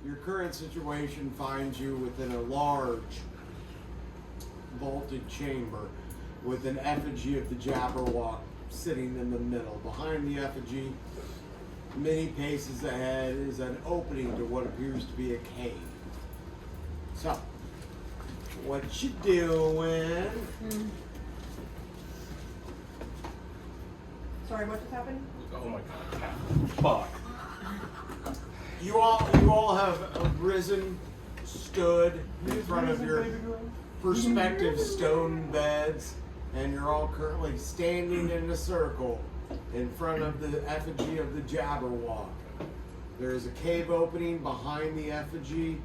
your current situation finds you within a large vaulted chamber with an effigy of the Jabberwock sitting in the middle. Behind the effigy, many paces ahead, is an opening to what appears to be a cave. So, what you doing? Sorry, what just happened? Oh my god. Fuck. You all have risen, stood in front of your prospective stone beds, and you're all currently standing in a circle in front of the effigy of the Jabberwock. There is a cave opening behind the effigy.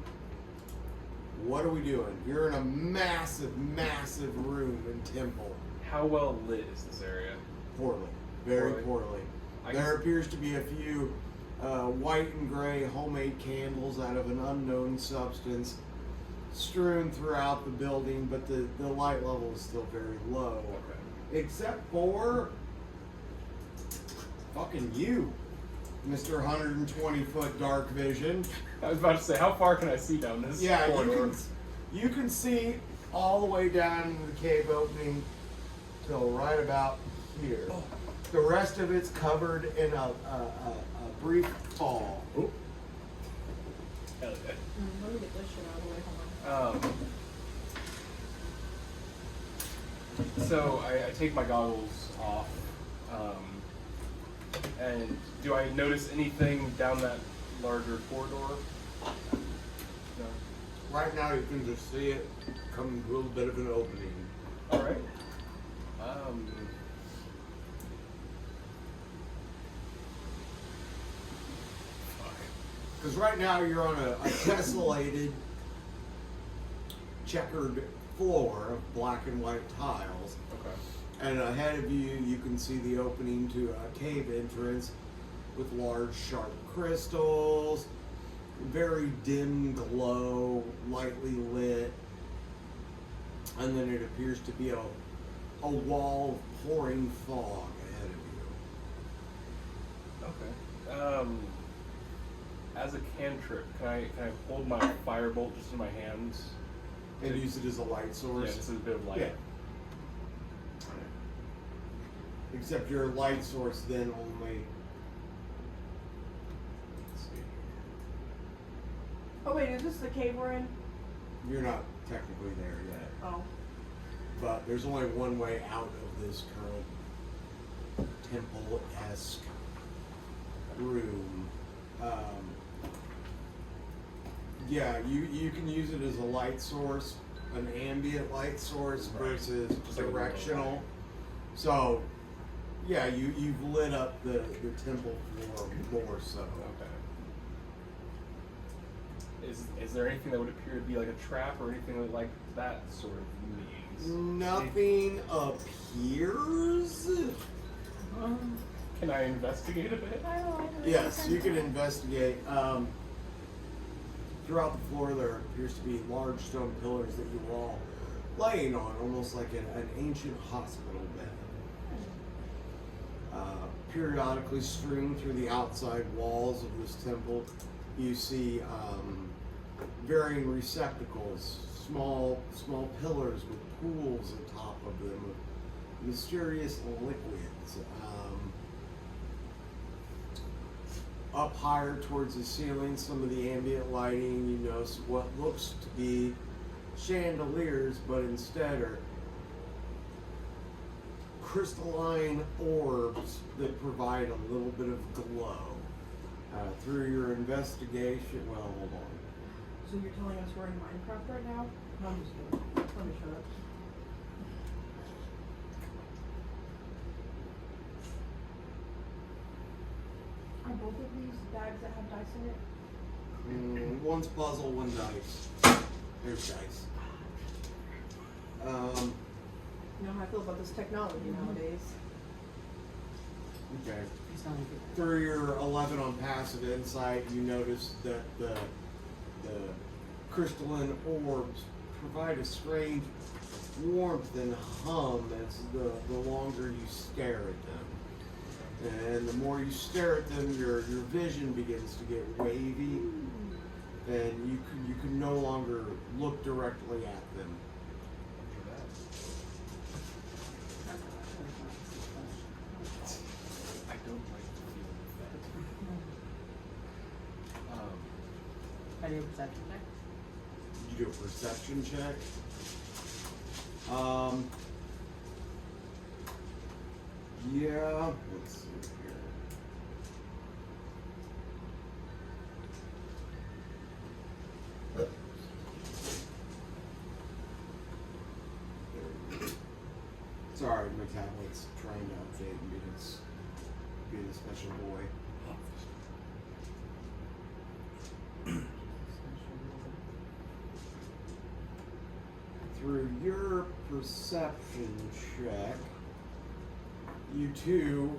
What are we doing? You're in a massive, massive room and temple. How well lit is this area? Poorly. Very poorly. There appears to be a few white and gray homemade candles out of an unknown substance strewn throughout the building, but the light level is still very low. Okay. Except for fucking you, Mr. 120-foot dark vision. I was about to say, how far can I see down this corridor? You can see all the way down into the cave opening till right about here. Oh. The rest of it's covered in a brief fog. Oh. Hell yeah. Let me get this shit out of the way. Hold on. So I take my goggles off, and do I notice anything down that larger corridor? No. Right now you can just see it come a little bit of an opening. All right. Because right now you're on a tessellated, checkered floor of black and white tiles. Okay. And ahead of you, you can see the opening to a cave entrance with large, sharp crystals, very dim glow, lightly lit. And then it appears to be a wall of pouring fog ahead of you. Okay. As a cantrip, can I hold my firebolt just in my hands? And use it as a light source? Yeah, just a bit of light. Yeah. Except your light source then only... Let's see. Oh wait, is this the cave we're in? You're not technically there yet. Oh. But there's only one way out of this current temple-esque room. Yeah, you can use it as a light source, an ambient light source versus Just like a directional. So, yeah, you've lit up the temple floor more so. Okay. Is there anything that would appear to be like a trap or anything like that sort of means? Nothing appears. Can I investigate a bit? Yes, you can investigate. Throughout the floor there appears to be large stone pillars that you were all laying on, almost like an ancient hospital bed. Periodically strewn through the outside walls of this temple, you see varying receptacles, small pillars with pools atop of them of mysterious liquids. Up higher towards the ceiling, some of the ambient lighting, you notice what looks to be chandeliers, but instead are crystalline orbs that provide a little bit of glow. Through your investigation, well, hold on. So you're telling us we're in Minecraft right now? No, I'm just kidding. Let me shut up. Are both of these bags that have dice in it? One's puzzle, one dice. There's dice. You know how I feel about this technology nowadays. Okay. Through your 11 on passive insight, you notice that the crystalline orbs provide a strange warmth and hum as the longer you stare at them. And the more you stare at them, your vision begins to get wavy. and you can no longer look directly at them. I don't like the feeling of that. How do you perception check? You do a perception check. Yeah. Let's see here. Sorry, my tablet's trying to update and being a special boy. Through your perception check, you too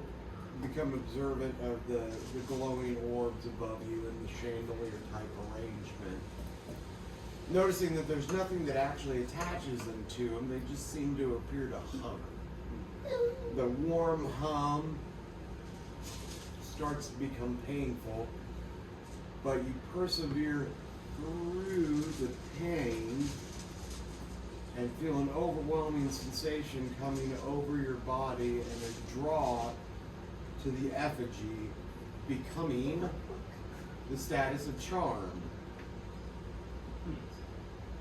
become observant of the glowing orbs above you in the chandelier type arrangement. Noticing that there's nothing that actually attaches them to them, they just seem to appear to hover. The warm hum starts to become painful, but you persevere through the pain and feel an overwhelming sensation coming over your body and a draw to the effigy, becoming the status of charmed.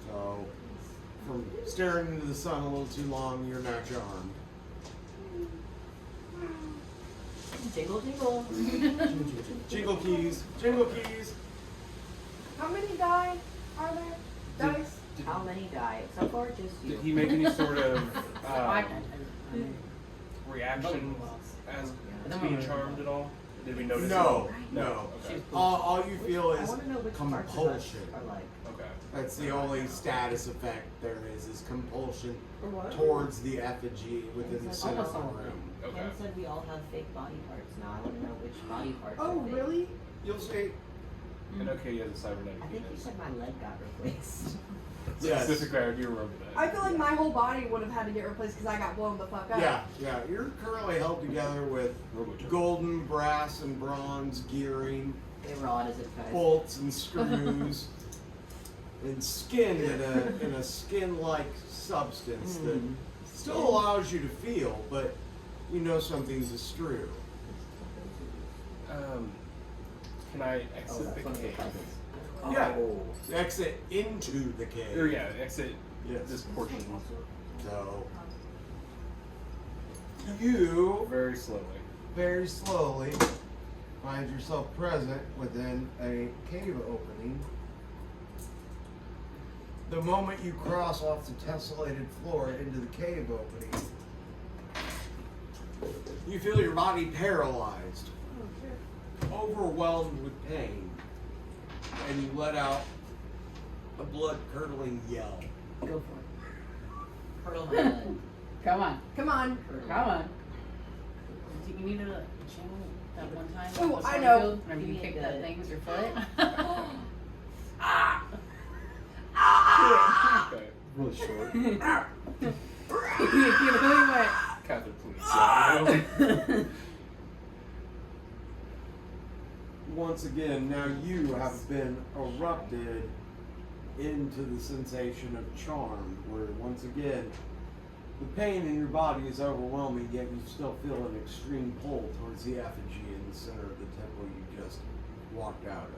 So, from staring into the sun a little too long, you're not charmed. Jingle, jingle. Jingle keys, jingle keys. How many die are there? Dice? How many die? So far, just you. Did he make any sort of I reaction as to being charmed at all? Did we notice? No, it? no. Okay. All you feel I is want to know which parts of us compulsion. are like. Okay. That's the only status effect there is compulsion Or what? towards the effigy within the center of the room. Okay. Ken said we all have fake body parts. Now I want to know which body parts Oh, are fake. really? You'll see. And okay, he has a cybernetic I think you penis. said my leg got replaced. Yes. Specifically, I do remember that. I feel like my whole body would have had to get replaced because I got blown the fuck up. Yeah. You're currently held together with Robotech. golden, brass, and bronze gearing, They were on as it guys. bolts and screws, and skin in a skin-like substance that still allows you to feel, but you know something's askew. Can I Oh, exit that's the one of the cave? presents. Yeah. Oh. Exit into the cave. Or yeah, exit Yes. this portion So you very slowly. very slowly find yourself present within a cave opening. The moment you cross off the tessellated floor into the cave opening, you feel your body paralyzed, Oh, shit. overwhelmed with pain, and you let out a blood-curdling yell. Go for it. Hurdle my leg. Come on. Come on. Come on. You needed a channel that one time. Ooh, with I the know. field Whenever you Give me a kicked that good- thing with your foot. Okay. Really short. You really went. Catherine, please. Once again, now you have been erupted into the sensation of charm, where once again, the pain in your body is overwhelming, yet you still feel an extreme pull towards the effigy in the center of the temple you just walked out of.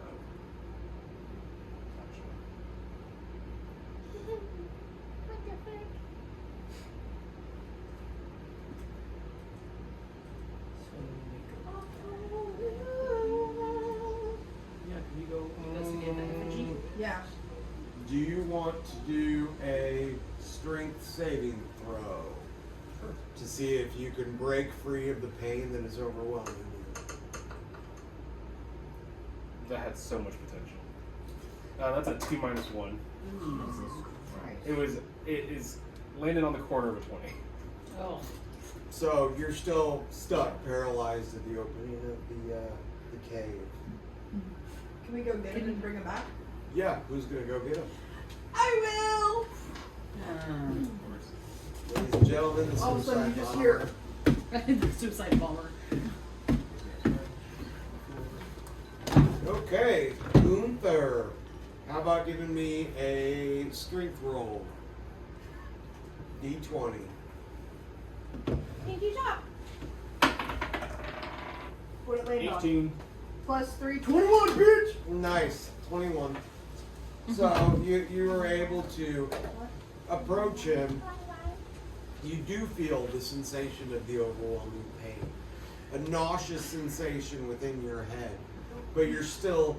Yeah, can you go? Investigate the effigy? Yeah. Do you want to do a strength saving throw to see if you can break free of the pain that is overwhelming you? That had so much potential. That's a 2-1. Jesus Christ. It is landed on the corner of a 20. Oh. So you're still stuck, paralyzed at the opening of the cave. Can we go get him and bring him back? Yeah, who's gonna go get him? I Of course. Ladies and gentlemen, the All of a sudden suicide you just bomber. hear- The suicide bomber. Okay, Gunther. How about giving me a strength roll? D20. Pinky shot. What it landed on? 18. Plus 3, 21, bitch! Nice. 21. So you were able to approach him. You do feel the sensation of the overwhelming pain. A nauseous sensation within your head. But you're still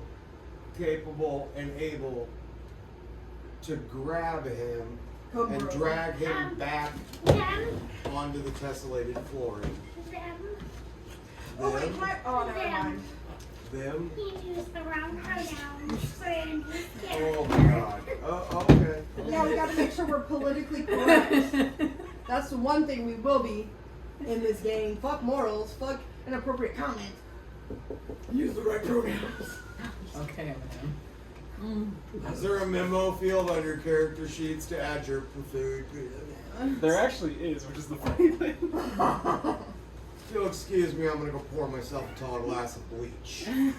capable and able to grab him and drag him back onto the tessellated flooring. Oh, wait, can I? Oh, never mind. Them? He used the wrong pronouns. Friend. Oh my god. Okay. Yeah, we gotta make sure we're politically correct. That's the one thing we will be in this game. Fuck morals. Fuck inappropriate comments. Use the right pronouns. Okay, Is there a memo field on your character sheets to add your preferred? There actually is, which is the funny thing. If you'll excuse me, I'm gonna go pour myself a tall glass of bleach. Can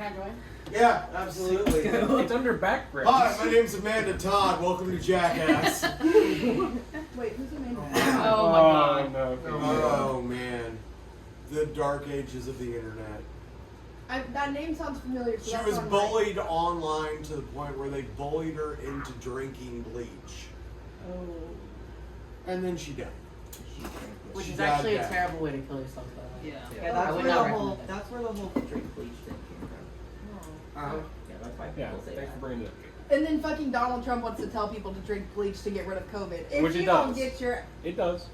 I join? Yeah, absolutely. It's under background. Hi, my name's Amanda Todd. Welcome to Jackass. Wait, who's the main one? Oh my god. No. Oh man, the dark ages of the internet. That name sounds familiar. So She that's was on bullied online to the point where they bullied her into drinking bleach, Oh. and then she died. Which She is died actually a bad. terrible way to kill yourself, though. Yeah, I that's would where not the whole recommend it. that's where the whole drink bleach thing came from. Uh-huh. Yeah, that's why Yeah, people say thanks that. for bringing it up. And then fucking Donald Trump wants to tell people to drink bleach to get rid of COVID. If Which it you don't does. get your It does.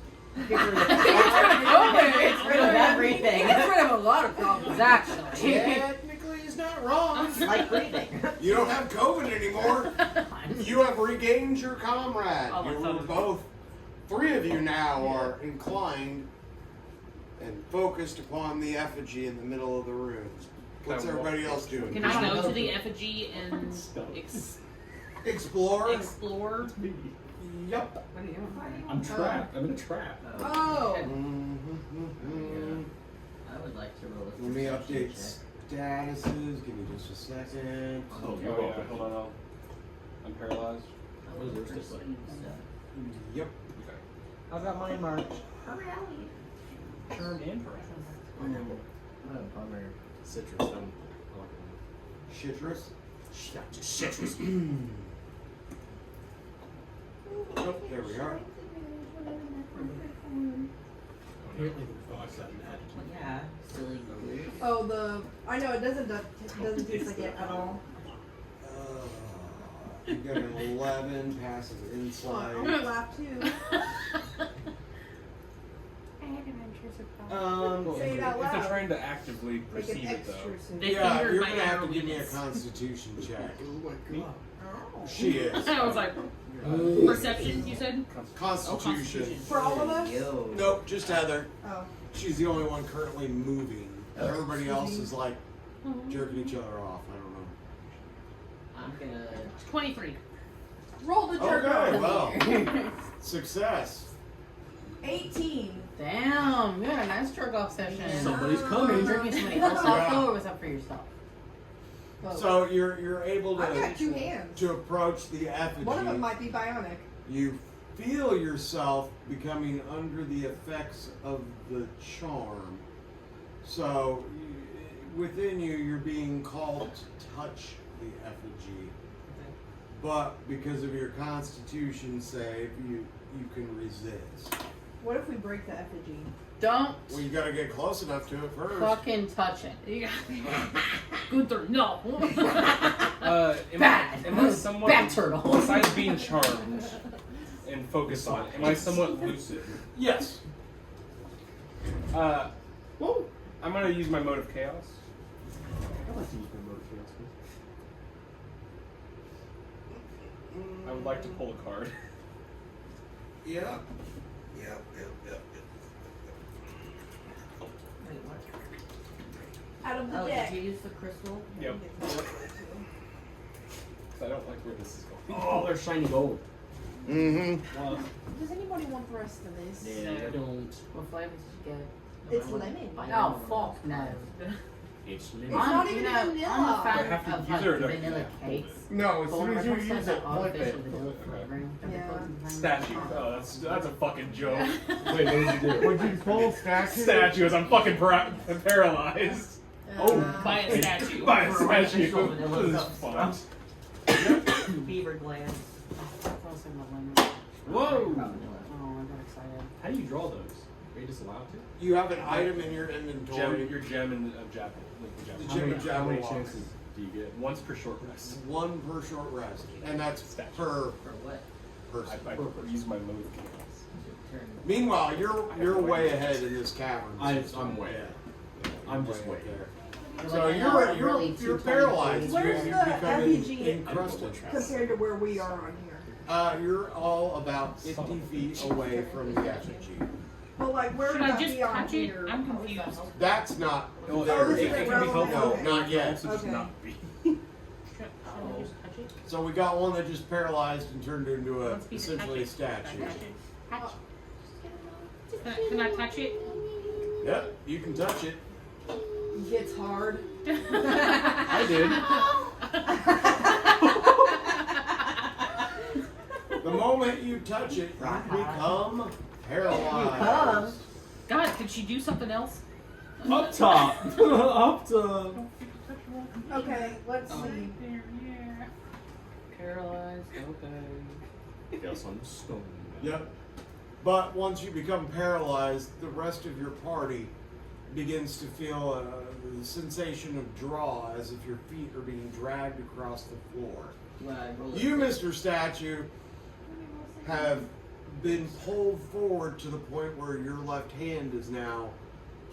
Get rid of It's rid of everything. It's rid of a lot of problems. Actually. Technically, he's not wrong. like breathing. You don't have COVID anymore. You have regained your comrade. Oh, my You son were is- both. 3 of you now are inclined and focused upon the effigy in the middle of the room. What's everybody else doing? Can I go to the effigy and Explore? explore? Yep. I'm trapped. I'm in a trap. Oh. Mm-hmm. I would like to roll a Let me perception update check. statuses. Give me just a second. Oh yeah, hold on. I'm paralyzed. I would perceive stuff. Yep. Okay. I've got mine marked. Turn and paralyzed. Oh, bummer. Citrus. Citrus. Citrus. Oh, there we are. Well, yeah, silly goose. Oh, I know it doesn't taste like it at all. You got an 11 passive I'm insight. gonna laugh too. Say it out If they're loud. trying to actively Make perceive an it though. extra They Yeah, fingered you're my gonna have to give me a arrogance. Constitution check. Me? She is. I was like, perception, you said? Constitution. For all of us? Yo. Nope, just Heather. Oh. She's the only one currently moving. Everybody else is like jerking each other off. I don't know. I'm gonna. 23. Roll the jerk Okay, off. well, success. 18. Damn, you had a nice jerk off session. Somebody's Were you drinking somebody else's Yeah. alcohol or was that for yourself? Whoa. So you're able I've got to 2 hands. to approach the effigy. One of them might be bionic. You feel yourself becoming under the effects of the charm. So within you, you're being called to touch the effigy. But because of your constitution save, you can resist. What if we break the effigy? Don't Well, you gotta get close enough to it first. fucking touch it. Gunther, no. Bad. Am I somewhat, Bad turtle. besides being charmed and focused on it, am I somewhat lucid? Yes. Well, I'm gonna use my mode of chaos. I'd like to use my mode of chaos, please. I would like to pull a card. Yep. Wait, what? Out of the Oh, deck. did you use the crystal? Yep. Because I don't like where this is going. Oh, they're shiny gold. Mm-hmm. Does anybody want the rest of this? Yeah, I don't. What flavors did you get? It's lemon. Oh, fuck no. It's It's not even I'm a vanilla. I fan have to of use like it or do I- vanilla cakes. No, as But soon as you whenever use it's it, like flip artificial it. vanilla flavoring that they Yeah. put sometimes. Statue. Oh, that's a fucking joke. Wait, what did you do? Would you pull statue? Statues. I'm fucking paralyzed. By a statue. By a statue. Artificial vanilla This is stuff. fun. Beaver glands. Crossing the limit. Whoa! Oh, I got excited. How do you draw those? Are you just allowed to? You have an item in your inventory. Your gem and Jabberwock. The How gem many, of how many Jabberwock. chances do you get? Once per short rest. One per short rest, and that's Statue. per For what? person. I use my loathe chaos. Turn. Meanwhile, you're way ahead in this cavern. I'm way ahead. I'm just way there. You're So like, you're "Oh, really you're 223." paralyzed. Where's You're the becoming effigy encrusted. compared to where we are on here? You're all about 50 feet away from the effigy. But like, where Should would I that just be on touch it? here? I'm confused. That's not Oh, there this it isn't yet. can be relevant. helpful. No, not yet. Also just Okay. not be. Should I just touch it? So we got one that just paralyzed and turned into a Let's be the essentially a touch it. statue. Can I touch it? Touch it. Can I touch it? Yep, you can touch it. Gets hard. I did. The moment you touch it, you become paralyzed. God, could she do something else? Up top. Up top. Okay, let's Oh. see. Yeah. Paralyzed. Okay. Yes, on stone. Yep. But once you become paralyzed, the rest of your party begins to feel the sensation of draw as if your feet are being dragged across the floor. When I roll You, Mr. Statue, have been pulled forward to the point where your left hand is now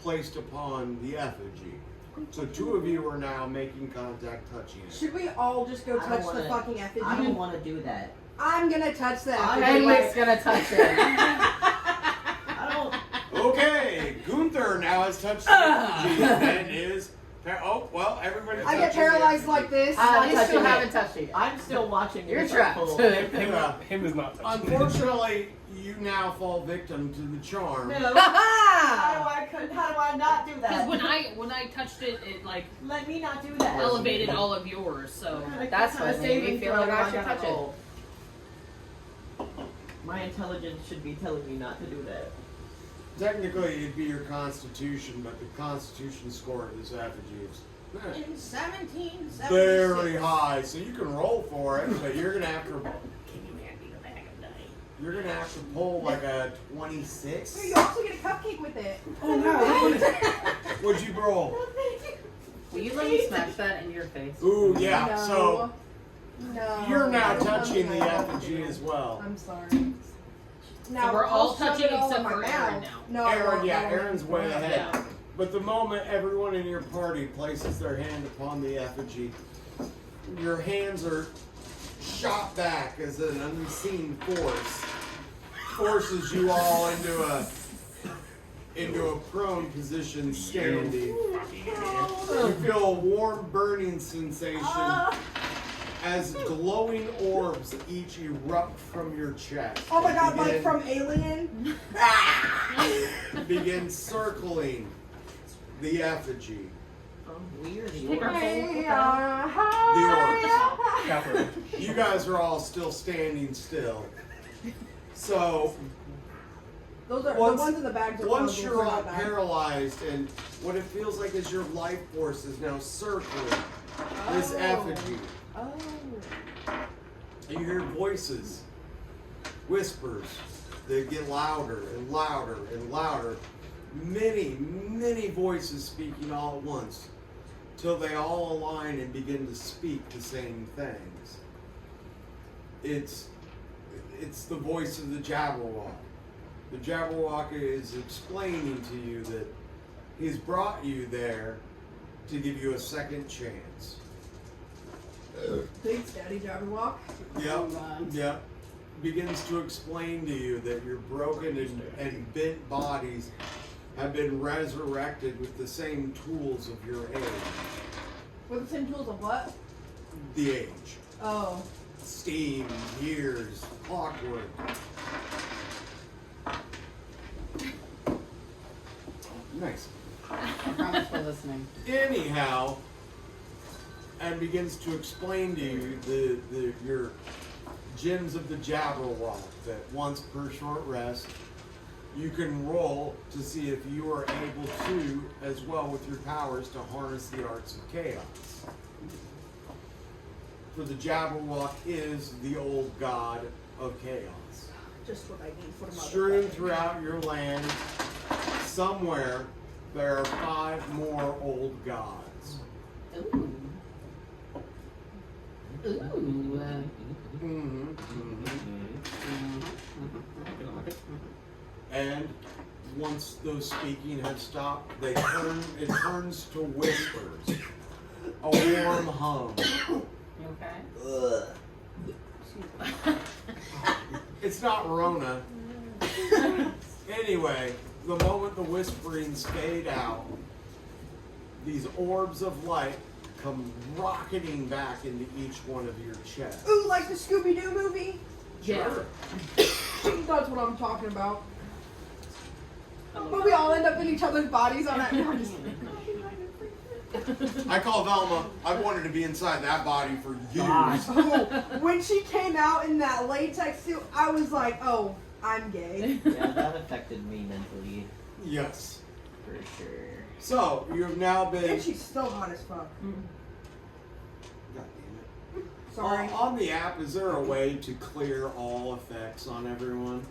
placed upon the effigy. So two of you are now making contact, touching it. Should we all just go I don't touch the wanna- fucking effigy? I don't want to do that. I'm gonna touch the I effigy. Henwick's gonna touch it. I don't. Okay, Gunther now has touched the effigy and is. Oh, well, everybody. I get paralyzed like this. You still haven't touched it. I'm still watching. You're it trapped. unfold. Him is not touching. Unfortunately, you now fall victim to the charm. No. How do I not do Because that? when I touched it, it like Let me not do that. elevated all of yours. So That's what made me feel like I should touch it. My intelligence should be telling me not to do that. Technically, it'd be your constitution, but the constitution score of this effigy is In 1776. very high, so you can roll for it, but you're gonna have to. You're gonna have to pull like a 26. Here, you also get a cupcake with it. Oh no! What'd you roll? will you let me smash that in your face? Ooh, yeah. No. So No. you're now I don't touching the know what to effigy do. as well. I'm sorry. Now we're all I'll shove touching it all except in my for Aaron mouth. now. No, I Aaron, won't. yeah, I won't. Aaron's way ahead. Yeah. But the moment everyone in your party places their hand upon the effigy, your hands are shot back as an unseen force forces you all into a prone position standing. You feel a warm burning sensation as glowing orbs each erupt from your chest. Oh my god, like Begin- from Alien? begin circling the effigy. We're the Take our orcs. whole- The orcs. Catherine. You guys are all still standing still. So Those are Once- the ones in the bags. Are once frozen, you're so all not bad. paralyzed and what it feels like is your life force is now circling this Oh. effigy. Oh. You hear voices, whispers that get louder and louder and louder. Many, many voices speaking all at once till they all align and begin to speak the same things. It's the voice of the Jabberwock. The Jabberwock is explaining to you that he's brought you there to give you a second chance. Thanks, Daddy Jabberwock. Yep. Yep. Begins to explain to you that your broken and bent bodies have been resurrected with the same tools of your age. With the same tools of what? The age. Oh. Steam, years, clockwork. Nice. They're listening. Anyhow, and begins to explain to you your gems of the Jabberwock, that once per short rest, you can roll to see if you are able to, as well with your powers, to harness the arts of chaos. For the Jabberwock is the old god of chaos. Just what I need for the Strewn throughout your land, somewhere there are 5 more old gods. Ooh. Ooh. Mm-hmm. And once those speaking have stopped, it turns to whispers, a warm hum. You okay? It's not Rona. Anyway, the moment the whisperings fade out, these orbs of light come rocketing back into each one of your chests. Ooh, like the Scooby-Doo movie? Yeah. That's what I'm talking about. But we all end up in each other's bodies on that. I call Velma. I've wanted to be inside that body for years. Oh, when she came out in that latex suit, I was like, oh, I'm gay. Yeah, that affected me mentally, Yes. for sure. So, you have now been... And she's still hot as fuck. God damn it. Sorry. On the app, is there a way to clear all effects on everyone?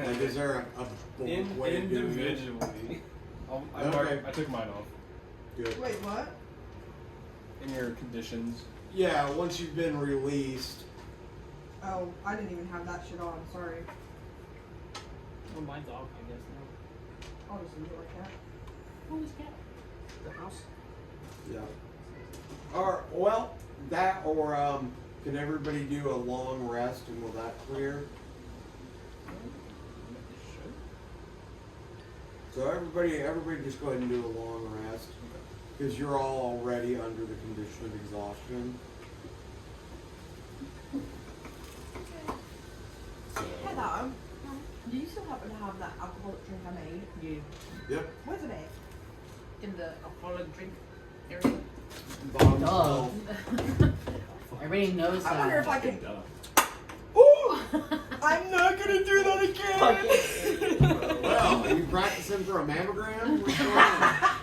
Like, is there a bulk way to do it? Individually. Okay. I took mine off. Good. Wait, what? In your conditions. Yeah, once you've been released. Oh, I didn't even have that shit on. Sorry. Well, mine's off, I guess now. I'll just leave it like that. Who's cat? The house? Yeah. Or, well, that or, can everybody do a long rest and will that clear? So everybody just go ahead and do a long rest. Because you're all already under the condition of exhaustion. Heather, do you still happen to have that alcoholic drink I made? Yeah. Yep. Where's it at? In the alcoholic drink area. Bottom Duh. 12. Everybody knows that. I wonder if I can. Ooh! I'm not gonna do that again! Well, are you practicing for a mammogram? What's going on?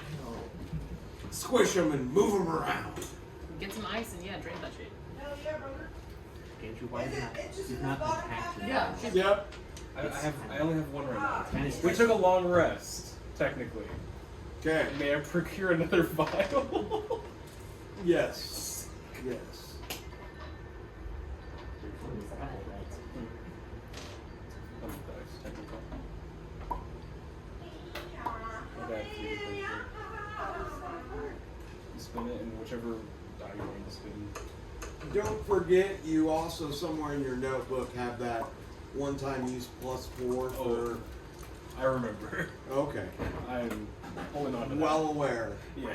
Squish them and move them around. Get some ice and yeah, drink that shit. Hell yeah, brother. Andrew, why Is is it- not, it's just is in the not bottom the half patch? of Yeah. it? Yep. I only have one right now. Kind of We took a long rest, technically. Okay. May I procure another vial? Yes. Yes. That's nice, technical. I got 3 to play for. You spin it in whichever die you want to spin. Don't forget, you also somewhere in your notebook have that one-time use +4 for. Oh. I remember. Okay. I'm holding on to that. Well aware. Yeah.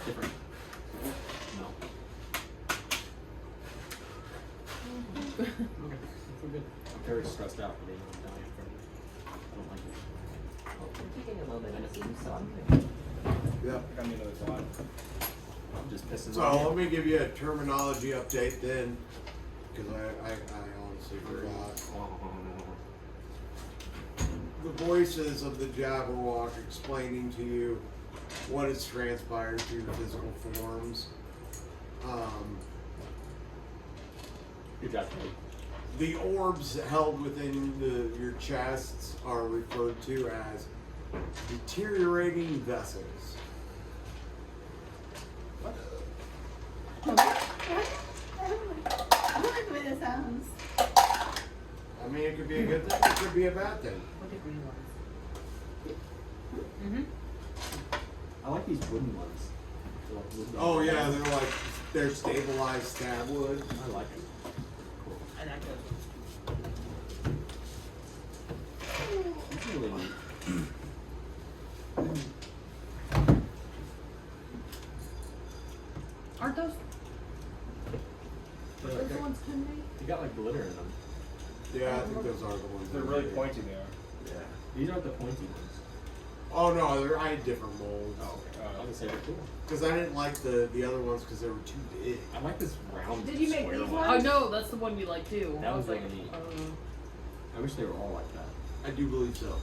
Different. No. Okay. We're good. I'm very stressed out today. I'm dying from it. I don't like it. Oh, I'm taking a little bit of medicine, so I'm good. Yep. I got me another slide. I'm just pissing So off. let me give you a terminology update then, because I honestly forgot. The voices of the Jabberwock explaining to you what has transpired through the physical forms. Good job, Cady. The orbs held within your chests are referred to as deteriorating vessels. I mean, it could be a good thing, it could be a bad thing. What the green ones? I like these wooden ones. They're like wooden Oh yeah, ones. they're stabilized stab wood. I like them. Cool. I like those. It's really neat. Aren't those They're those like- the ones Kim made? They got like glitter in them. Yeah, I think those are the ones. They're that really I did. pointy. They are. Yeah. These aren't the pointy ones. Oh no, I had different molds. Oh, okay. I was gonna say they're cool. Because I didn't like the other ones because they were too big. I like this round. Did you make square these one. ones? Oh no, that's the one you like too. That I was like, really neat. I wish they were all like that. I do believe so.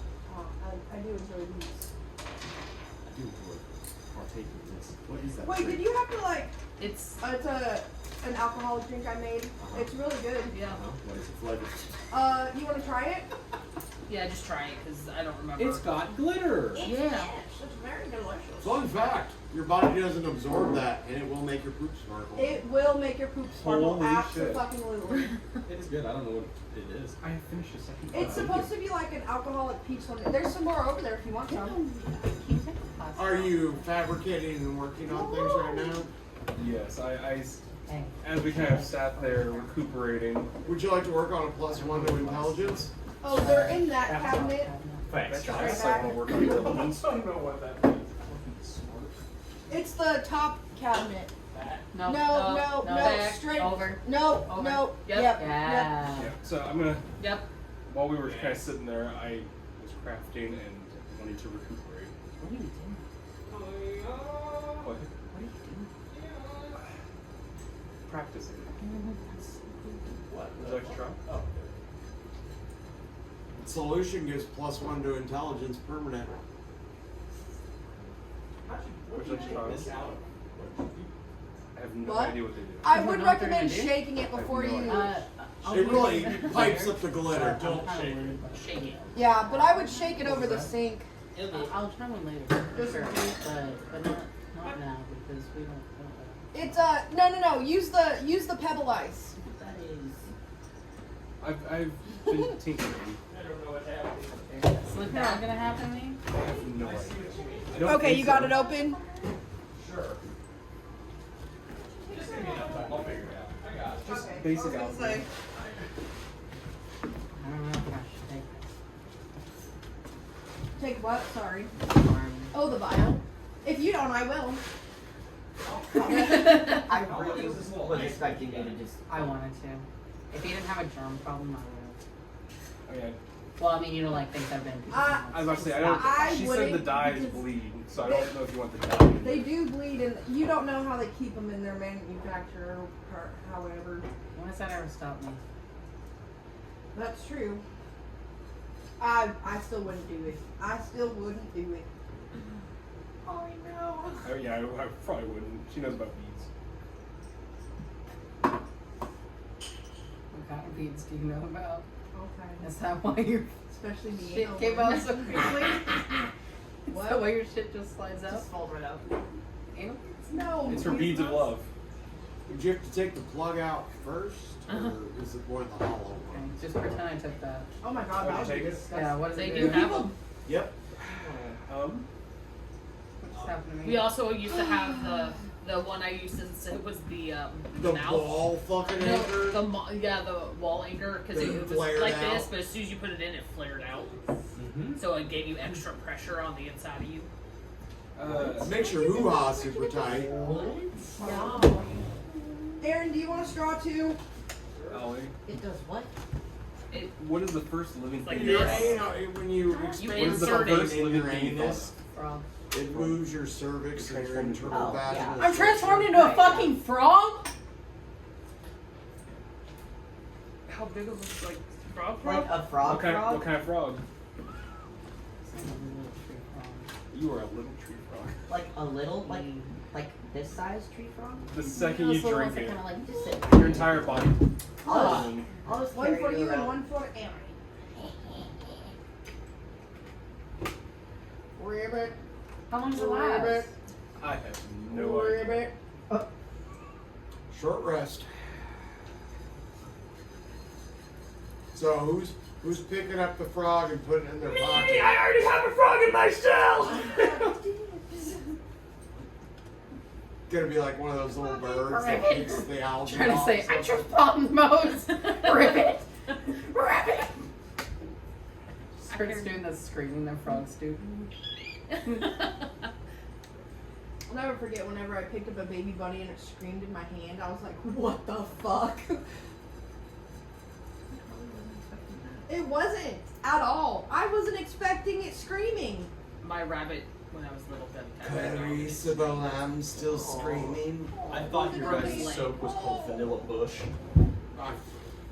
I do enjoy these. I do enjoy partaking in this. What is that? Wait, drink? did you have to like? it's It's an alcoholic drink I made. It's really good. yeah, What is it flavored? You want to try it? yeah. Just try it because I don't remember. It's got glitter. Yeah. It's very delicious. Fun fact: your body doesn't absorb that, and it will make your poop sparkle. It will make your poop sparkle. Holy shit. Absolutely. It is good. I don't know what it is. I have finished a second. It's supposed to be like an alcoholic peach lemonade. There's some more over there if you want some. Are you fabricating and working on things right now? Yes, as we kind of sat there recuperating. Would you like to work on a +1 to intelligence? Oh, they're in that cabinet. Thanks, Right guys. back. I want to work on your elements. I don't know what that means. It's the top cabinet. No, No, back, straight. over. No, Over. no. Yep. Yep. Yeah. Yeah, so I'm gonna. Yep. While we were kind of sitting there, I was crafting and wanting to recuperate. What are you doing? What? What are you doing? Practicing. What? Would you like to try? Oh. Solution gives +1 to intelligence permanent. Would you like to try? I have no What? idea what they do. I You would don't know what they're recommend gonna do? shaking it before I have no you. idea. I'll It do really pipes up the glitter. Don't shake it. Shake it. Yeah, but I would shake it over the sink. I'll try one later. Just Sure. in But not now because we don't know It's no. Use the pebble ice. what that is. I've been tinkering. Is that gonna happen to me? I have no idea. I don't Okay, think you got so. it open. I'll figure it out. Just basic algebra. I don't know if I should take Take what? Sorry. this arm. Oh, the vial. If you don't, I will. I really was expecting you to just. I wanted to. If you didn't have a germ problem, I would. I mean, Well, I mean, you know, like things I've been. I was about to say, I don't. I She said the wouldn't dyes because bleed, so I don't know if you want the dye. in They there. do bleed, and you don't know how they keep them in their manufacturer or however. When has that ever stopped me? That's true. I still wouldn't do it. I still wouldn't do it. Oh no. Oh, yeah, I probably wouldn't. She knows about beads. What kind of beads do you know about? Okay. Is that why your Especially the shit anal came one. out so quickly? Is What? that why your shit just slides out? Just fold right out. Anal beads? No. It's her please beads of not. love. Would you have to take the plug out first, or is it more the hollow Okay, one? just pretend I took that. Oh my god, Would that you would be take it? disgusting. Yeah, what does They it do do? have them. Yep. What's happening to me? We also used to have the one I used to say was the The mouth. ball fucking No, anchor. the wall anchor because That it was flared like out. this, but as soon as you put it in, it flared out. Mm-hmm. So it gave you extra pressure on the inside of you. Makes your hoo-ha super tight. Aaron, do you want a straw too? Ollie, It does what? what is the first living Like thing? Your this. when you What expand is the insert first something in living your thing you thought anus, Frog. it moves your cervix and your internal Oh, yeah. vaginal. I'm transformed into a fucking frog? How big of a like frog? Like a frog What kind of frog? You are a little tree frog. Like a little, like this size tree frog? The second you drink it, Kind of like just sit. your entire body. Oh, I'll just One carry for you and around. one for Aaron. Ribbit. How long does it last? Ribbit. I have no idea. Ribbit. Short rest. So who's picking up the frog and putting it in their pocket? I already have a frog in my shell! Gonna be like one of those little birds that Ribbit. eats the algae. Trying to off say, or I something. just bomb modes. Ribbit. Ribbit. Starts doing the screaming that frogs do. I'll never forget whenever I picked up a baby bunny and it screamed in my hand. I was like, what the fuck? It wasn't at all. I wasn't expecting it screaming. My rabbit, when I was little, got attacked. Clarice of the Lamb still screaming. I thought your Broken guys' leg. soap was called Vanilla Bush.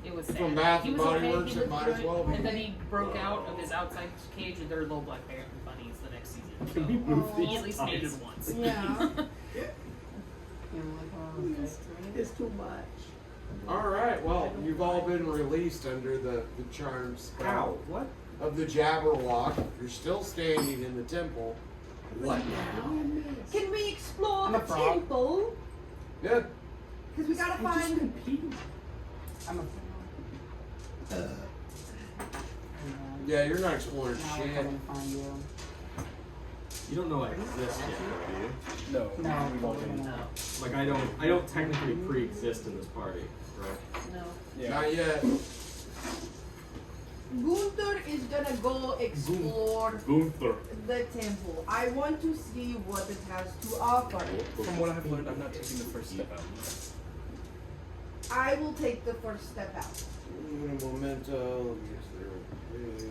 It was sad. From Bath He and was Body okay, Works, he it lived might through as it, well be. And then he broke out of his outside cage, and there were little black bunnies the next season. Can we move Oh. He these at least times? mated once. Yeah. It's too much. Alright, well, you've all been released under the charm Ow, spell what? of the Jabberwock. You're still standing in the temple. What now? Can we explore I'm the a frog. temple? Yeah. Because we gotta find. I'm a Yeah, you're not exploring Now shit. we're coming to find you. You don't know I exist yet, do you? No, No, we won't we're be. not. Like I don't technically pre-exist in this party, right? No. Yeah. Not yet. Gunther is gonna go explore Gunther. the temple. I want to see what it has to offer. From what I've learned, I'm not taking the first step out. I will take the first step out. Memento. Yes, there is.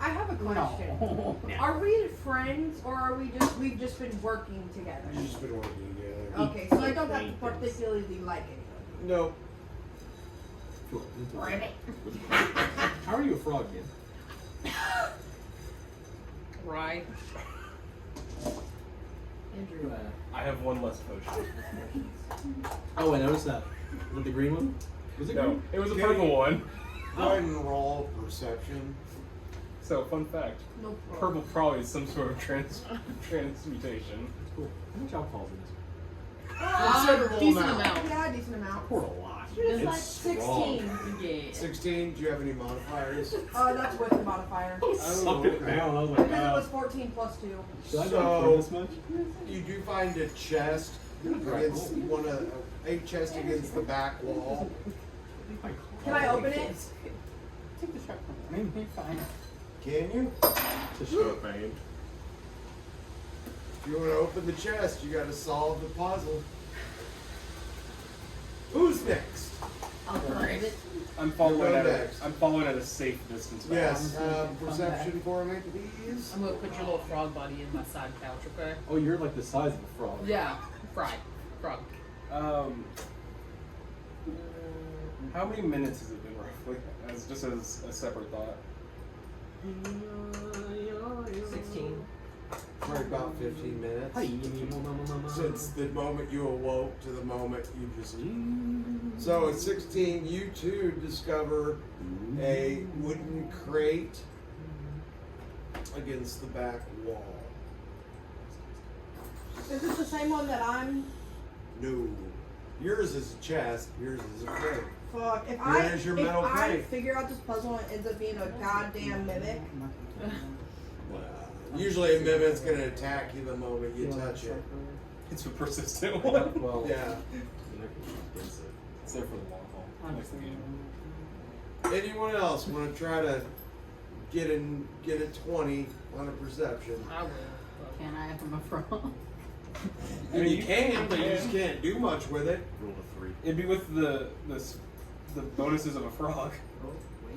I have a question. No. Are we friends or are we've just been working together? You've just been working together. Okay, so I don't have to particularly like anyone. No. How are you a frog, kid? Right. Andrew, I have one less potion. Oh, I noticed that. Was it the green one? Was it No, green? it was a Okay. purple one. Go ahead and roll perception. So, fun fact. No problem. Purple probably is some sort of transmutation. That's cool. How much alcohol's in this? Considerable Decent amount. amount. Yeah, decent amount. Poured a lot. It's It's like strong. 16. Yeah. 16. Do you have any modifiers? That's with the modifier. Sucked it okay. down. I was like, Because it wow. was 14 plus 2. Should I So- not pour this much? You do find a chest against a chest against the back wall. Can I open it? Take the truck from me. You're fine. Can you? To show pain. If you want to open the chest, you got to solve the puzzle. Who's next? I'll grab it. I'm following You're at next. I'm following at a safe distance. back. Yes. Perception for me, please. I'm gonna put your little frog body in my side couch, okay? Oh, you're like the size of a frog. Yeah. Fried. Frog. How many minutes has it been roughly? As just as a separate thought. 16. For about 15 minutes. Since the moment you awoke to the moment you just. So at 16, you two discover a wooden crate against the back wall. Is this the same one that I'm? No. Yours is a chest, yours is a crate. Fuck. If Here's your metal I crate. figure out this puzzle and it ends up being a goddamn mimic, Usually a mimic's gonna attack you the moment you touch it. It's a persistent one. Well, Yeah. It's there for the long haul. Like the game. Anyone else want to try to get a 20 on a perception? I will. Can I have a frog? I mean, you can, but you just can't do much with it. Roll a 3. It'd be with the bonuses of a frog.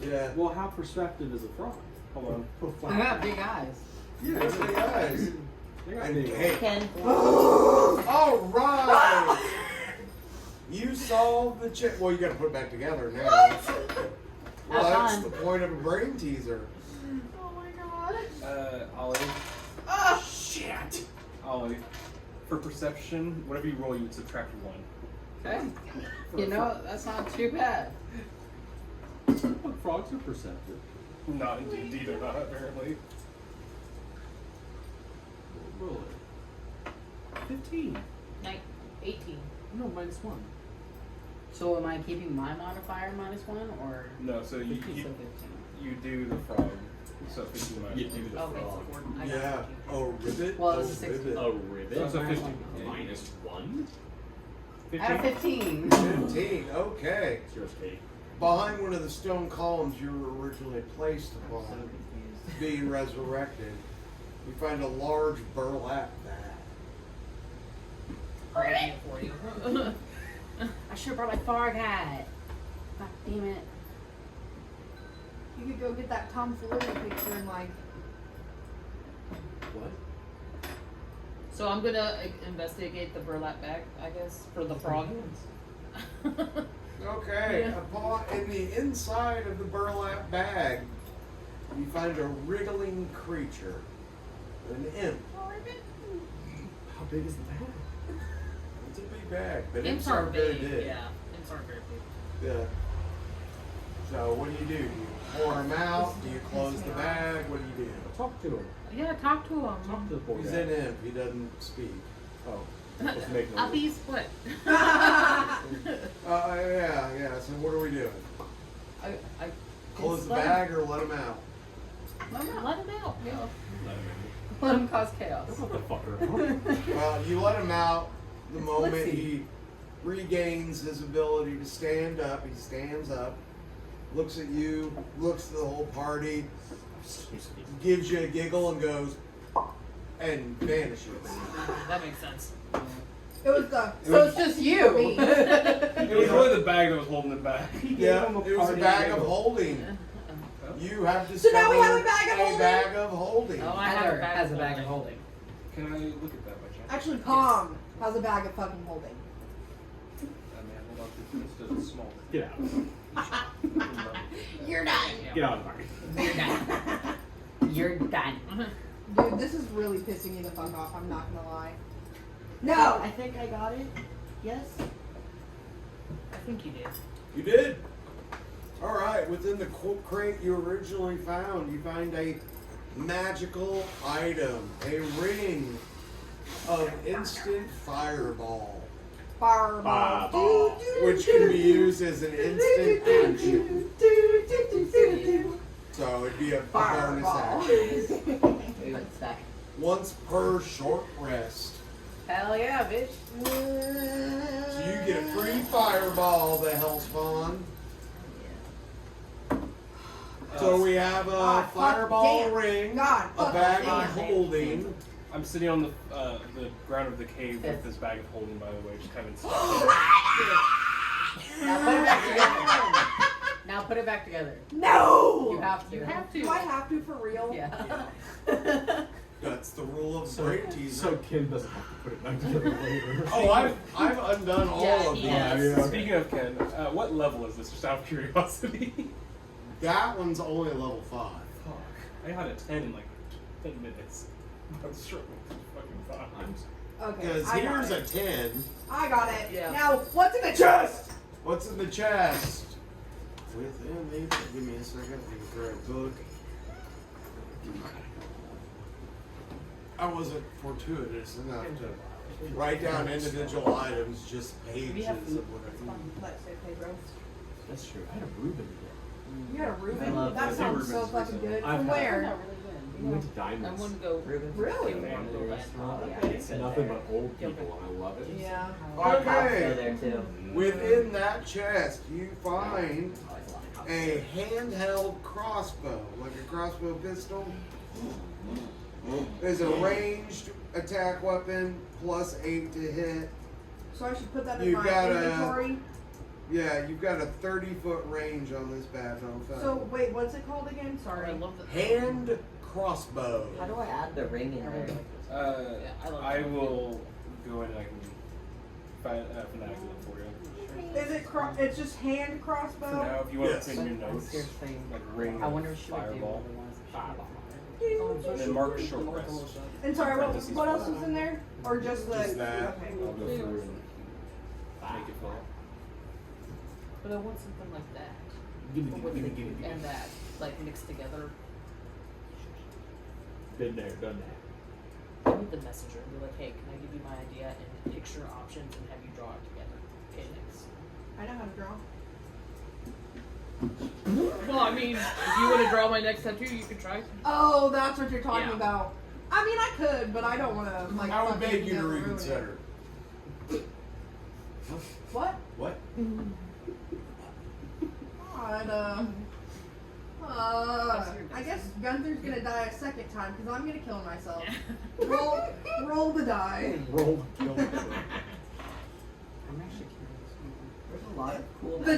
Yeah. Well, how perceptive is a frog? Hold on. I got big eyes. Yeah, that's the guys. They got And big hey, Ken. all right. You solved the check. Well, you got to put it back together now. Well, Have that's fun. the point of a brain teaser. Oh my god. Ollie. Ah, Shit. Ollie. For perception, whatever you roll, you would subtract 1. Okay. You know, that's not too bad. But frogs are perceptive. Not indeed, either not apparently. Roll it. 15. 18. No, -1. So am I keeping my modifier -1 or No, so you 15? So 15. you do the frog. So 15 minus You 1. do the Okay, so frog. 4. I got Yeah. 15. Oh, ribbit. Well, oh, it's a 16. ribbit. A ribbit. So it's a minus 15. -1? I have 15. 15. Okay. It's yours, Cady. Behind one of the stone columns you were originally placed upon being resurrected, you find a large burlap bag. I'll open it for you. I should have brought my fog hat. God damn it. You could go get that tomfoolery picture and like. What? So I'm gonna investigate the burlap bag, I guess, for the frog. Okay, Yeah. in the inside of the burlap bag, you find a wriggling creature, an imp. How big is the bag? It's a big bag, but Imps imps aren't aren't very big. big. Yeah, imps aren't very big. Yeah. So what do? You pour him out? Do you close the bag? What do you do? Talk to him. Yeah, talk to him. Talk to the poor He's guy. an imp. He doesn't speak. Oh. Let's make I'll noise. be split. Yeah. So what are we doing? I Close the let him- bag or let him out? Let him out. Yeah. Let him Let him cause chaos. in. What the fucker? Well, you let him out the moment Let's see. he regains his ability to stand up. He stands up, looks at you, looks at the whole party, gives you a giggle and goes, and vanishes. That makes sense. It was the. So it's just you. Me. It was really the bag that was holding it back. Yeah, him a it was a party bag of giggle. holding. Oh. You have So now we have a discovered bag of holding? bag of holding. Oh, I have Heather a bag has of a bag of holding. holding. Can I look at that by chance? Actually, Pomm has a bag of fucking holding. Man, hold on. This is small. Get out. You're done. Get out of the party. You're done. You're done. Dude, this is really pissing me the fuck off. I'm not gonna lie. No. I think I got it. Yes. I think you did. You did. All right. Within the crate you originally found, you find a magical item, a ring of instant fireball, Fireball. Fireball. which can be used as an instant action. So it'd be a bonus Fireball. action. What's that? Once per short rest. Hell yeah, bitch. So you get a free fireball, the Hellspawn. So we have a God, fuck fireball damn. ring, God, a fuck bag damn. of holding. I'm sitting on the ground of the cave with this bag of holding, by the way, just kind of Now put it back together. Now put it back together. No. You have to. You have to. Do I have to for real? Yeah. That's the rule of great teaser. So Kim doesn't have to put it back together later. Oh, I've undone all Yeah, of he these. has. Speaking of Ken, what level is this? Just out of curiosity. That one's only level 5. Fuck. I got a 10 in like 10 minutes. I'm struggling with fucking 5. Okay. Because I got here's a it. 10. I got it. Yeah. Now, what's in the chest? What's in the chest? Within the... Give me a second. Let me grab a book. I wasn't fortuitous enough to write down individual items, just pages of whatever. Let's say Pedro. That's true. I had a Reuben today. You got a I Reuben? love That Reuben. sounds so Reuben's fucking recently. good. I've From had- where? Not really good. We went to I Diamonds. wouldn't go. Reuben. Really? Get one of the Restaurant. restaurant. Yeah, It's nothing but old people, and I love it. Yeah. Go Okay. there too. Within that chest, you find Always wanted coffee. a handheld crossbow, like a crossbow pistol. There's a ranged attack weapon, plus 8 to hit. So I should put that in You've my got a- inventory. Yeah, you've got a 30-foot range on this bad motherfucker. So wait, what's it called again? I Sorry. love the Hand crossbow. How do I add the ring in there? Yeah, I love I that. will go in and I can finagle it for you. Is it? It's just hand For crossbow. now, if you want Yes. to put in your notes, Seriously. like ring I wonder if she would do fireball, other ones. Fireball. and then mark short rest. And sorry, what Parentheses else full. is in there? Or just the? Just that. Okay. I'll go through and make it full. But I want something like that. Gimme, But gimme, with gimme, the- gimme, gimme. and that, like mixed together. Been there, done that. I need the messenger and be like, hey, can I give you my idea and picture options and have you draw it together? Okay, thanks. I know how to draw. Well, I mean, if you want to draw my next tattoo, you can try. Oh, that's what you're talking Yeah. about. I mean, I could, but I don't want to like. I would fucking, beg you to ruin it. reconsider. What? What? God, I guess Gunther's gonna die a second time because I'm gonna kill myself. roll the die. Roll the kill. I'm actually curious. There's a lot of cool. The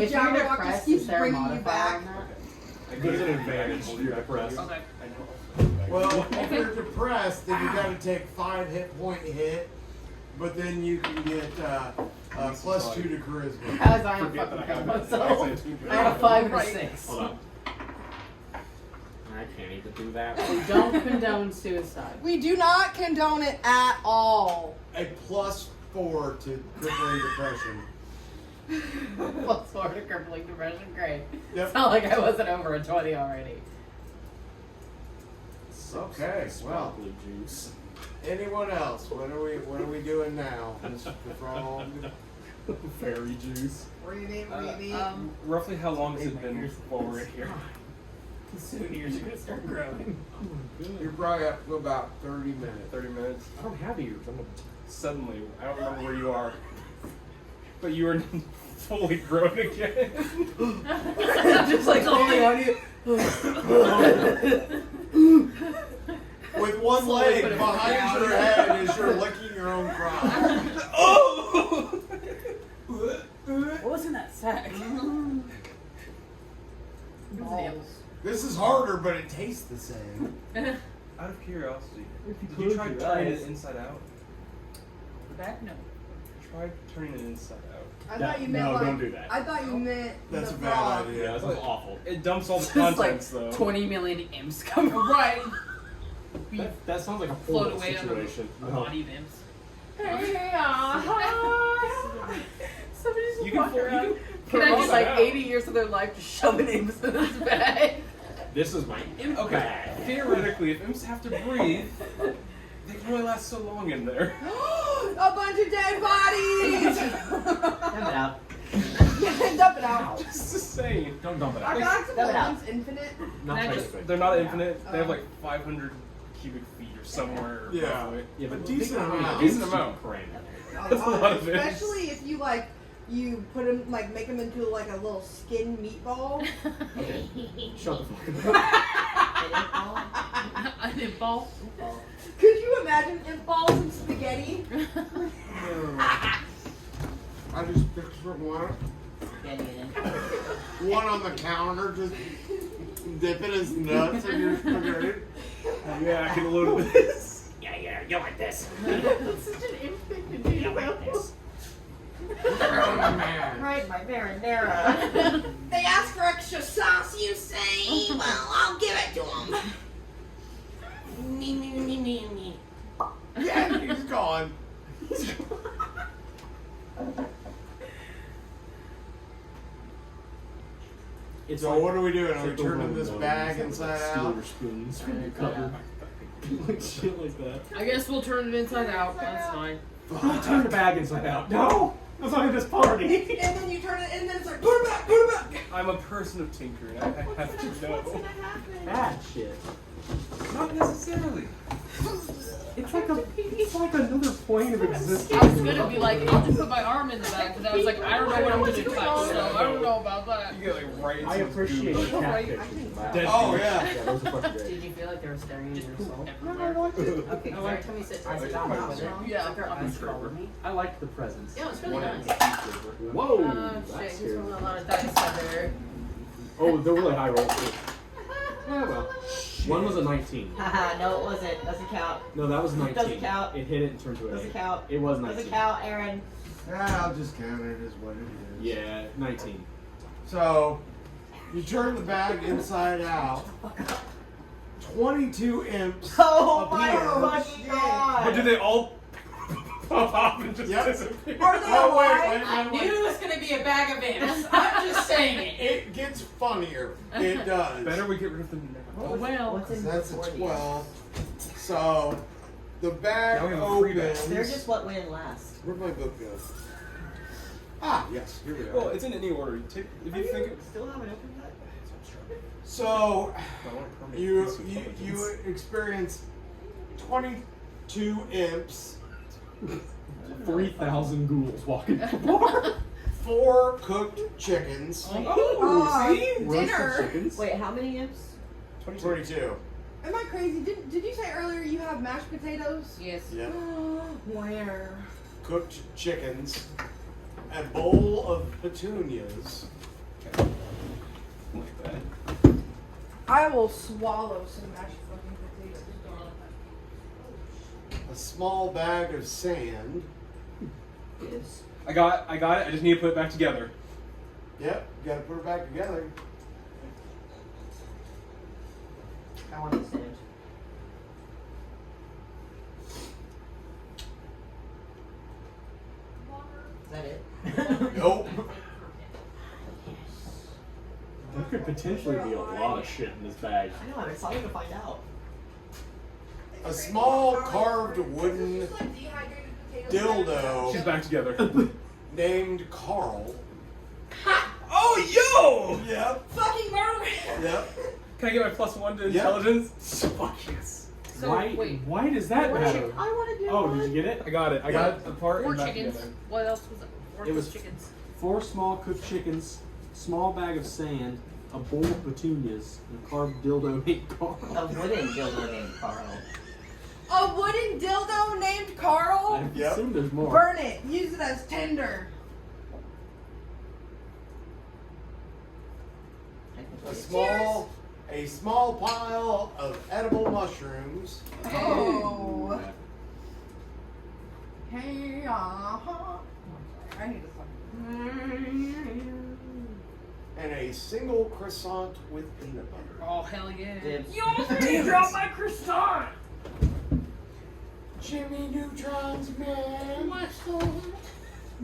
Jabberwock just keeps bringing you back. There's an advantage if you're depressed. Okay. Well, if you're depressed, then you gotta take 5 hit point hit, but then you can get +2 to charisma. As I am Forget fucking that I killing have myself. it. I have a 5 and a 6. Hold on. I can't even do that. We don't condone suicide. We do not condone it at all. A +4 to crippling depression. +4 to crippling depression. Great. Yep. It's not like I wasn't over a 20 already. Okay, well. Blue juice. Anyone else? What are we doing now, Mr. Frog? Fairy juice. Really. Roughly how long has it been while we're in here? Soon ears are gonna start growing. You're probably up to about 30 minutes. 30 minutes. I don't have ears. I'm a... Suddenly, I don't remember where you are, but you are fully grown again. Just like holding on you. With one Slowly leg put it behind down. your head as you're licking your own crotch. What was in that sack? This is harder, but it tastes the same. Out of curiosity, If you did close you try your turning eyes. it inside out? Back? No. Try turning it inside out. I thought you meant No, like. don't do that. I thought you meant That's the a bad frog. idea. Yeah, that sounds awful. It dumps all the Just like contents though. 20 million imps come Right. That sounds like a Float horrible away under situation. a body of imps. Somebody just You can walk pull- you around. can Can I pull just it like out. 80 years of their life just shoving imps in this bag? This is my imp Okay, bag. theoretically, if imps have to breathe, they can only last so long in there. A bunch of dead bodies. Dump it out. Dump it out. Just saying. Don't dump it Our out. Galaxy Dump it out. one's infinite. Not Can I technically. They're not infinite. They have like 500 cubic feet or somewhere. Yeah. roughly. Yeah, but decent amount. Decent amount. Cram in there. That's a lot of imps. Especially if you like, you put them like make them into like a little skin meatball. Okay. Shut the fuck up. An imp ball. Could you imagine imballs and spaghetti? I just picture one on the counter just dipping his nuts in your spaghetti. Yeah, I can load this. Yeah, you like this. That's such an imp thing to do. You like this. Right, my marinara. They ask for extra sauce, you say? Well, I'll give it to them. Me. Yeah, he's gone. It's So like, what are we doing? Are we it's like the turning one this of those, bag like, inside steel out? or spoons from your cupboard. Like shit like that. I guess we'll turn it inside out. That's fine. Don't turn the bag inside out. No! That's not this party. And then you turn it, and then it's like, put it back, put it back. I'm a person of tinkering. I have to know. Bad shit. Not necessarily. It's like another plane of existence. I was gonna be like, I'll just put my arm in the back, but I was like, I don't know what I'm gonna touch, so I don't know about that. You get like right. I appreciate it. the cat pictures. Dead Oh fish. yeah. Yeah, those are fucking great. Did you feel like they were staring at your soul? Everywhere. Okay, because every time we sit down with it, Yeah. like their eyes follow me. I liked the presents. Yeah, it's really One nice. of the flavor. Whoa! Oh That's shit, he's scary. rolling a lot of dice there. Oh, they're really high rolls too. Yeah, well. One was a 19. Haha, no it wasn't. Doesn't count. No, that was 19. Doesn't count. It hit it and turned to an Doesn't 8. count. It was 19. Doesn't count, Aaron. Yeah, I'll just count it as what it is. Yeah, 19. So, you turn the bag inside out. 22 imps Oh my appear. fucking god! But do they all pop off and just Yep. disappear? Are they Oh, wait, alive? wait, I wait, knew wait. it was gonna be a bag of imps. I'm just saying it. It gets funnier. It does. Better we get rid of them now. Oh well. What's in That's a before these? 12. So, the bag Now we have a free bag. opens. They're just what went in last. Where'd my book go? Ah, yes, here we Well, are. it's in any order. If you think it. Still haven't opened that? So, I want a permanent you piece of you intelligence. experience 22 imps. 3,000 ghouls walking the bar. 4 cooked chickens. See? Dinner. Chickens. Wait, how many imps? 22. Am I crazy? Did you say earlier you have mashed potatoes? Yes. Yep. Where? Cooked chickens. A bowl of petunias. Like that. I will swallow some mashed fucking potatoes. A small bag of sand. Yes. I got it. I just need to put it back together. Yep, you gotta put it back together. I want to stand. Is that it? Nope. There could potentially be a lot of shit in this bag. I know, I'm excited to find out. A small carved wooden dildo She's back together. named Carl. Oh, yo! Yep. Fucking murder! Yep. Can I get my +1 to Yep. intelligence? Fuck yes. So why? wait, Why does that matter? I want to do Oh, one. did you get it? I got it. I got the part. 4 and back chickens. together. What else was it? 4 It was- chickens. 4 small cooked chickens, small bag of sand, a bowl of petunias, and a carved dildo named Carl. A wooden dildo named Carl. A wooden dildo named Carl? I Yep. assume there's more. Burn it. Use it as tinder. A small pile of edible mushrooms. Oh. Yeah. Hey, I need to fucking. And a single croissant with peanut butter. Oh hell yeah! Dibs. You almost made me drop my croissant. Jimmy Neutron's man. My soul.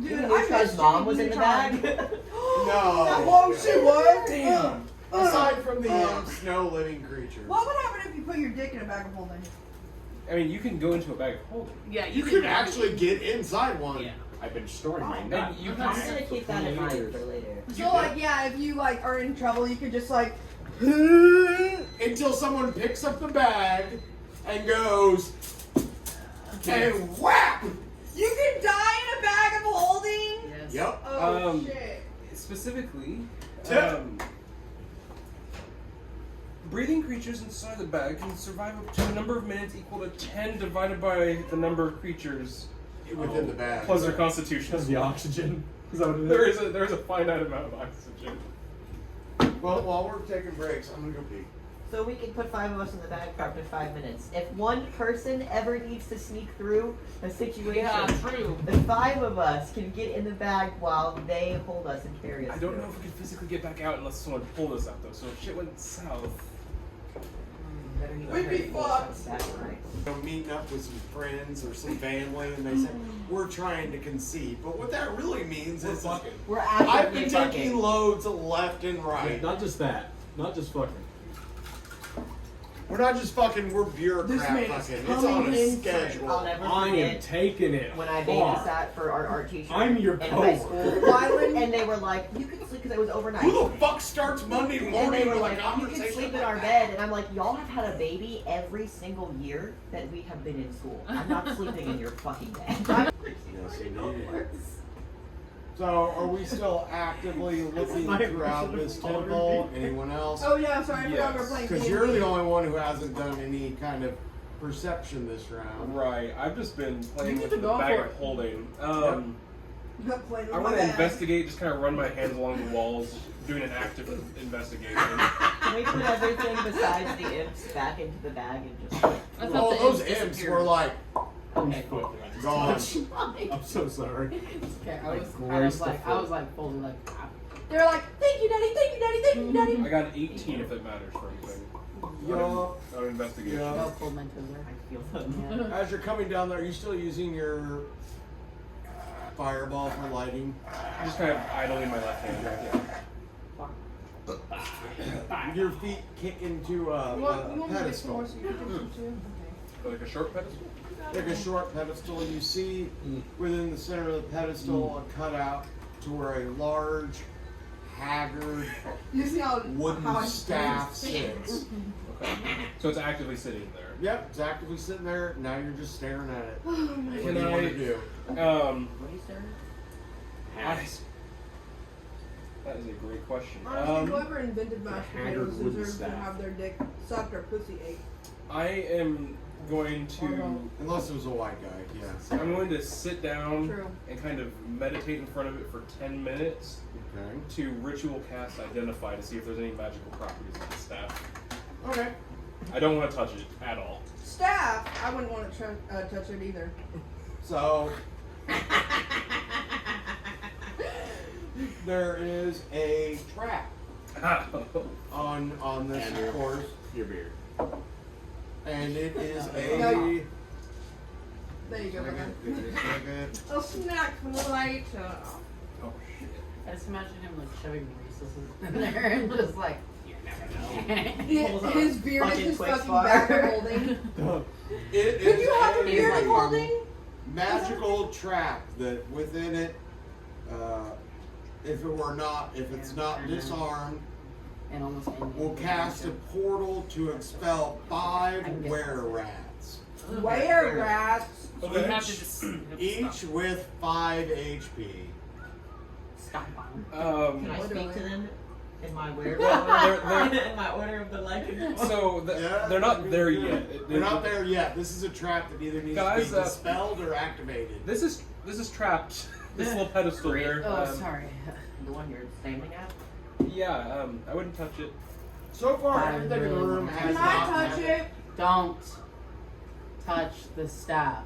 Dude, You I knew miss his mom was in the Neutron. bag? No. Oh, she was? Damn. Aside from the imps, no living creatures. What would happen if you put your dick in a bag of holding? I mean, you can go into a bag of holding. Yeah, You could actually get inside one. Yeah. I've been storing my And nut. you I'm can. gonna keep that in mind for later. So, like, yeah, if you, like, are in trouble, you could just, like, Until someone picks up the bag and goes and whap. you could die in a bag of holding? Yes. Yep. Oh, shit. Specifically, Tip. breathing creatures inside the bag can survive up to a number of minutes equal to 10 divided by the number of creatures Within the bag. plus their constitution. Because the oxygen. Is that what it is? There is a finite amount of oxygen. Well, while we're taking breaks, I'm gonna go pee. So we can put 5 of us in the bag for up to 5 minutes. If one person ever needs to sneak through a situation, Yeah, true. the 5 of us can get in the bag while they hold us and carry us. I don't through. know if we can physically get back out unless someone pulled us out though. So if shit went south. Better you We'd be carry us fucked. back, right? I'm meeting up with some friends or some family, and they say we're trying to conceive. But what that really means is We're I've actively been fucking. taking loads left and right. Not just that. Not just fucking. We're not just fucking. We're This bureaucrat man is fucking. It's on coming a in I'll schedule. never I am forget taking it when I far. babysat for our art teacher I'm your in high school. coworker. And they were like, you could sleep, because it was overnight. Who the fuck starts Monday And morning they were with a like, you conversation can sleep in like our that? bed. And I'm like, y'all have had a baby every single year that we have been in school. I'm not sleeping in your fucking bed. Yes, indeed. So, are we still actively looking My throughout version of this temple? Anyone else? Oh, yeah, sorry, I forgot we were Yes. playing Because D&D. you're the only one who hasn't done any kind of perception this round. Right. I've just been playing You with get the to go bag for of it. holding. You got played with I my want to bag. investigate, just kind of run my hands along the walls, doing an active investigation. Can we put everything besides the imps back into the bag and just like, I thought Oh, the those imps imps disappeared. were like okay, cool. gone. I'm so sorry. Okay, Like, I grace was the foot. like fully like, They were like, thank you, daddy, thank you, daddy, thank you, daddy. I got an 18 if it matters for anything. Yeah. On investigation. Yeah. I'll pull my toes there. I feel so As you're coming down there, are you still using your fireball for lighting? I'm just kind of idling my left hand. Your feet kick into You a want me to get some pedestal. more so you can do some too? Like a short pedestal? Like a short pedestal, you see within the center of the pedestal a cutout to where a large, haggard You see how wooden how I staff sits. Okay. So it's actively sitting there. Yep, it's actively sitting there. Now you're just staring at it. What do Can you want I? to do? What are you staring I, great question. Honestly, whoever invented mashed haggard potatoes wooden deserves to staff. have their dick sucked or pussy ate. I am going to. Unless it was a white guy, yes. I'm going to sit down True. and kind of meditate in front of it for 10 minutes Okay. to ritual cast Identify to see if there's any magical properties of the staff. Okay. I don't want to touch it at all. Staff, I wouldn't want to touch it either. So there is a trap on this Andrew. course, Your beard. and it is No. a. There you go, brother. Second. A snack for the light. Oh shit. I just imagine him like shoving Reese's in there and just like, you never know. His beard is fucking his Twix fucking bar. bag of holding. It Could is you have a a beard like of holding? magical trap that within it, if it's not disarmed, And almost will cast a portal to expel 5 Wererats. Where rats? We have to just Each with 5 HP. stop on. Can I speak to them in my order? They're- in my order of the legend. So Yeah. they're not there yet. They're not there yet. This is a trap that either needs Guys, to be dispelled or activated. This is trapped. This little pedestal here. Oh, sorry. The one you're standing at? Yeah, I wouldn't touch it. So far, I everything in the really room want has Can not I touch had it? Don't touch the staff.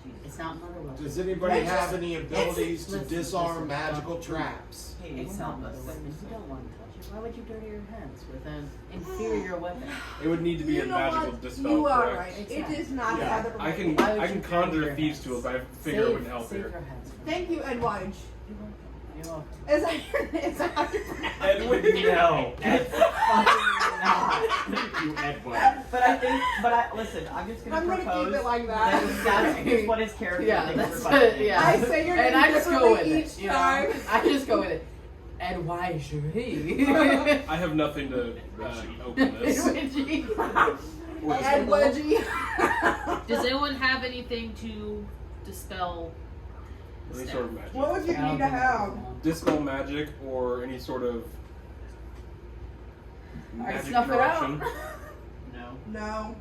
Jesus. It's not mother weapon. Does anybody It's have just- any abilities to listen, disarm listen, magical don't- traps? Hey, It's not mother weapon. You don't want to touch it. Why would you dirty your hands with an inferior weapon? It would need to be You a know magical what? dispel. You are correct? right. It Exactly. is not Yeah. Heather I can Why would I you can dirty conjure your thieves' hands? tools, but I figure it wouldn't help save here. your hands from Thank you, Edwige. You're welcome. You're welcome. Is that how you pronounce it? Edwin, No. It's fucking not. You Edwin. But listen, I'm just gonna I'm gonna propose keep it like that that. that's just what his character Yeah, thinks that's we're it. fucking Yeah. I say your name And I just go with differently it. each You know? time. I just go with it. And why should he? I have nothing to open this. Edwige. Does anyone have anything to dispel? Any sort of magic. What would you need to have? Dispel magic or any sort of Alright, magic snuff it out. corruption. No. No.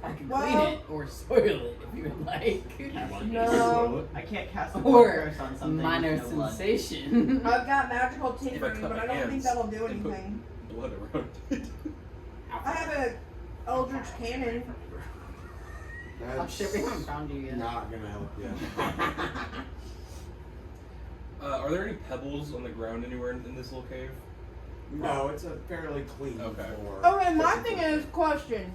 I can Well- clean it or soil it if you would like. No. I can't cast a Or curse on something. minor with no blood. sensation. I've got magical If I tinkering, cut but my I don't think hands that'll do and put anything. blood around it. I have a Eldritch Cannon. Oh That's shit, we haven't found you yet. not gonna help you. Are there any pebbles on the ground anywhere in this little cave? No, it's a fairly clean Okay. floor. Okay, my thing is, question.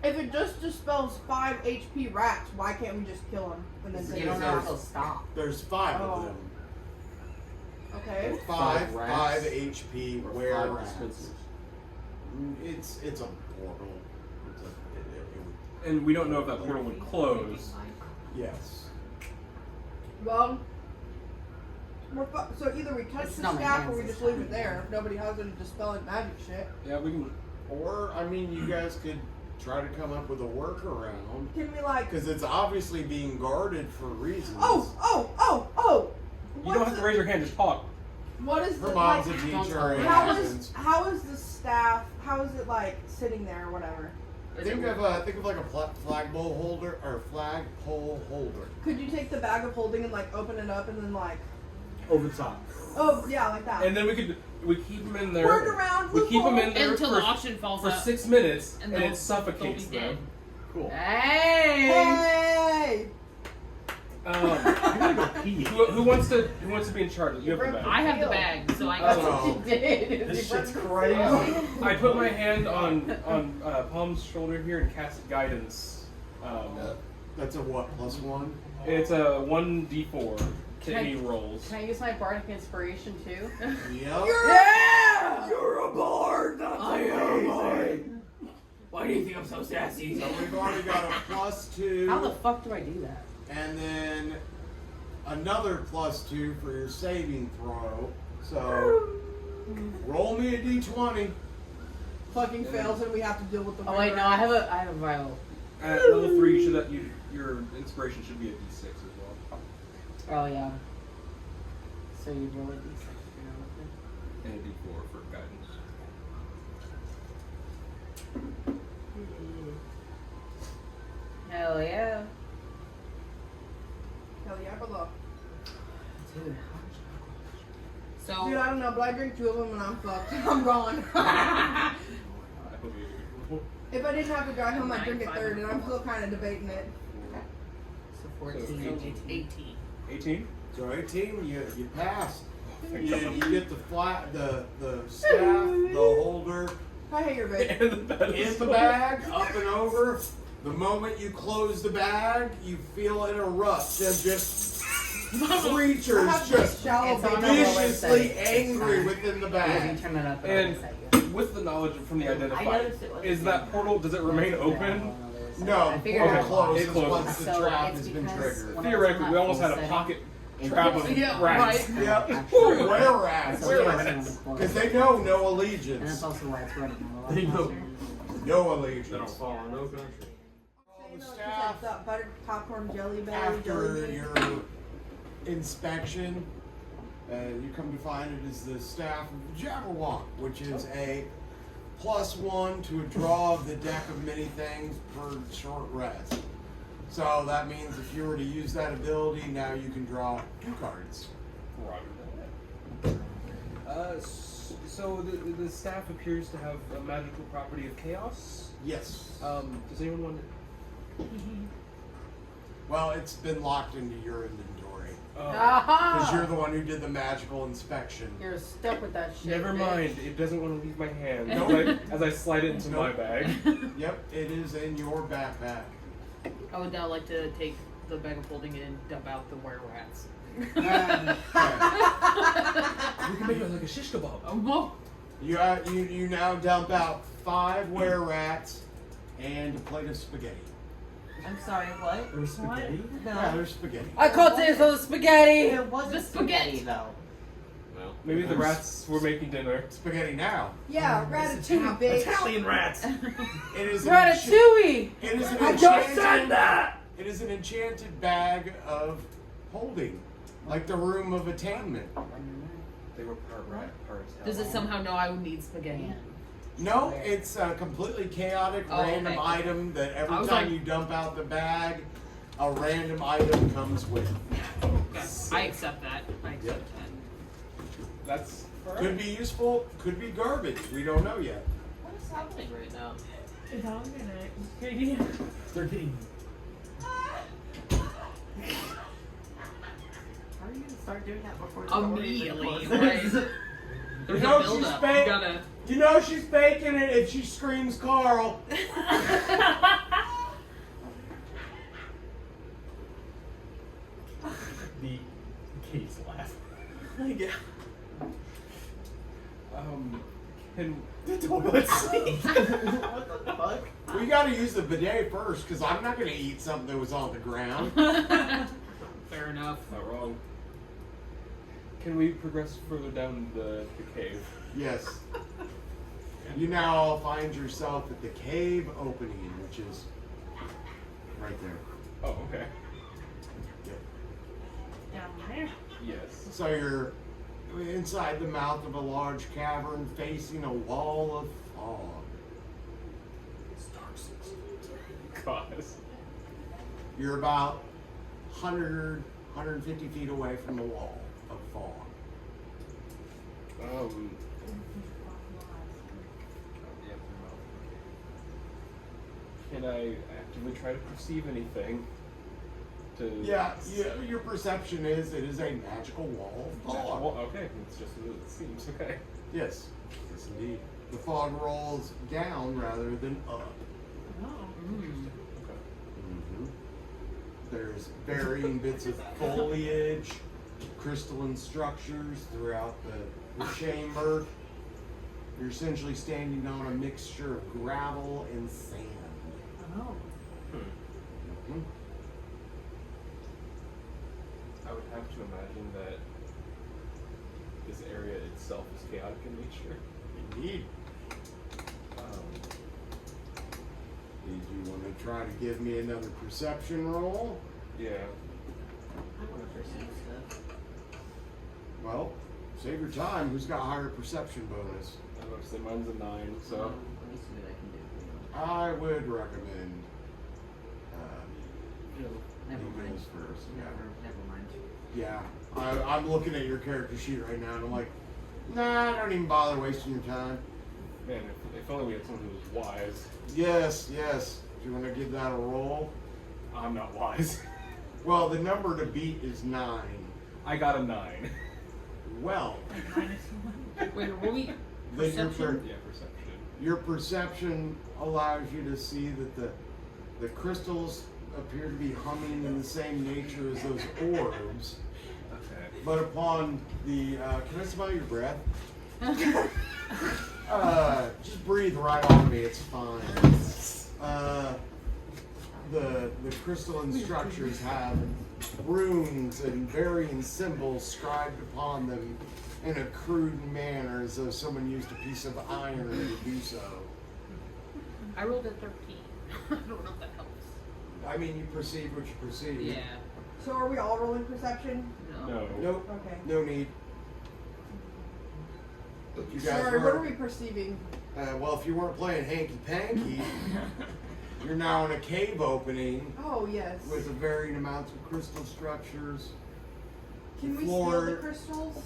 If it just dispels 5 HP rats, why can't we just kill them and then You take don't it know if out? he'll stop. There's 5 Oh. of them. Okay. 5 rats. HP Or were 5 rats. dispensers. It's a portal. It And we don't know if that portal would close. yes. Well, so either we touch It's the not my staff or hands we this just leave time. it there if nobody has any dispelling magic shit. Yeah, we can. Or I mean, you guys could try to come up with a workaround Can we like? because it's obviously being guarded for reasons. Oh! You don't have to raise your hand, just talk. What is the Her like? mom's a Don't teacher. tell and her. How is the staff? How is it like sitting there or whatever? Think of like a flagpole holder or flagpole holder. Could you take the bag of holding and like open it up and then like? Over the top. Oh yeah, like that. And then we keep them in there. Work around. We keep them in loophole. there Until for, the auction falls for out. 6 minutes, and, they'll- it suffocates they'll be dead. them. Cool. Hey! Hey! Who wants to be in charge? You have the bag. I have the bag, so I That's can. what Oh. she did. This She shit's broke crazy. the seal. I put my hand on Pomm's shoulder here and cast guidance. That's a what? +1? It's a 1d4 to Can I- any rolls. Can I use my bardic inspiration too? Yep. Yeah! You're a bard. That's amazing. Why do you think I'm so sassy? So we've already got a +2. How the fuck do I do that? And then another +2 for your saving throw. So roll me a d20. Fucking fails and we have to deal with the. Oh wait, no, I have a vial. At level 3, your inspiration should be a d6 as well. Oh yeah. So you roll a d6 if you're not with And a D4 for guidance. Hell yeah. Hell yeah, below. Dude, So Dude, I don't know, but I drink 2 of them and I'm fucked. I'm gone. I hope you If I didn't have to drive home, I'd drink a third, and I'm still kind of debating it. So 14. So it's 18. 18? So 18, you pass. Thank You God. get the flat, the staff, the holder I hate your bitch. And the bed is in the bag, up and over. The moment you close the bag, you feel it erupt and just creatures just Shallow It's on baby. the viciously website. angry It's within the You bag. turn it up And with the knowledge from the I identifier, noticed it was is that portal, does it remain open? No, I the figured portal out. closes It closes. once the So trap it's has been because triggered. when- Theoretically, we almost had a Setting. pocket trap of Yeah, rats. right. Yep. Actually, Wererat. so Wererat. Because they know no And that's allegiance. also why it's running a lot They know. faster. No They don't allegiance. follow no country. All the It's staff, that buttered popcorn jelly belly. after jelly bean. your inspection, you come to find it is the staff of the Jabberwock, which is a +1 to a draw of the deck of many things per short rest. So that means if you were to use that ability, now you can draw 2 cards. Roger that. So the staff appears to have a magical property of chaos. Yes. Does anyone want to? Well, it's been locked into your inventory. Because Aha! you're the one who did the magical inspection. You're stuck with that shit. Never bitch. mind. It doesn't want to leave my hand. Nope. As I slide it into my Nope. bag. Yep, it is in your backpack. I would now like to take the bag of holding it and dump out the wererats. Okay. We can make it like a shish kebab. Whoa! You now dump out 5 wererats and a plate of spaghetti. I'm sorry, what? There's spaghetti? Yeah, there's spaghetti. I caught this on the spaghetti! It wasn't The spaghetti. though. Well, Maybe the rats were making dinner. Spaghetti now. Yeah, ratatouille, bitch. Italian rats. It is an Ratatouille! It is an I just said enchanted. that! It is an enchanted bag of holding, like the room of attainment. They were part rat, part Italian. Does it somehow know I would need spaghetti? No, it's a completely chaotic Oh, random okay. item that I every was time like- you dump out the bag, a random item comes with. Okay. I accept that. I accept Yep. that. That's Could be useful, could be garbage. We don't know yet. What is happening right now? They're getting. How are you gonna start doing that before the door even Immediately, closes? right? There's know no she's build up. fake. You gotta. You know she's faking it if she screams Carl. The case laugh. Yeah. Can The toilet seat. What the fuck? We gotta use the bidet first, because I'm not gonna eat something that was on the ground. Fair enough. not wrong. Can we progress further down the cave? Yes. You now all find yourself at the cave opening, which is right there. Oh, okay. Yep. Down there. Yes. So you're inside the mouth of a large cavern facing a wall of fog. God. You're about 100, 150 feet away from the wall of fog. Can I actively try to perceive anything? Yeah, your perception is it is a magical wall of fog. Well, okay, it's just as it seems. Okay. Yes, yes indeed. The fog rolls down rather than up. Okay. Mm-hmm. There's varying bits of foliage, crystalline structures throughout the chamber. You're essentially standing on a mixture of gravel and sand. Oh. Mhm. I would have to imagine that this area itself is chaotic in nature. Indeed. Did you want to try to give me another perception roll? Yeah. I want to perceive stuff. Well, Save your time. Who's got higher perception bonus? I was about to say mine's a 9, so. Let me see what I can do. I would recommend Never you mind. goes first. Never mind. Yeah. I'm looking at your character sheet right now, and I'm like, nah, don't even bother wasting your time. Man, if only we had someone who was wise. Yes, yes. Do you want to give that a roll? I'm not wise. Well, the number to beat is 9. I got a 9. Well, Wait, roll me then perception. Yeah, perception. your perception allows you to see that the crystals appear to be humming in the same nature as those orbs. Okay. But upon the, can I smell your breath? Just breathe right on me, it's fine. The crystalline structures have runes and varying symbols scribed upon them in a crude manner, as though someone used a piece of iron to do so. I rolled a 13. I don't know if that helps. I mean, you perceive what you perceive. Yeah. So are we all rolling perception? No. Nope. Okay. No need. You guys Sorry, what are were, we perceiving? well, if you weren't playing hanky panky, you're now in a cave opening Oh, yes. with varying amounts of crystal structures. Can we floor- steal the crystals?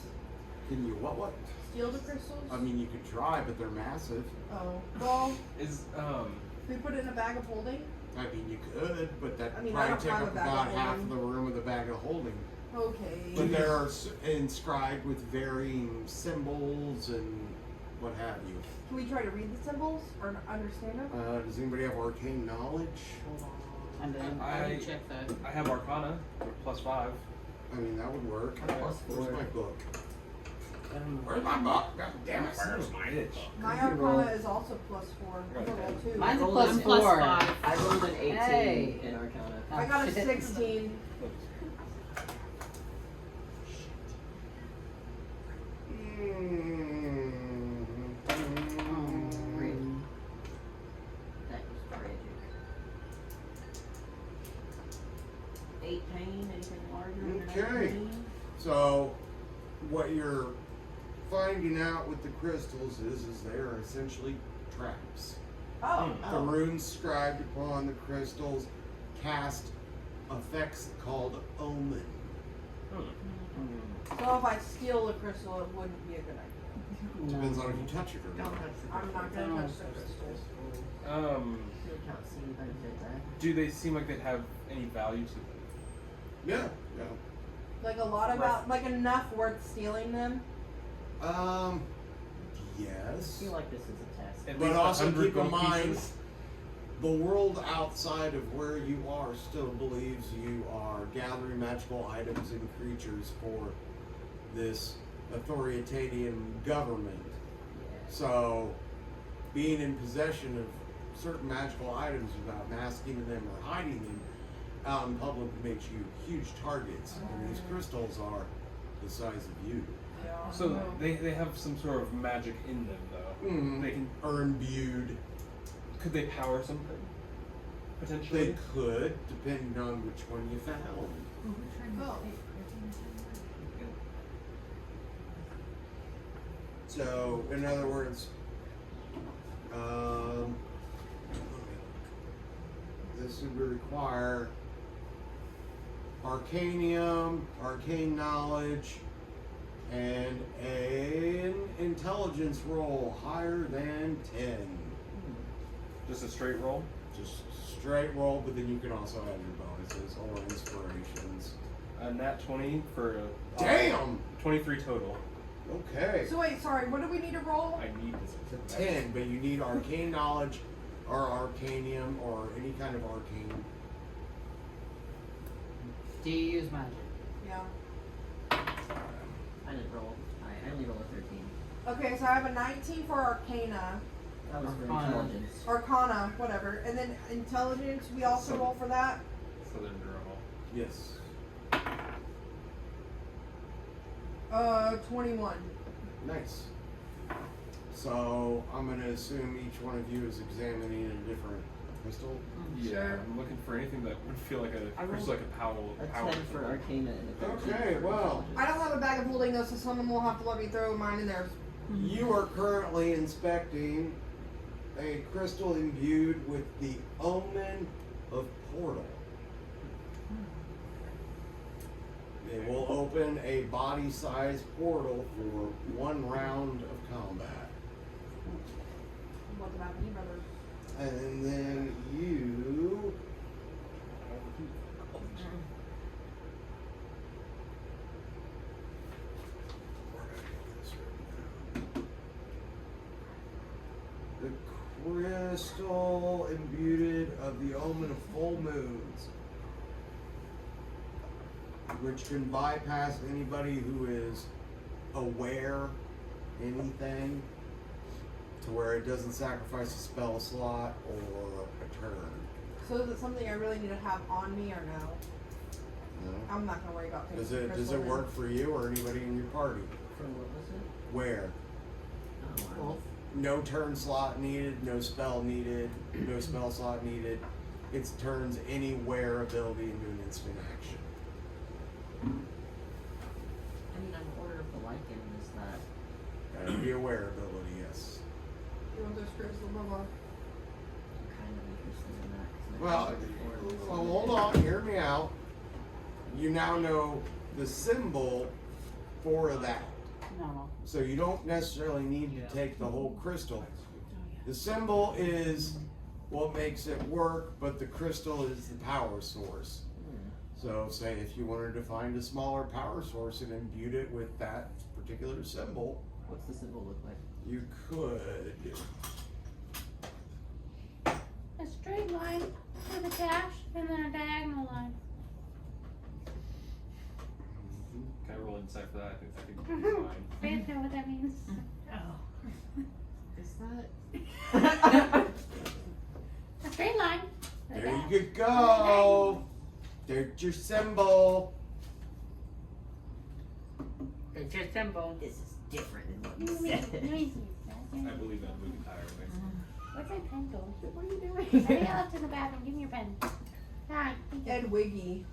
Can you what? Steal the crystals? I mean, you could try, but they're massive. Oh. Well, Is, can we put it in a bag of holding? I mean, you could, but that I mean, would I probably don't take have up a bag of about half holding. of the room of the bag of holding. Okay. But they are inscribed with varying symbols and what have you. Can we try to read the symbols or understand them? Does anybody have arcane knowledge? And then I I didn't check that. I have Arcana with +5. I mean, that would work. Plus Where's 4. my book? Um, Where's my book? God damn it, where's my bitch? My You can roll. Arcana is also +4. I Okay. roll 2. Mine's a rolled plus a 4. +5. I rolled an 18 Hey. in Arcana. I got a Shit. 16. Great. That was tragic. 18, anything larger than Okay. 18? So, what you're finding out with the crystals is they are essentially traps. Oh. The runes scribed upon the crystals cast effects called omen. So if I steal the crystal, it wouldn't be a good idea. Depends on if you touch it or Don't not. touch the I'm not crystal. gonna touch the crystals. You can't see the benefit there. Do they seem like they'd have any value to them? Yeah, yeah. Like a lot about, like enough worth stealing them. I Yes. feel like this is a test. At But least also 100 keep in gold mind, pieces? the world outside of where you are still believes you are gathering magical items and creatures for this authoritarian government. So, being in possession of certain magical items without masking them or hiding them out in public makes you huge targets. And these crystals are the size of you. So they have some sort of magic in them, though. Mm. They can. Or imbued. Could they power something? Potentially. They could, depending on which one you found. Oh. So, in other words, this would require arcanium, arcane knowledge, and an intelligence roll higher than 10. Just a straight roll. Just straight roll, but then you can also add your bonuses or inspirations. A nat 20 for. Damn! 23 total. Okay. So wait, sorry, what do we need to roll? I need this. It's a 10, but you need arcane knowledge or arcanium or any kind of arcane. Do you use magic? Yeah. I didn't roll. I only rolled a 13. Okay, so I have a 19 for Arcana, That was for Arcana. intelligence. Arcana, whatever, and then Intelligence. We also roll for that. Southern Draw. Yes. 21. Nice. So I'm going to assume each one of you is examining a different crystal? Yeah, Sure. I'm looking for anything that would feel like I a rolled like a power. A 10 for Arcana and a 13 Okay, for well. I don't have a bag of holding those, so someone will have to let me throw mine in there. You are currently inspecting a crystal imbued with the omen of portal. It will open a body-sized portal for 1 round of combat. What about me, brother? And then you... The crystal imbued of the omen of full moons, which can bypass anybody who is aware anything, to where it doesn't sacrifice a spell slot or a turn. So is it something I really need to have on me or no? No? I'm not gonna worry about taking Does the it crystal in. work for you or anybody in your party? For what was it? Where? Oh, No turn slot needed, no spell needed, no spell slot needed. It turns any wear ability into an instant action. I mean, I'm Order of the Lycan, is that Gotta be a wear ability, yes. You want those crystals, Mama? I'm kind of interested in that? 'Cause my Well, father before was well, hold on, hear me out. You now know the symbol for that. No. So you don't necessarily need to take the whole crystal. The symbol is what makes it work, but the crystal is the power source. So say if you wanted to find a smaller power source and imbued it with that particular symbol, What's the symbol look like? you could. A straight line with a dash and then a diagonal line. Can I roll insight for that? I think that could be fine. Fans know what that means. Is that? A straight line. with a There dash. you go. There's your symbol. It's your symbol. This is different than what You you mean, said. you mean, I believe that we can tire me. what's my pen go? What are you doing? I think I left it in the bathroom. Give me your pen. Hi. Thank you. Edwige.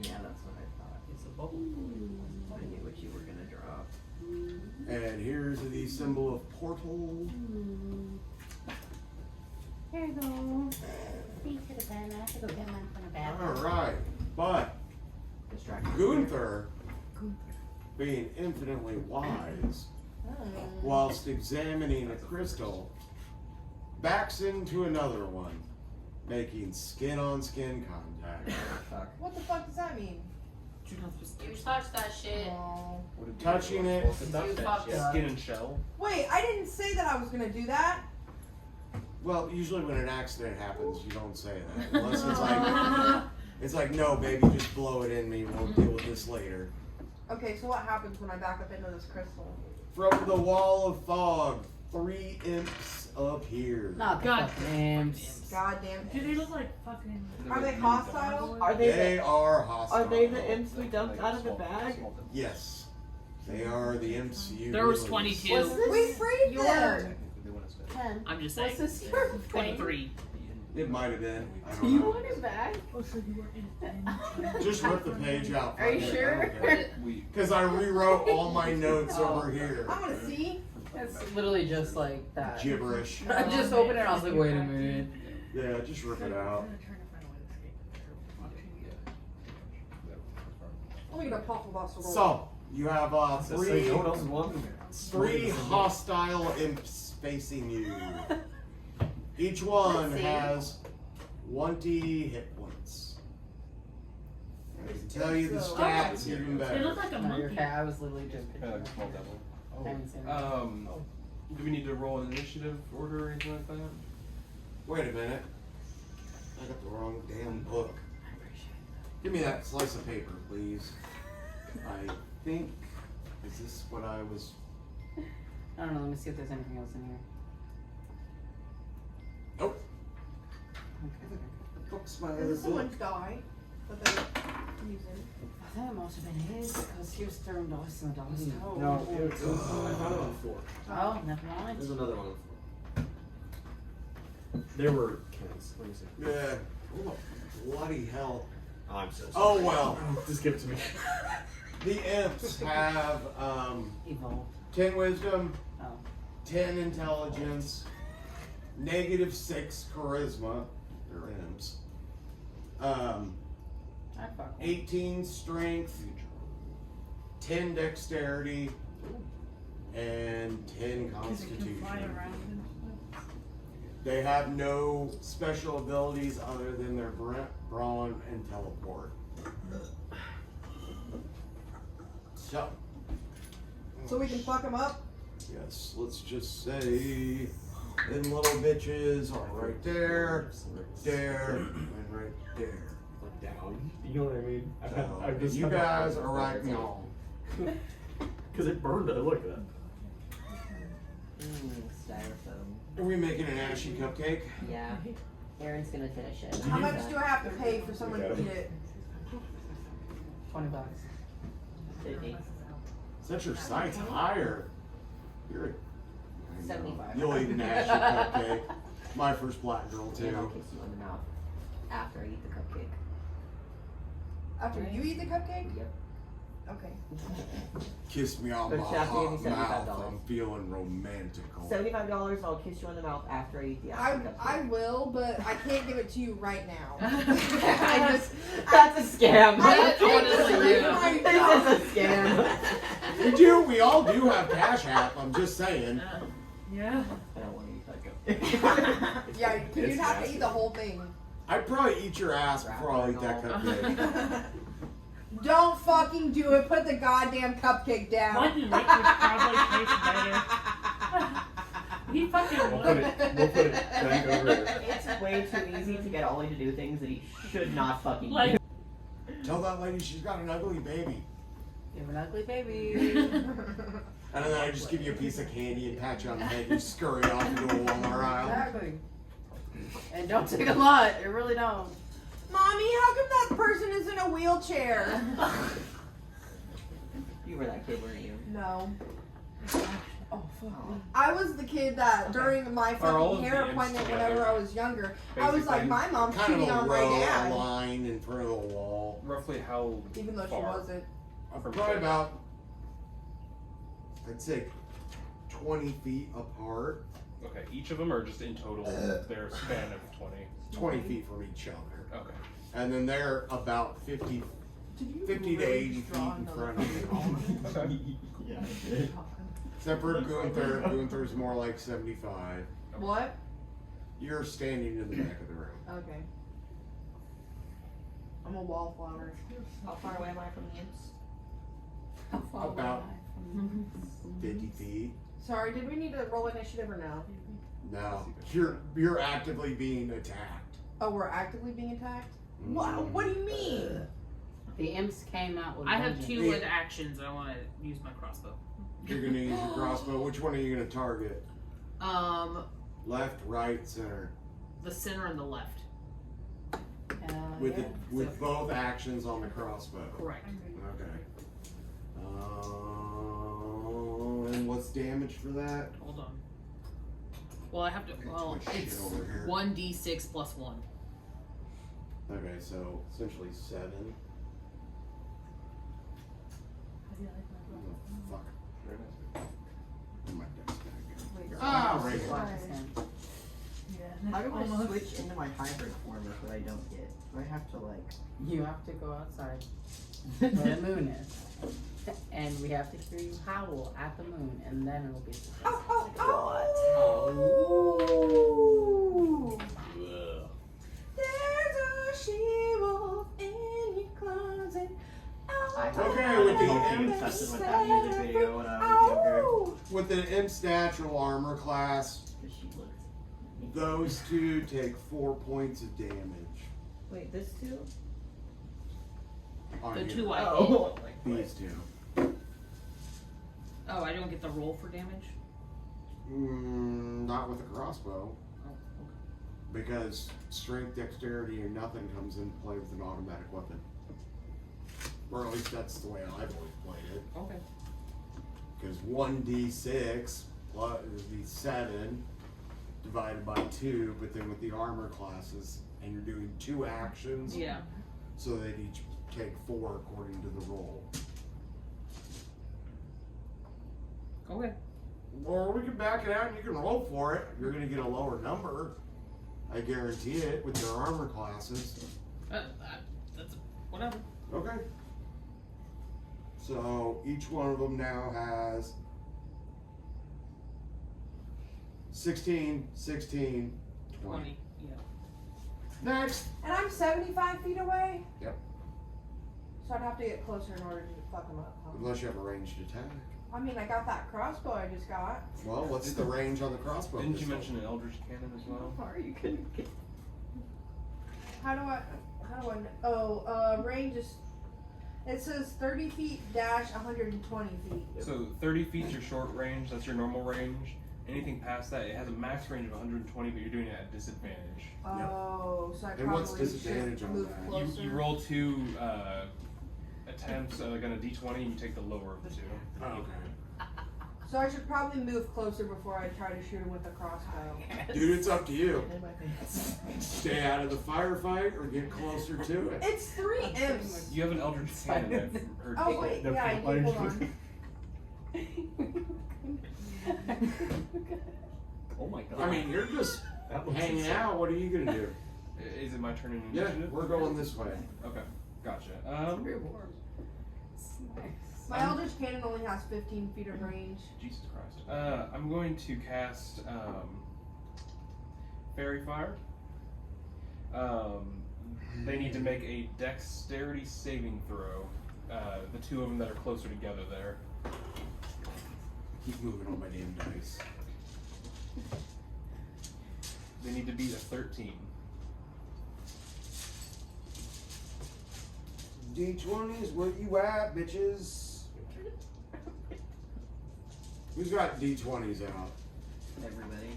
Yeah, that's what I thought. It's a bubble. I knew what you were gonna drop. And here's the symbol of portal. There you go. Thanks for the pen. I have to go get mine from the bathroom. Alright, but Distracted. Gunther, being infinitely wise, whilst examining a crystal, backs into another one, making skin-on-skin contact. Fuck. What the fuck does that mean? You're not supposed to You touch that shit. Oh. What did Touching it. You fucked up. Skin and shell. Wait, I didn't say that I was gonna do that. Well, usually when an accident happens, you don't say that. Unless it's like, no, baby, just blow it in me. We'll deal with this later. Okay, so what happens when I back up into this crystal? From the wall of fog, 3 imps appear. Not the God fucking imps. God damn Do they it. look like fucking... Are they hostile? Are they They are hostile. Are they the imps we dumped out of the bag? Yes. They are the imps you There was released. 22. What's this? We freed them! They want us to. 10. I'm just What's saying. this here? 23. It might have been. I Do don't you know. want it back? Oh, so you were in... Just rip the page out. Are you sure? Because I rewrote all my notes over here. I wanna see. It's literally just like that. Gibberish. I just opened it and I was like, wait a minute. Yeah, just rip it out. Let me get a pop of us roll. So, you have three No one else is wanting it. three hostile imps facing you. Each one Let's see. has 20 hit points. I can tell you the So- stats even They better. look like a No, you're monkey. okay. I was literally just Kind of like a small devil. I haven't seen it. Do we need to roll an initiative order or anything like that? Wait a minute. I got the wrong damn book. Give me that slice of paper, please. I think. Is this what I was. I don't know. Let me see if there's anything else in here. Nope. Okay. The book's my Is other this book. someone's die? That they That must have been his because he was throwing dice in the dice hole. No, it was, I found it on the floor. Oh, never mind. There's another one on the floor. There were Ken's. Let me see. Yeah. Oh, bloody hell. Oh, I'm so sorry. Oh well. Just give it to me. The imps have Evolved. 10 wisdom, Oh. 10 intelligence, -6 charisma. They're imps. I fuck 18 strength, 10 dexterity, and 10 constitution. They have no special abilities other than their brawn and teleport. So we can fuck them up? Yes, let's just say them little bitches are right there, there, and right there. Like down. You know what I mean? Down. And you guys are right now. Because it burned it. Look at that. Styrofoam. Are we making an ashy cupcake? Yeah. Aaron's gonna finish it. How much do I have to pay for someone to eat it? $20. 50. Set your sights higher. You're 75. You'll eat an ashy cupcake. My first black girl And I'll too. kiss you on the mouth after I eat the cupcake. After you eat the cupcake? Yep. Okay. Kiss me on But my Chef gave me hot mouth. $75. I'm feeling romantical. $75. I'll kiss you on the mouth after I eat the apple cupcake. I will, but I can't give it to you right now. I just, that's a scam. That's honestly, yeah. This is a scam. We all do have Cash App, I'm just saying. Yeah. I don't want to eat that cupcake. Yeah, because you'd have to eat the whole thing. I'd probably eat your ass before I eat that cupcake. Don't fucking do it. Put the goddamn cupcake down. One liquid probably tastes better. He fucking We'll put it back over here. It's way too easy to get Ollie to do things that he should not fucking Like- do. Tell that lady she's got an ugly baby. You have an ugly baby. And then I just give you a piece of candy and pat you on the head and you scurry off into a Walmart aisle. Exactly. And don't take a lot. It really don't. Mommy, how come that person is in a wheelchair? You were that kid, weren't you? No. Oh, fuck me. I was the kid that during my Are all fucking of hair the imps appointment together? whenever I was younger, I was like, Basically. my mom's Kind of cheating a on my row, a dad. line in front of the wall. Roughly how Even though she far? wasn't. Probably about, I'd say, 20 feet apart. Okay, each of them are just in total their span of 20. 20 feet from each other. Okay. And then they're about 50 to 80 feet in front of you. Yeah, I did. Except for Gunther. Gunther's more like 75. What? You're standing in the back of the room. Okay. I'm a wallflower. How far away am I from the imps? About 50 feet. Sorry, did we need to roll initiative or no? No. You're actively being attacked. Oh, we're actively being attacked? Wow, what do you mean? The imps came out with I have vengeance. 2 with actions. I want to use my crossbow. You're gonna use your crossbow. Which one are you gonna target? The Left, right, center. center and the left. With yeah. with both actions on the crossbow. Correct. Okay. And what's damage for that? Hold on. Well, I have to. Well, Twitch shit it's over here. 1d6 plus 1. Okay, so essentially 7. Oh, fuck. My deck's back here. Ah, right here. Watch his hand. How do I switch into my hybrid form if I don't get? Do I have to like? You have to go outside where the moon is. And we have to hear you howl at the moon, and then it'll be successful. Oh! There's a she-wolf in your closet. Okay, with the I'm imp, obsessed with that music video when I was younger. with the imp's natural armor class, 'Cause she looked. those two take 4 points of damage. Wait, this too? On The you. 2 I Oh. hit. These two. Oh, I don't get the roll for damage? Not with a crossbow. Oh, okay. Because strength, dexterity, or nothing comes into play with an automatic weapon. Or at least that's the way I've always played it. Okay. Because 1d6 plus the 7 divided by 2, but then with the armor classes, and you're doing 2 actions, Yeah. so they'd each take 4 according to the roll. Okay. Or we can back it out and you can roll for it. You're going to get a lower number. I guarantee it with your armor classes. That's whatever. Okay. So each one of them now has 16, 16, 20. 20. Yeah. Next. And I'm 75 feet away? Yep. So I'd have to get closer in order to fuck them up, huh? Unless you have a ranged attack. I mean, I got that crossbow I just got. Well, what's the range on the crossbow? Didn't you pistol? mention an Eldritch Cannon as well? How far you couldn't get? How do I range is, it says 30 feet dash 120 feet. So 30 feet's your short range, that's your normal range. Anything past that, it has a max range of 120, but you're doing it at disadvantage. Oh, so I And what's probably disadvantage should on move that? closer. You roll 2 attempts, like on a d20, and you take the lower of the 2. Oh, okay. So I should probably move closer before I try to shoot him with a crossbow. Dude, it's up to you. Stay out of the firefight or get closer to it. It's 3 imps. You have an Eldritch Cannon, I've heard. Oh wait, yeah, I do. Hold on. Oh my god. I mean, you're just hanging out. What are you gonna do? Is it my turn in Yeah, initiative? we're going this way. Okay, gotcha. My Eldritch Cannon only has 15 feet of range. Jesus Christ. I'm going to cast Fairy Fire. They need to make a dexterity saving throw. The 2 of them that are closer together there. Keep moving on my damn dice. They need to beat a 13. D20s, where you at, bitches? Who's got D20s out? Everybody.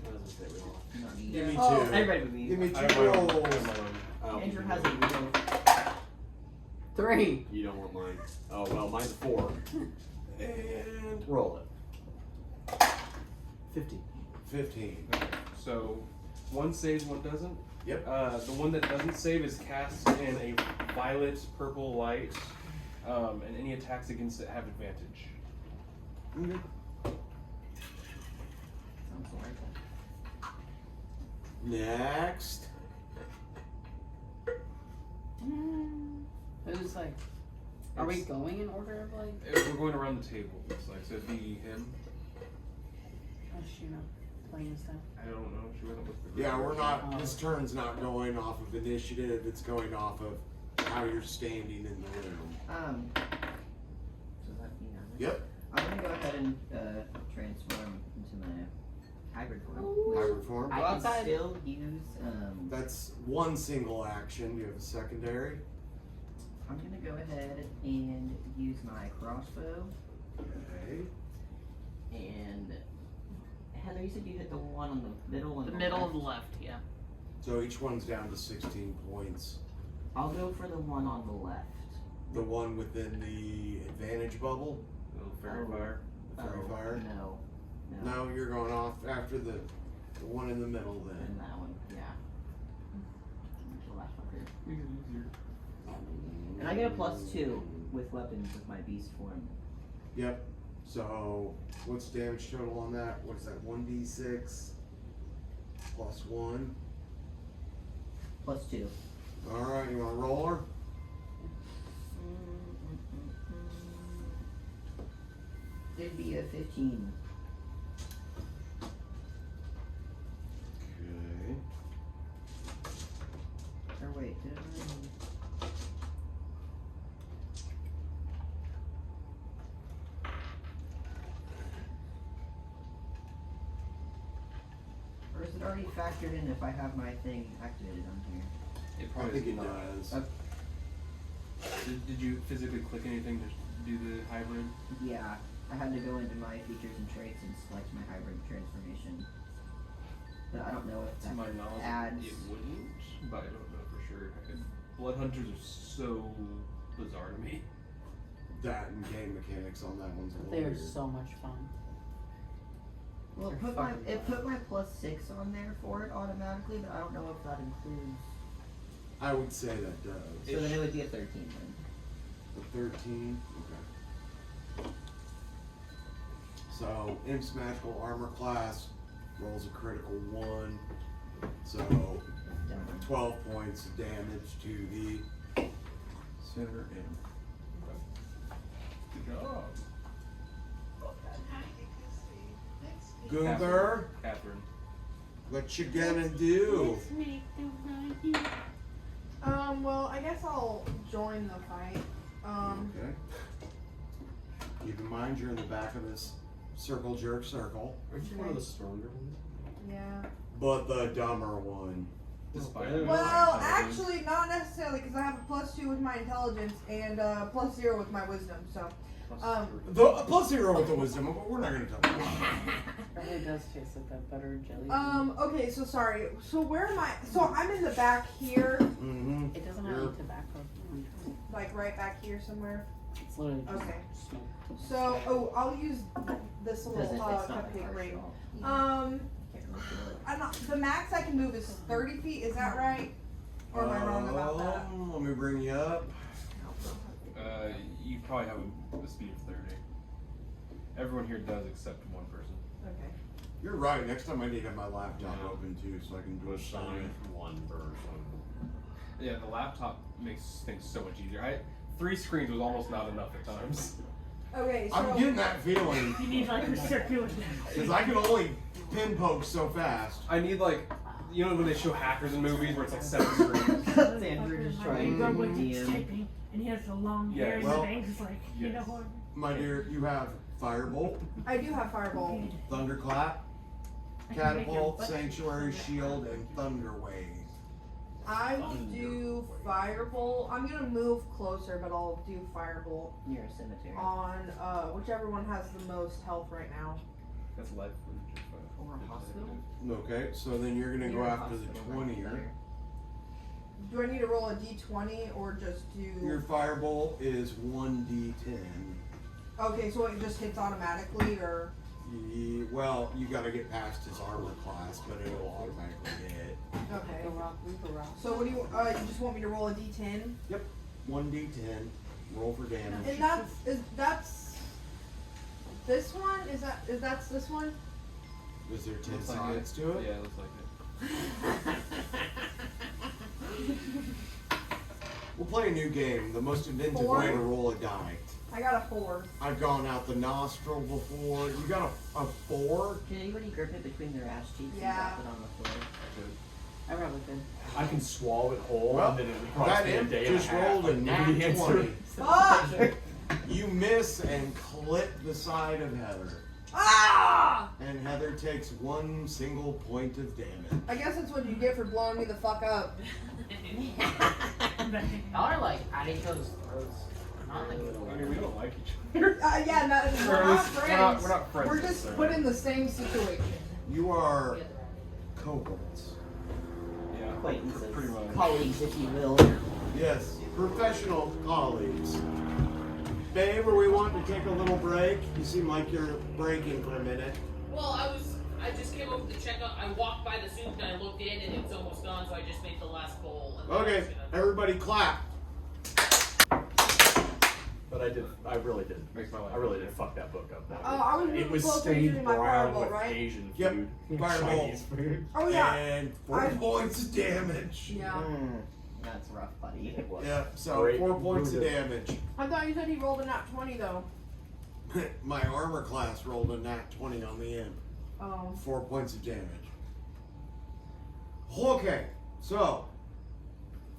Not me. Give me 2. Oh, everybody but me. Give me I 2 have my own. rolls. I have my own. Oh, Andrew has a wheel. 3. You don't want mine. Oh well, mine's 4. And Roll it. 15. 15. Okay, so one saves, one doesn't. Yep. The one that doesn't save is cast in a violet purple light, and any attacks against it have advantage. Okay. Sounds delightful. Next. Who's like, are we going in order of like, We're going around the table. Looks like so. It'd be him. oh, you know, playing stuff? I don't know. She wasn't with the. Yeah, we're not. This turn's not going off of initiative. It's going off of how you're standing in the room. So that me now. right? Yep. I'm gonna go ahead and transform into my hybrid form. Hybrid form. I can outside. still use. That's one single action. You have a secondary. I'm gonna go ahead and use my crossbow. Okay. And Heather, you said you hit the one on the middle and The middle left. and the left, yeah. So each one's down to 16 points. I'll go for the one on the left. The one within the advantage bubble. Little fairy fire. The fairy fire. No. No, you're going off after the one in the middle And then. that one, yeah. The last one here. You can use your. And I get a +2 with weapons with my beast form. Yep. So what's the damage total on that? What is that? 1d6 plus 1. +2. Alright, you want a roller? It'd be a 15. Okay. Or wait, did I? Or is it already factored in if I have my thing activated on here? It I probably think it not. does. Did you physically click anything to do the hybrid? Yeah, I had to go into my features and traits and select my hybrid transformation. But I don't know if To that my knowledge, adds. it wouldn't, but I don't know for sure. Blood hunters are so bizarre to me. that and game mechanics on that one's a little They're weird. so much fun. Well, They're fucking it fun. put my +6 on there for it automatically, but I don't know if that includes. I would say that does. So then it would be a 13 then. The 13. Okay. So Imp's magical armor class rolls a critical 1. So 12 points of damage to the center imp. Good job. Gunther, Catherine. what you gonna do? Let's make the money. Well, I guess I'll join the fight. Okay. Keep in mind you're in the back of this circle jerk circle, Aren't you one of the stronger ones? Yeah. but the dumber one. Despite Okay. Well, my actually, not necessarily, because I have a +2 with my intelligence and +0 with my wisdom. So, The +0 with the wisdom, but we're not gonna talk about that. It really does taste like that butter jelly. okay. So sorry. So where am I? So I'm in the back here, Mm-hmm. It doesn't have You're- any tobacco. like right back here somewhere. It's literally just Okay. smoke. So, I'll use this little It's not cupcake harsh ring. at all. Can't really feel it. I'm not, the max I can move is 30 feet. Is that right? Or am I wrong about that? Let me bring you up. You probably have a speed of 30. Everyone here does except one person. Okay. You're right. Next time I need to have my laptop Yeah. open too, so I can do a sign. one person. Yeah, the laptop makes things so much easier. 3 screens was almost not enough at times. Okay, so I'm getting that feeling You need like a circular. because I can only pin poke so fast. I need like, you know when they show hackers in movies where it's like 7 screens? That's Andrew just trying to He's DM. typing, and he has the long Yeah, hair and well, the bangs is like, you know yes. what? My dear, you have Firebolt, I do have Fireball. Thunderclap, I can make your Catapult, butt Sanctuary, cheeks Shield, and Thunder Wave. I will do Firebolt. I'm gonna move closer, but I'll do Firebolt Near a cemetery. on whichever one has the most health right now. That's life. Or a hospital. Okay, so then you're gonna go Near a after the hospital might be 20er. better. Do I need to roll a d20 or just do? Your Firebolt is 1d10. Okay, so it just hits automatically, or? Well, you gotta get past his armor class, but it'll automatically hit. Okay. Go rock, we go rock. So what do you just want me to roll a d10? 1d10, roll for damage. And that's this one? That's this one? Is there 10 Looks like sides to it? Yeah, it looks like it. We'll play a new game. The most inventive 4? way to roll a die. I got a 4. I've gone out the nostril before. You got a 4? Can anybody grip it between their ass cheeks Yeah. and drop it on the floor? I probably could. I can swallow it whole, Well, and then it would probably that be a imp day just and a half. rolled a nat The answer. 20. Fuck! You miss and clip the side of Heather. Ah! And Heather takes 1 single point of damage. I guess that's what you get for blowing me the fuck up. Y'all are like at each other's throats. Not like I mean, we don't like each other. Yeah, no, Or we're at not least friends. we're not friends We're just necessarily. put in the same situation. You are cohorts. Yeah, Acquaintances. pretty much. Colleagues, if you will. Yes, professional colleagues. Babe, are we wanting to take a little break? You seem like you're breaking for a minute. Well, I just came over to check out. I walked by the soup and I looked in and it was almost gone, so I just made the last bowl. And then I Okay, was gonna- everybody clap. But I really did. Makes my life I really easier. did fuck that book up. That Oh, week. I was It really was close to stained using my brown Firebolt, with right? Asian Yep, food. Firebolt. Chinese food. Oh yeah. And 4 I- points of damage. Yeah. That's rough, buddy. It was. Yeah, so Great. 4 points of Really damage. I thought you said he rolled a nat 20 though. My armor class rolled a nat 20 on the end. Oh. 4 points of damage. Okay, so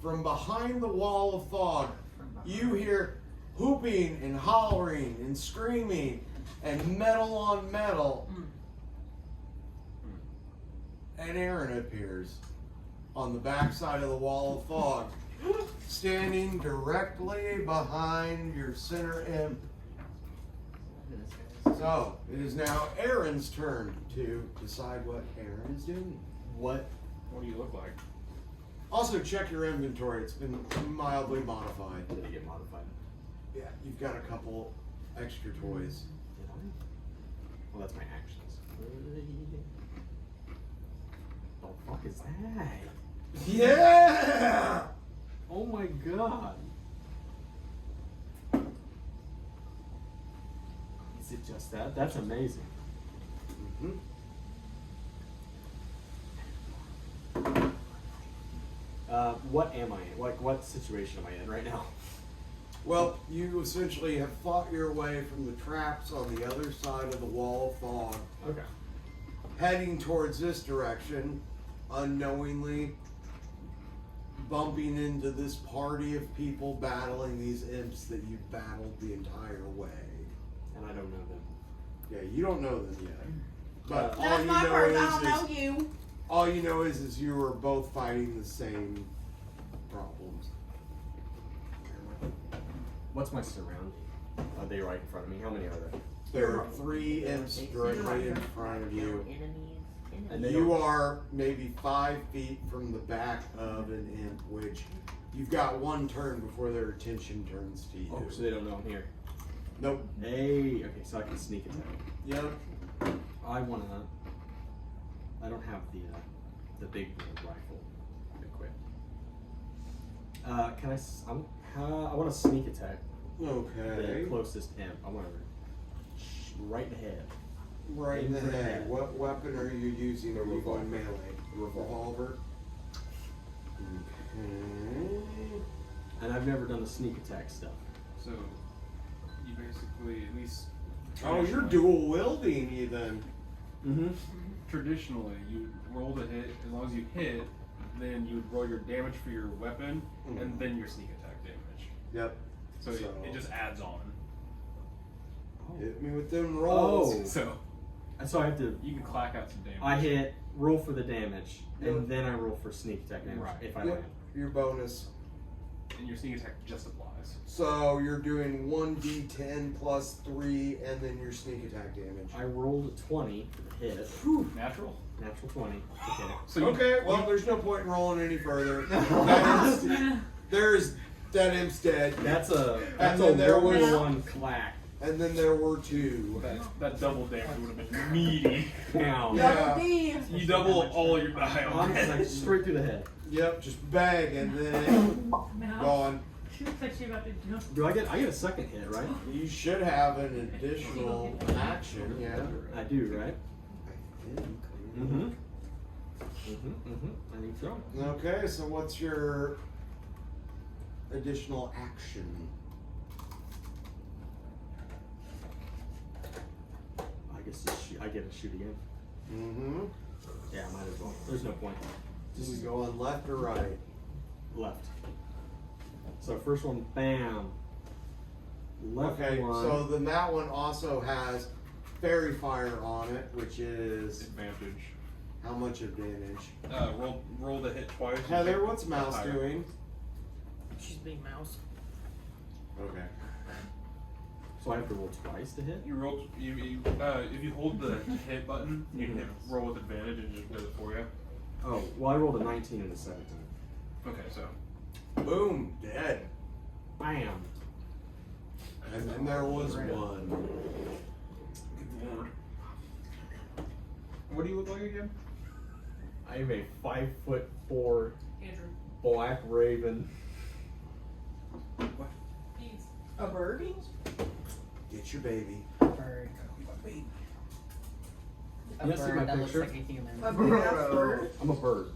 from behind the wall of fog, you hear whooping and hollering and screaming and metal on metal. And Aaron appears on the backside of the wall of fog, standing directly behind your center imp. So, it is now Aaron's turn to decide what Aaron is doing. What do you look like? Also, check your inventory. It's been mildly modified. Did it get modified? Yeah, you've got a couple extra toys. Did I? Well, that's my actions. The fuck is that? Yeah! Oh my god. Is it just that? That's amazing. Mm-hmm. What am I in? What situation am I in right now? Well, you essentially have fought your way from the traps on the other side of the wall of fog, Okay. heading towards this direction, unknowingly bumping into this party of people battling these imps that you battled the entire way. And I don't know them. Yeah, you don't know them yet. But all That's you my know part. is, I don't know you. all you know is you are both fighting the same problems. What's my surrounding? Are they right in front of me? How many are there? There are 3 imps directly in front of you. And they You don't- are maybe 5 feet from the back of an imp, which you've got one turn before their attention turns to you. Oh, so they don't know I'm here. Nope. Hey, okay, so I can sneak attack. Yep. I don't have the big rifle equipped. Can I? I want to sneak attack Okay. the closest imp. I want to right in the head. Right in the Aim for the head. head. What weapon are you using? A Are you going revolver. melee? Revolver. Okay. And I've never done the sneak attack stuff. So you basically, at least Oh, you're traditionally- dual wielding even. Mm-hmm. Traditionally, you roll the hit. As long as you hit, then you would roll your damage for your weapon, and then your sneak attack damage. Yep. So, it just adds on. Hit me with them rolls. Oh. So So I have to. you can clack out some damage. I hit, roll for the damage, Yep. and then I roll for sneak attack damage Right. if I Yep. land. Your bonus. and your sneak attack just applies. So you're doing 1d10 plus 3, and then your sneak attack damage. I rolled a 20 for the hit. Natural. Natural 20. Okay. So you, Okay, well, there's no point in rolling any further. That imp's dead. That's a And then there was- 1 clack. And then there were 2. that double damage would have been meaty. Down. Yeah. Double D. You double all your die on Honestly, like, it. straight through the head. Yep, just bang, and then gone. She looks like she's about to jump. Do I get a second hit, right? You should have an additional action, yeah. I do, right? I think. Mm-hmm. I think so. Okay, so what's your additional action? I get to shoot again. Mm-hmm. Yeah, might as well. There's no point. This is going left or right? Left. So first one, bam. Left Okay, one. so then that one also has fairy fire on it, which is Advantage. how much of damage? Roll the hit twice. and Heather, take what's Mouse higher. doing? She's Big Mouse. Okay. So I have to roll twice to hit? You roll. If you hold the hit button, you can roll with advantage and just does it for you. Oh, well I rolled a 19 and a 17. Okay, so Boom, dead. Bam. And then there was one. good lord. What do you look like again? I am a 5'4" Andrew. black raven. Bees. A bird? Get your baby. Bird. A You guys see my bird that picture? looks like a human. A big ass bird? I'm a bird.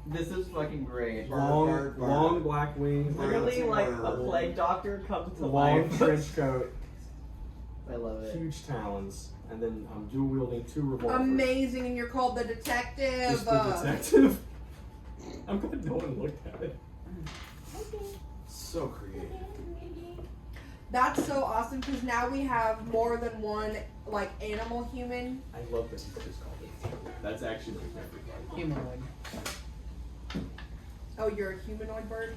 This is fucking great. Bird. Long black wings. Literally like a bird. plague doctor comes to Long life. trench coat, I love it. huge talons, and then I'm dual wielding 2 revolvers. Amazing, and you're called the detective. Just the detective. I'm glad no one looked at it. So creative. That's so awesome because now we have more than one like animal human. I love that you just called it. That's actually my favorite part. Humanoid. Oh, you're a humanoid bird?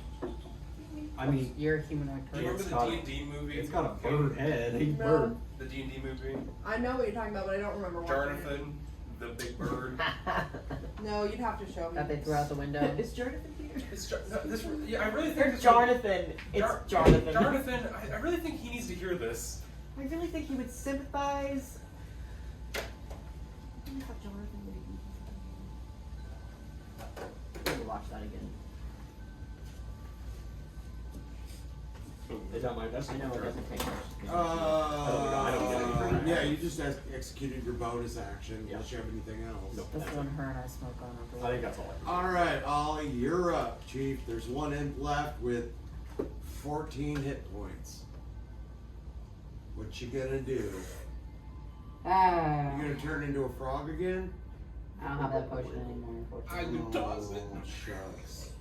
I mean, You're a humanoid Do you bird. It's remember got the a- D&D movie? it's got a bird head. Hey, No. bird. The D&D movie. I know what you're talking about, but I don't remember watching it. Jonathan the big bird. No, you'd have to show me. That they threw out the window. Is Jonathan here? I really think this Jonathan. It's Jonathan. Jonathan, I really think he needs to hear this. I really think he would sympathize. I thought Jonathan would be. We'll watch that again. Is that my I best? know it doesn't take much. I don't get anything. Yeah, you just executed your bonus action. Yeah. Unless you have anything else. Nope. This one her and I smoke on. I think that's all. All right, Ollie, you're up, Chief. There's one imp left with 14 hit points. What you gonna do? Ah, You gonna turn into a frog again? I don't have that potion anymore, unfortunately. I would toss it. Oh, shucks.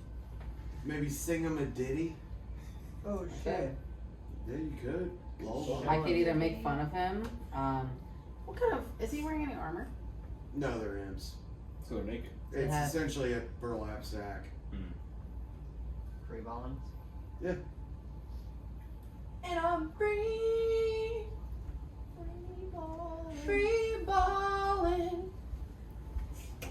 Maybe sing him a ditty? Oh shit. Yeah, you could. Lullaby. I could either make fun of him. What kind of is he wearing any armor? No, they're imps. So they're naked. It's Yeah. essentially a burlap sack. Free balling. Yeah. And I'm free. Free balling.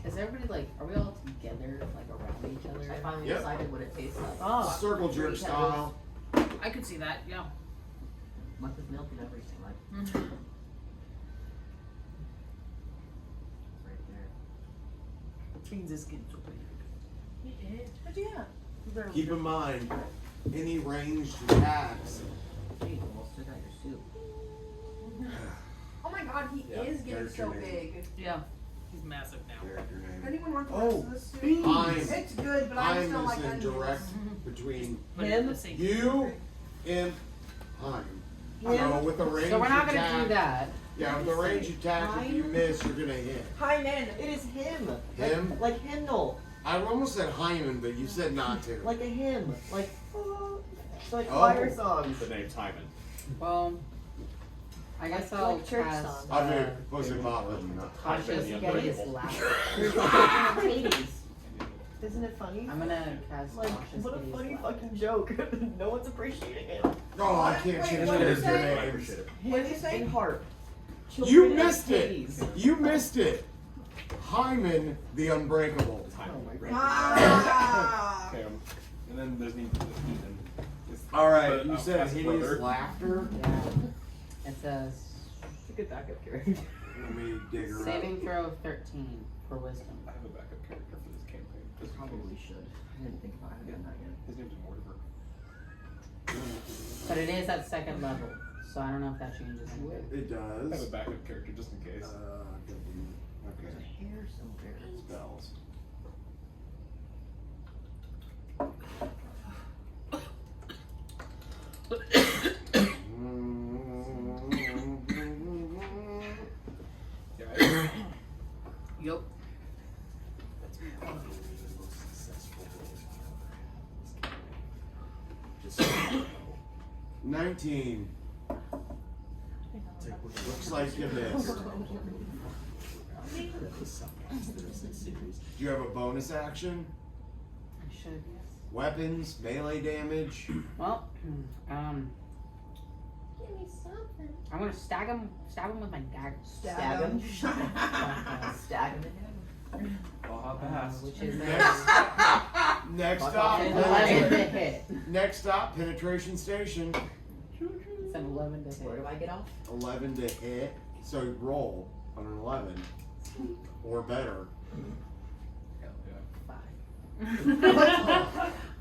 Is everybody like? Are we all together, like around each other? I finally Yep. decided what it tastes like. Oh, Circle jerk style. I could see that, yeah. Much with milk and everything, like Mm-hmm. right there. Beans is good. But yeah. Keep in mind, any ranged attacks. Gee, almost took out your soup. Oh my god, he Yep, is getting there's so your name. big. Yeah. He's massive now. Character If name. anyone wants to Oh, watch this soup, beans. it's good, but I just Heim don't is like in onions. direct between Put it in the same you and Heim. So with the range so we're not gonna attack, do that. yeah, with the range attack, if you Heim? miss, you're gonna hit. Hyman! It is him! Him? Like hymnal. I almost said Hyman, but you said not to. Like a hymn. Like, oh, it's like Oh. choir songs. The name's Hyman. Well, I guess Like- I'll like church cast. songs. I mean, was it Bob? Cautious the Gaze Unbreakable. Laughter. There's like Hades. Isn't it funny? I'm gonna cast Like, Cautious what a Gaze funny Laughter. fucking joke. No one's appreciating it. Oh, I can't Wait, change what did you their say? I names. appreciate it. What did you say? And heart. You Children of missed it. Hades. You missed it. Hyman the Unbreakable. It's Hyman. Ah! Okay, and then there's Ethan. All right, But, you said that's hideous brother. laughter. Yeah. It says It's a good backup character. Let me dig her up. saving throw of 13 for wisdom. I have a backup character for this campaign. Just in Probably case. should. I didn't think about it. I haven't done that yet. His name's Mortimer. But it is at second level, so I don't know if that changes anything. It I have a does. backup character just in case. There's Okay. a hair somewhere. Spells. Yeah, Yup. 19. Looks like you missed. Do you have a bonus action? I should, yes. Weapons, melee damage? Well, Give me something. I'm gonna stab him with my dagger. Stab him. Stab him in him. I'll hop past. Which is Next Fuck stop, off. 11 to hit. next stop, penetration station. It's an 11 to hit. Where do I get off? 11 to hit. So roll on an 11 or better. Hell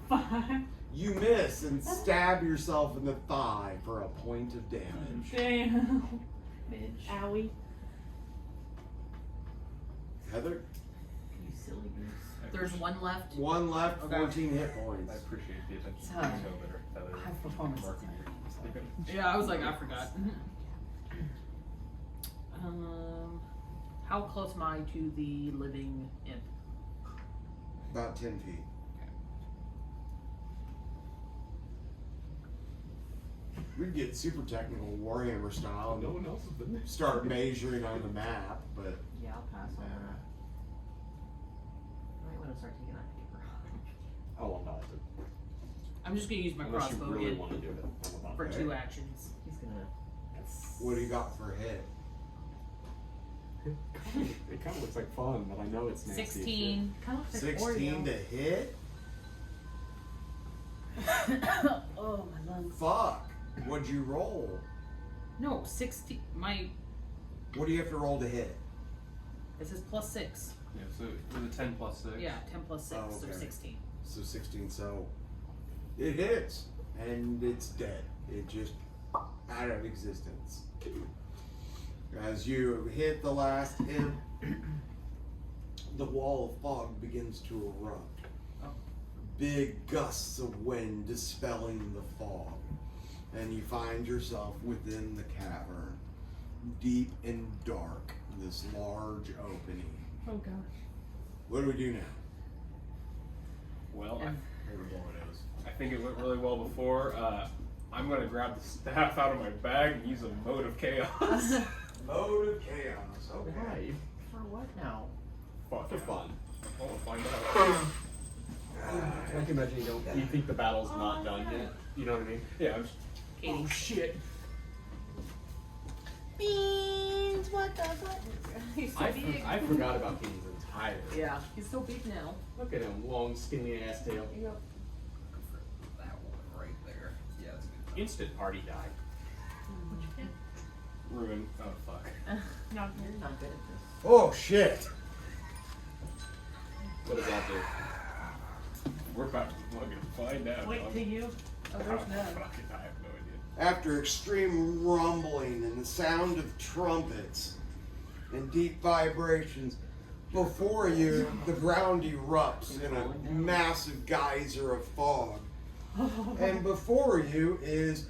yeah. You miss and stab yourself in the thigh for a point of damage. Damn. Midge. Owie. Heather, You silly goose. There's one left. one left, Okay. 14 hit points. I appreciate the attention So, to detail better. Heather. I have performance Marking attack. your sleeping. Yeah, I was like, I forgot. How close am I to the living imp? About 10 feet. We'd get super technical Warhammer style No and one else has been there. start measuring on the map, but Yeah, I'll pass on that. I might want to start taking that paper. How long does it? I'm just gonna use my Unless you crossbow really again want to do it. I'm about for Okay. 2 actions. He's gonna. what do you got for hit? It kind of looks like fun, but I know it's nasty. 16. Kind of looks like 16 to Oreo. hit? Oh, my lungs. Fuck. What'd you roll? No, 16. What do you have to roll to hit? This is plus 6. Yeah, so with a 10 plus 6. Yeah, 10 plus 6, Oh, so okay. 16. So 16, so it hits. And it's dead. It just out of existence. As you hit the last imp, the wall of fog begins to erupt. Oh. Big gusts of wind dispelling the fog. And you find yourself within the cavern, deep and dark, this large opening. Oh gosh. What do we do now? Well, And- I think it went really well before. I'm going to grab the staff out of my bag and use a mode of chaos. Mode of chaos. Okay. Why? For what now? Fuck For yeah. fun. I'll find out. I can imagine you think the battle's not done yet. You know what I mean? Yeah, I'm just. Katie. Oh shit! Beans, what the fuck? He's so big. I forgot about Beans entirely. Yeah, he's so big now. Look at him, long, skinny ass tail. That one right there. Yeah, that's a good. Instant party die. Ruin. Oh fuck. Not You're good. not good at this. Oh shit! What does that do? We're about to fucking find out. Wait dog. till you. Oh, there's none. Fucking, I have no idea. After extreme rumbling and the sound of trumpets and deep vibrations, before you, the ground erupts in a massive geyser of fog. And before you is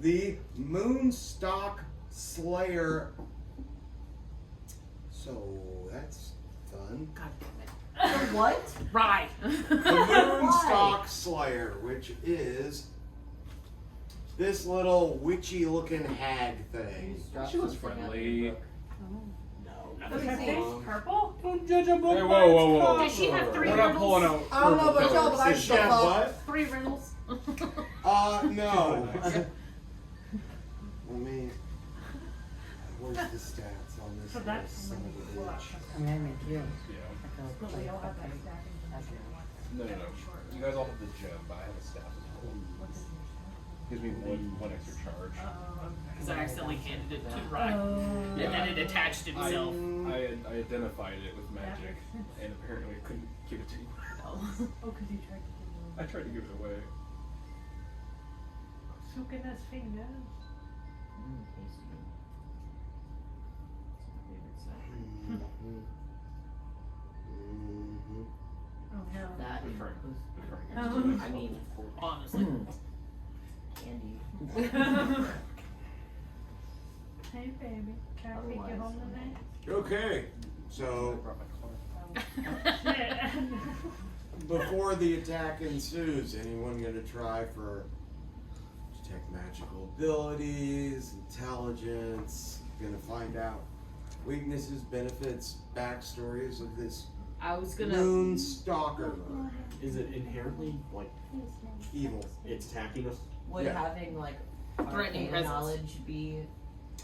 the Moonstock Slayer. So that's fun. God damn it. The what? Right. The Moonstock Slayer, which is this little witchy looking hag thing. She was friendly. Does her face purple? Don't judge a book Hey, by whoa, its whoa, whoa. cover. Does she have 3 We're not pulling riddles? out. I don't know about y'all, but I Does she have still what? 3 riddles? No. Let me. Where's the stats on this? So that's son when of you a pull out bitch? something. I'm gonna make you. Yeah. But we all have that staffing. No. You guys all have the gem, but I have a staff as well. Gives me one extra charge. Because I accidentally handed it to Ryan. Oh. And then it attached itself. I identified it with magic, and apparently I couldn't give it to you. Oh. Oh, because you tried to give I tried to give it away. So goodness, fingers. Tasty. It's my favorite side. Oh no. That Good and try. those- Good try. I mean, Honestly. candy. Hey baby, can I take you Otherwise, home tonight? Okay, so I brought my car. Shit. before the attack ensues, anyone gonna try for detect magical abilities, intelligence, gonna find out weaknesses, benefits, backstories of this I was gonna. moon stalker? Is it inherently, like, Evil. it's attacking us? Would Yeah. having like Threatening arcane presence. knowledge be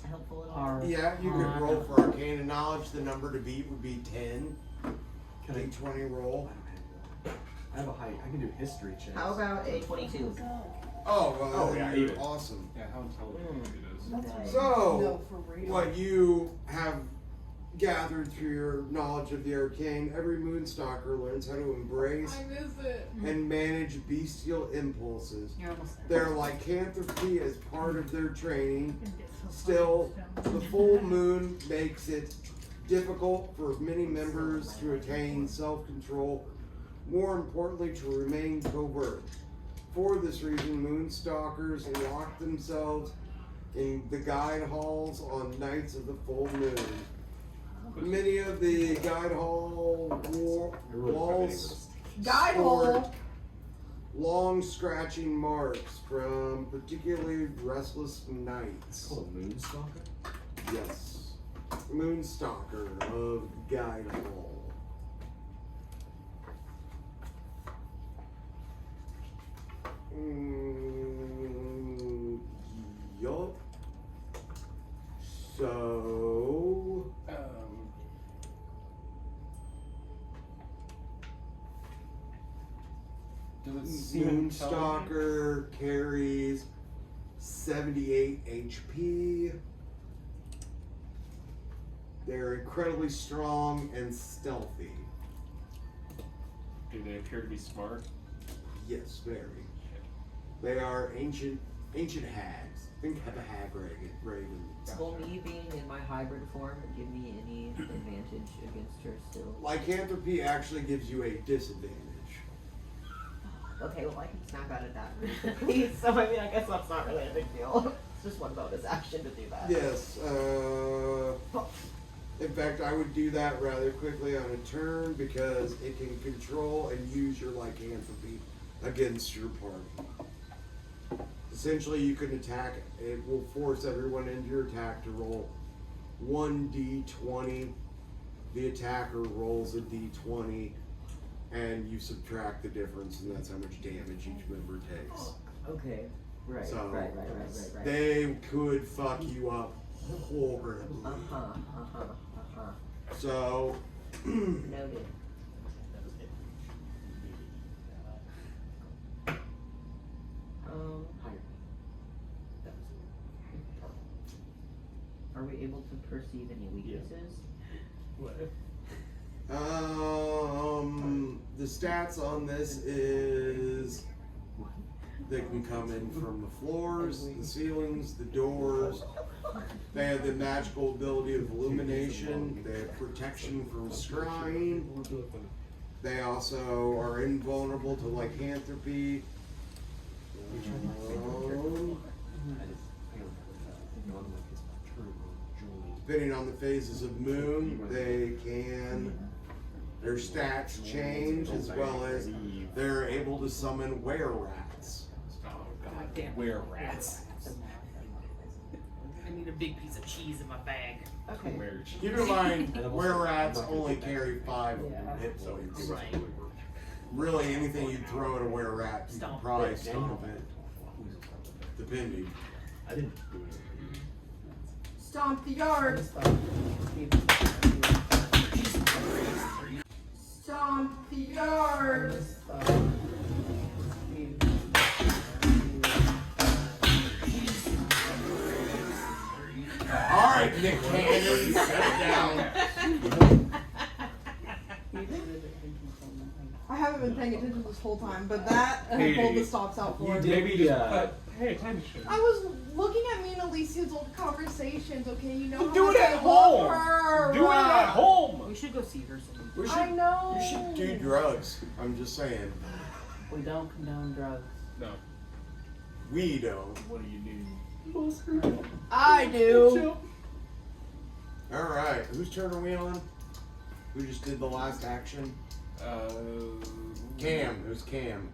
helpful at all? Or Yeah, you could roll for arcane knowledge. The number to beat would be 10. Can I? D20 roll. I have a height. I can do history checks. How about a 22? Oh, well, Oh, then yeah, you're even. awesome. Yeah, how intelligent it is. That's right. So, No, for real. what you have gathered through your knowledge of the arcane, every moonstalker learns how to embrace move it. and manage bestial impulses. You're almost there. Their lycanthropy is part of their training. And get so Still, far. the full moon makes it difficult for many members to attain self-control, more importantly to remain covert. For this reason, moonstalkers lock themselves in the guide halls on nights of the full moon. Many of the guide hall walls Guide hole. long scratching marks from particularly restless nights. Called a moonstalker? Yes. Moonstalker of Guide Hall. Yup. So, Moonstalker carries 78 HP. They're incredibly strong and stealthy. Do they appear to be smart? Yes, very. They are ancient hags. Think of a hag raven. Will me being in my hybrid form give me any advantage against her still? Lycanthropy actually gives you a disadvantage. Okay, well I can snap out of that really quickly, so I mean I guess that's not really a big deal. It's just one bonus action to do that. Yes. In fact, I would do that rather quickly on a turn because it can control and use your lycanthropy against your party. Essentially, you can attack. It will force everyone into your attack to roll 1d20. The attacker rolls a d20, and you subtract the difference, and that's how much damage each member takes. Okay. Right. So Right. they could fuck you up horribly. So Noted. Are we able to perceive any weaknesses? What? the stats on this is they can come in from the floors, the ceilings, the doors. They have the magical ability of illumination. They have protection from scrying. They also are invulnerable to lycanthropy. Depending on the phases of moon, they can, their stats change, as well as they're able to summon wererats. Oh, goddamn Wererats. I need a big piece of cheese in my bag. Okay. Keep in mind, wererats only carry 5 hit points. Right. Really, anything you throw at a wererat, you can probably stomp it. Depending. I didn't do it. Stomp the yard. Stomp the yard. Alright, Nick Cannon, set it down. I haven't been paying attention this whole time, but that I Hey, pulled the stops out for. Maybe just pay attention. I was looking at me and Alicia's old conversations, okay? You know how Do much it at I love home. her. Do it at home. We should go see her sometime. We I know. You should do drugs. I'm just saying. We don't condone drugs. No. We don't. What do you do? I do. Alright, whose turn are we on? Who just did the last action? Cam. Who's Cam?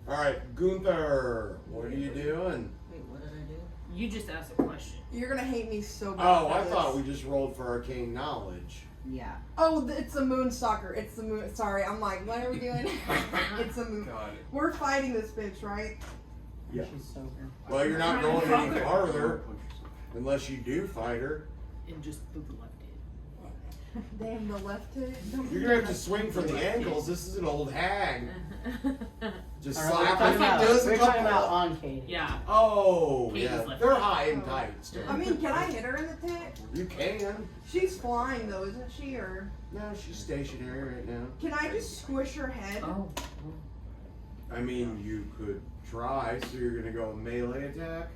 Alright, Gunther. What are you doing? Wait, what did I do? You just asked a question. You're gonna hate me so bad. Oh, for I this. thought we just rolled for arcane knowledge. Yeah. Oh, it's the moon stalker. It's the moon. Sorry, I'm like, what are we doing? It's a moon. God. We're fighting this bitch, right? Yeah. She's sober. Well, you're not going any farther unless you do fight her. And just the left hand. Damn, the left hit. You're gonna have to swing from the ankles. This is an old hag. Just All right, slap we're him. talking Does a about, we're talking couple. about on Cady. Yeah. Oh, Katie's yeah. left They're hand. high and tight still. I mean, can I hit her in the tit? You can. She's flying though, isn't she? Or No, she's stationary right now. can I just squish her head? Oh. I mean, you could try. So you're gonna go melee attack?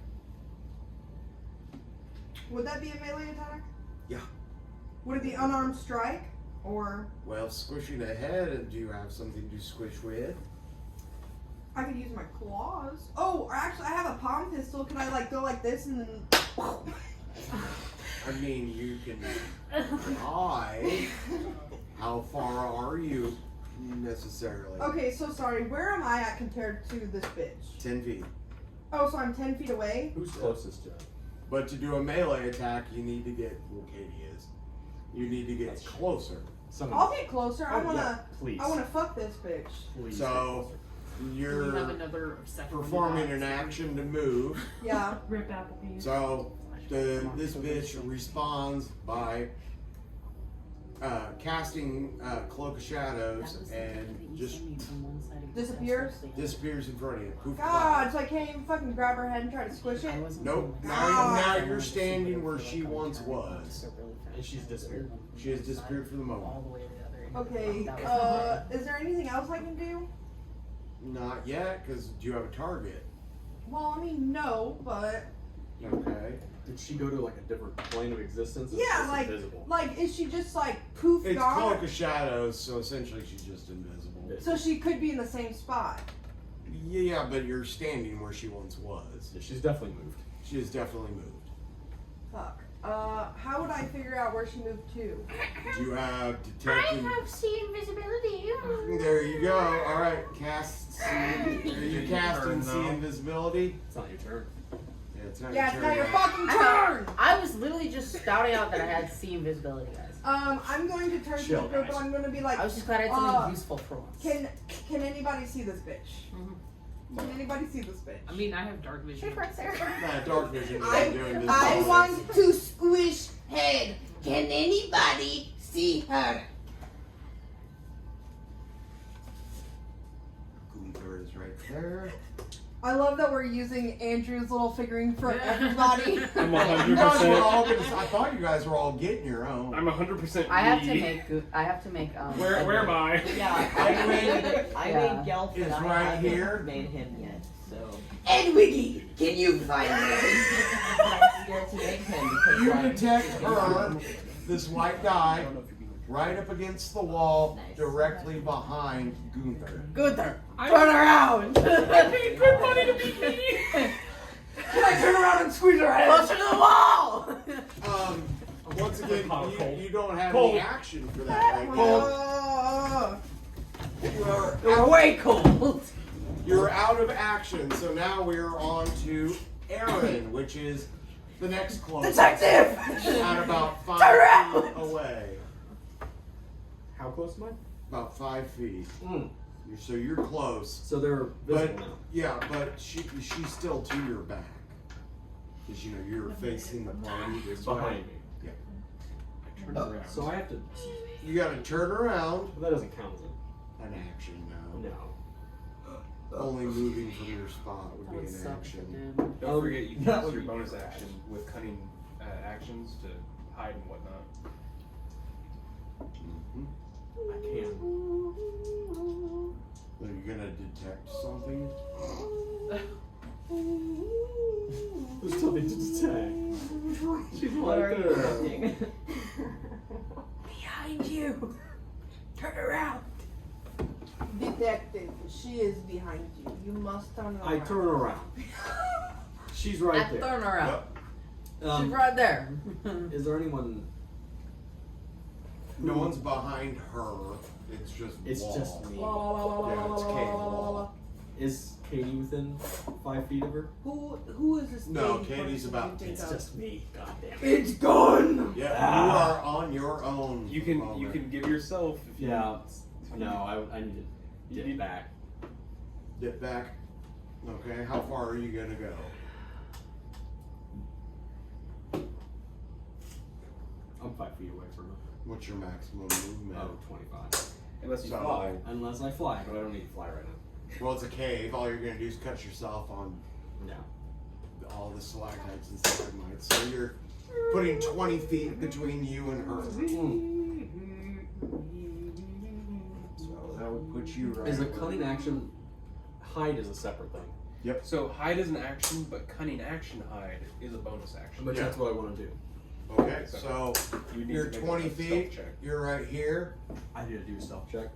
Would that be a melee attack? Yeah. Would it be unarmed strike? Or Well, squishing the head, do you have something to squish with? I could use my claws. Oh, or actually, I have a palm pistol. Can I like go like this and then? I mean, you can try. How far are you necessarily? Okay, so sorry. Where am I at compared to this bitch? 10 feet. Oh, so I'm 10 feet away. Who's closest to it? But to do a melee attack, you need to get, well, Cady is. You need to get closer. I'll get closer. I Oh, wanna. yeah, please. I wanna fuck this bitch. Please. So, You have you're another second. performing an action to move. Yeah. Rip out the piece. So, this bitch responds by casting Cloak of Shadows and just Disappears? disappears in front of you. Poof, God, so I can't even fucking grab her head and try to squish it? Nope. Now you're standing where she once was. And she's disappeared. She has disappeared for the moment. All the way to the other end. Okay, is there anything else I can do? Not yet, because do you have a target? Well, I mean, no, but... Okay. Did she go to like a different plane of existence? Or Yeah, is like, invisible? is she just like poof It's gone? Cloak of Shadows, so essentially she's just invisible. So she could be in the same spot. Yeah, but you're standing where she once was. Yeah, she's definitely moved. She has definitely moved. Fuck. How would I figure out where she moved to? Do you have I detective? have see invisibility. There you go. All right, cast. Are you casting see invisibility? It's not your turn. Yeah, it's not Yeah, your it's not your turn. fucking turn! I was literally just spouting out that I had C invisibility, guys. I'm going to turn to Chill, the group guys. and I'm going to be like, I was just glad I had something useful for once. can anybody see this bitch? Can anybody see this bitch? I mean, I have dark vision. Right there. Nah, dark vision doesn't do invisibility. I want to squish head. Can anybody see her? Gunther is right there. I love that we're using Andrew's little figurine for everybody. I'm You guys were 100%. all gonna, I thought you guys were all getting your own. I'm 100%. I have to me. make. Where am I? Yeah, I made Gelf Is and I right haven't here. made him yet, so. Edwige, can you find me? I'm scared to make him because You like, detect her, this white guy, right up against the wall, directly behind Gunther. Gunther, turn around! I paid good money to be me. Can I turn around and squeeze her head? Closer to the wall! Once again, Cold. you don't have Cold. any action for that right now. You're way cold! You're out of action, so now we're on to Aaron, which is the next closest. Detective! At about 5 Turn feet around! away. How close am I? About 5 feet. Mm. So you're close. So they're visible But now. yeah, but she's still to your back. Because you know you're facing the party. It's behind me. Yeah. I turned around. So I have to. You gotta turn around. But that doesn't count as An action now. no. Only moving from your spot would be an action. Don't forget you can that use would your be bonus trash. action with cunning actions to hide and whatnot. Mhm. I can. Are you gonna detect something? There's something to detect. She's what are right you there. thinking? Behind you. Turn around. Detective, she is behind you. You must turn around. I turn around. She's right I there. turn around. She's Um, right there. is there anyone? No one's behind her. It's just It's wall. just me. Yeah, it's cave wall. Is Cady within 5 feet of her? Who is this? No, Cady Katie's person about- you think It's of? just me. God damn it. It's gone. Yeah, Ah. you are on your own. You can moment. give yourself if you Yeah. No, I need to get back. Dip back. Okay, how far are you gonna go? I'm 5 feet away from her. What's your maximum movement? Oh, 25. unless you So- fly. Unless I fly, but I don't need to fly right now. Well, it's a cave. All you're gonna do is cut yourself on No. all the stalactites and stalagmites. So you're putting 20 feet between you and her. So that would put you right. Is a where- cunning action hide is a separate thing. So hide is an action, but cunning action hide is a bonus action. But Yeah. that's what I want to do. Okay, so You would need you're to make 20 a stealth feet. check. You're right here. I need to do a stealth check.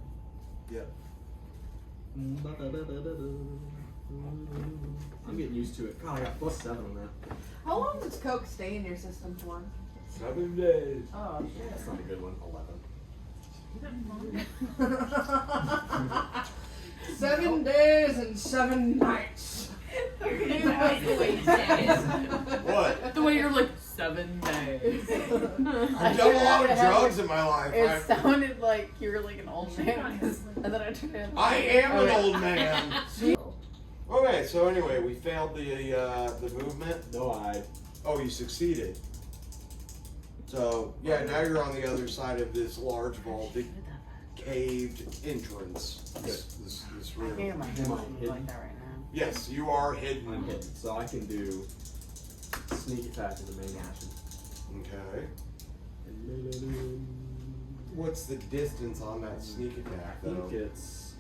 Yep. I'm getting used to it. God, I got +7 on that. How long does Coke stay in your system for? 7 days. Oh shit. That's not a good one. 11. 7 days and 7 nights. The way you say it. What? The way you're like 7 days. I've done a lot of drugs in my life. It sounded like you were like an old man, 'cause- and then I turned in. I am an old man. Okay, so anyway, we failed the movement. No, I. Oh, you succeeded. So, yeah, now you're on the other side of this large vaulted, caved entrance. This I hear room. my Am I voice hidden? like that right now. Yes, you are hidden. I'm hidden, so I can do sneak attack as a main action. Okay. What's the distance on that sneak attack, I though? think it's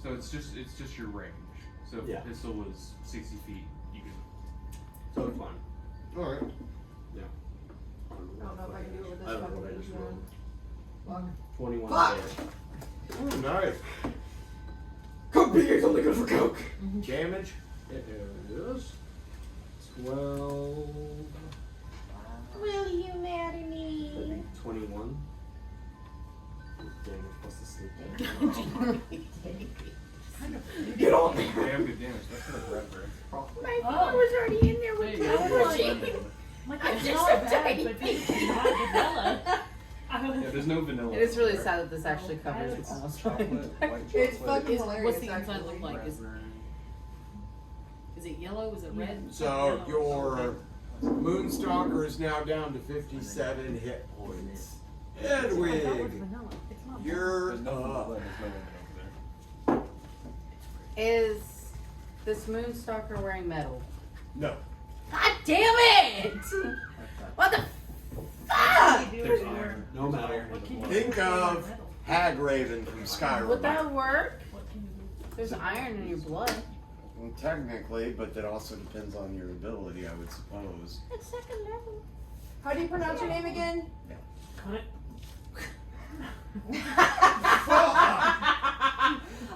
So it's just your range. So if Yeah. the pistol was 60 feet, you could. so it's fine. Alright. Yeah. I don't know if I can do it with this I don't know fucking what I just thing, rolled. man. 21 Fuck! damage. Ooh, nice. Coke beer's only good for Coke. Damage? There it is. 12. Will you marry I me? think 21. Damage plus the sleep. Get on there. Damn good damage. That's for the red bird. My phone was already in there with Hey, the Like, I'm it's just not so bad, tiny but baby. it's not vanilla. Yeah, there's no vanilla. It is really there. sad that this actually covers It's almost chocolate, everything. white It's chocolate. fucking Is, hilarious. what's the inside actually. look like? Is it yellow? Is it red? So, your Moonstalker is now down to 57 hit points. Edwige, you're There's nothing up. red, there's no one over Is this Moonstalker wearing metal? No. God damn it! What the fuck? there. There's iron. No There's matter. iron in the blood. Think of Hagraven from Would Skyrim. that work? There's iron in your blood. Well, technically, but that also depends on your ability, I would suppose. It's second level. How do you pronounce your name again?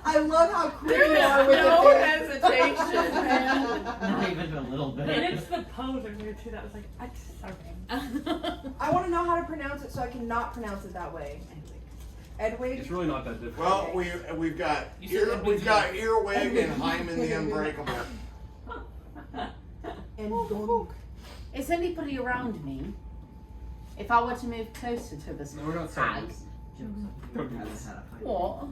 I love how quick you are with No it. hesitation, man. Not even a little bit. And it's the poser here too that was like, I'm sorry. I want to know how to pronounce it so I can not pronounce it that way. Edwige? It's really not that difficult. Well, we've got You said Earwig and Hyman the Unbreakable. And Gunk. Is anybody around me? If I were to move closer to this No, we're not hag, saying this. Don't do this. what?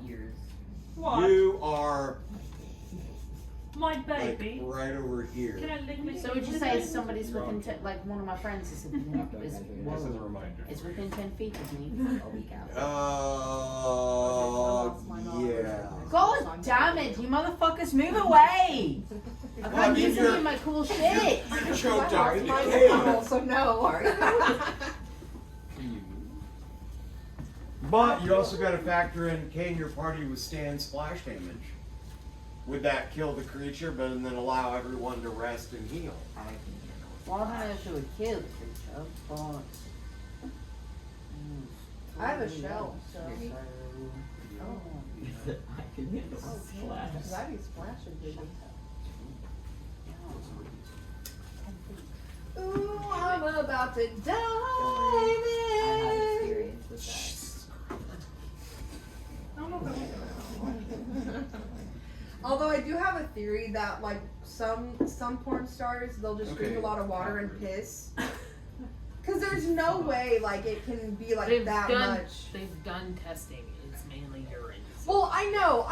What? You are My like baby. right over here. Can I lick my So would you say somebody's within, like one of my friends is, This is a reminder. is within 10 feet of me? A week out. Yeah. God damn it, you motherfuckers, move away! I Well, I can't mean, use any you're- of my cool shit! You're choked up in the Mine's cave. normal, so no. But you also got to factor in, can your party withstand splash damage? Would that kill the creature, but then allow everyone to rest and heal? I can handle it. Well, I don't know if it would kill the creature, but... I have a shell, so. I can handle a splash. Because I'd be splashing, baby. Ooh, I'm about to dive I have in. experience with that. Although I do have a theory that like some porn stars, they'll just drink Okay. a lot of water and piss. Cause there's no way like it can be like They've that done, much. They've done testing. It's mainly urine. Well, I know,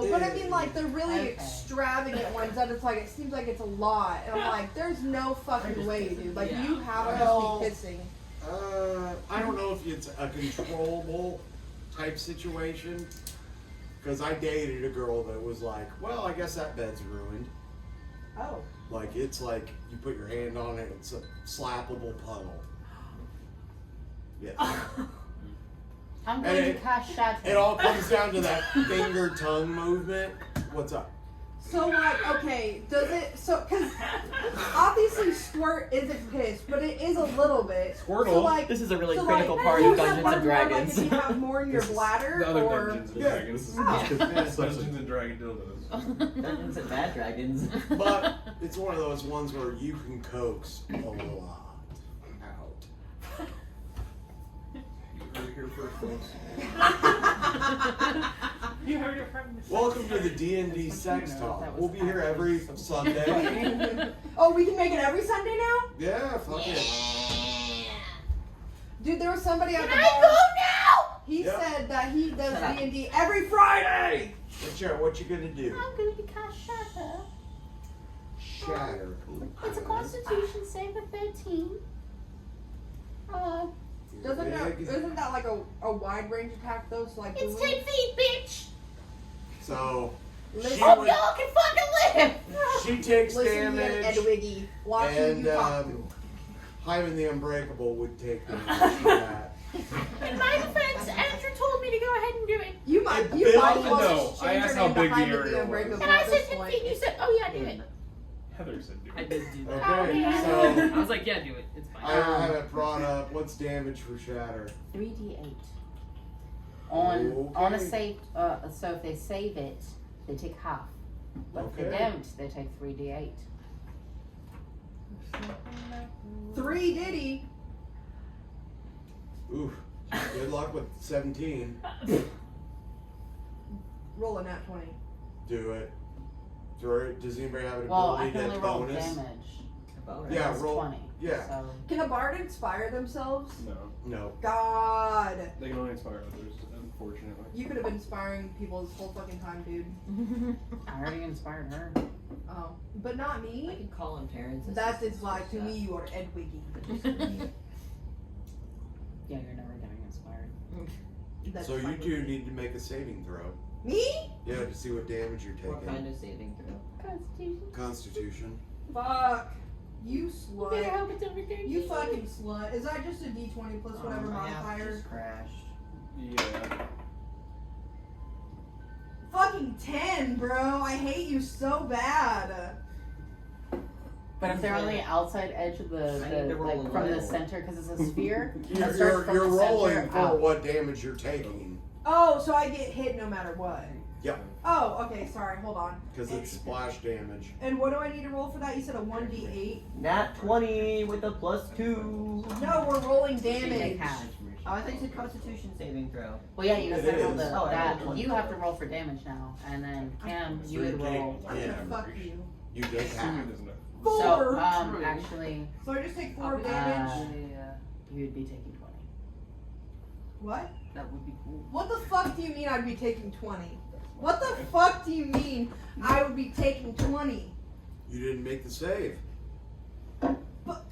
but I mean like the really Okay. extravagant ones that it's like it seems like it's a lot, and I'm like, there's no fucking way, dude. Like you have to Well, be pissing. I don't know if it's a controllable type situation. Because I dated a girl that was like, well, I guess that bed's ruined. Oh. Like, it's like you put your hand on it, it's a slappable puddle. Yeah. I'm going to it- cast shatter. It all comes down to that finger tongue movement. What's up? So like, okay, does it? So because obviously squirt isn't piss, but it is a little bit. Squirtle. So like, This is a really so critical like, part do of you have Dungeons one and more, Dragons. Like, if you have more in your bladder, The other or Dungeons and Yeah. Dragons. Oh. Dungeons and Dragon dildos. Dungeons and Bad Dragons. But it's one of those ones where you can coax a lot out. You heard it here first, folks. You heard it from the Welcome to the D&D Sex Talk. We'll be here every Sunday. oh, we can make it every Sunday now, Yeah, fuck it. dude. There was somebody at the Can I bar. go now? He Yep. said that he does Shut up. D&D every Friday. What you gonna do? I'm going to cast shatter. Shatter. It's a Constitution save of 13. Doesn't that, big. isn't that like a wide range attack though? So like It's the 10 feet, bitch! So Listen, she Hope would- y'all can fucking live! she takes listen to me, damage, Edwige. Watching and you talk to. Hyman the Unbreakable would take damage from that. In my defense, Andrew told me to go ahead and do it. You might It you built- might want No, to I change asked your how name big behind the the area was. Unbreakable And I at said this 10 point. feet, you said, oh yeah, do it. Heather said do I it. did do that. Okay, yeah. so I was like, yeah, do it. It's fine. I have it brought up. What's damage for shatter? 3d8. On a Okay. save, so if they save it, they take half. But if they Okay. don't, they take 3d8. 3 Diddy. Oof. Good luck with 17. Roll a nat 20. Do it. Does anybody have an Well, I ability can only to roll bonus? damage. Yeah, That's roll. 20. Yeah. So Can a bard inspire themselves? No. No. God. They can only inspire others, unfortunately. You could have been inspiring people this whole fucking time, dude. I already inspired her. Oh. But not I me. can call on parents. That is why to me you are Edwige. Yeah, you're never getting inspired. That's So you fine two with me. need to make a saving throw. Me? Yeah, to see what damage you're What kind taking. of saving throw? Constitution. Constitution. Fuck. You You better slut. hope it's over 13. You fucking slut. Is that just a d20 plus whatever modifier? Just crashed. Yeah. Fucking 10, bro. I hate you so bad. But if they're on the outside edge of I need the to roll like a from the level. center, because it's a sphere. it You're, starts from you're the center rolling for out. what damage you're taking. Oh, so I get hit no matter what. Yep. Oh, okay, sorry, hold on. Because it's splash damage. And what do I need to roll for that? You said a 1d8? Nat 20 with a +2. No, we're rolling Take damage. half. Oh, I think it's a Constitution saving throw. Well, yeah, you have It to roll is. the, Oh, I that. rolled You 20. have to roll for damage now, and then Cam, So you you would take- roll. Yeah. Fuck you. You take half. Assuming there's enough. 4! So, True. actually, So I just take 4 Uh, damage? yeah, you would be taking 20. What? that would be cool. What the fuck do you mean I'd be taking 20? What the fuck do you mean I would be taking 20? You didn't make the save. But-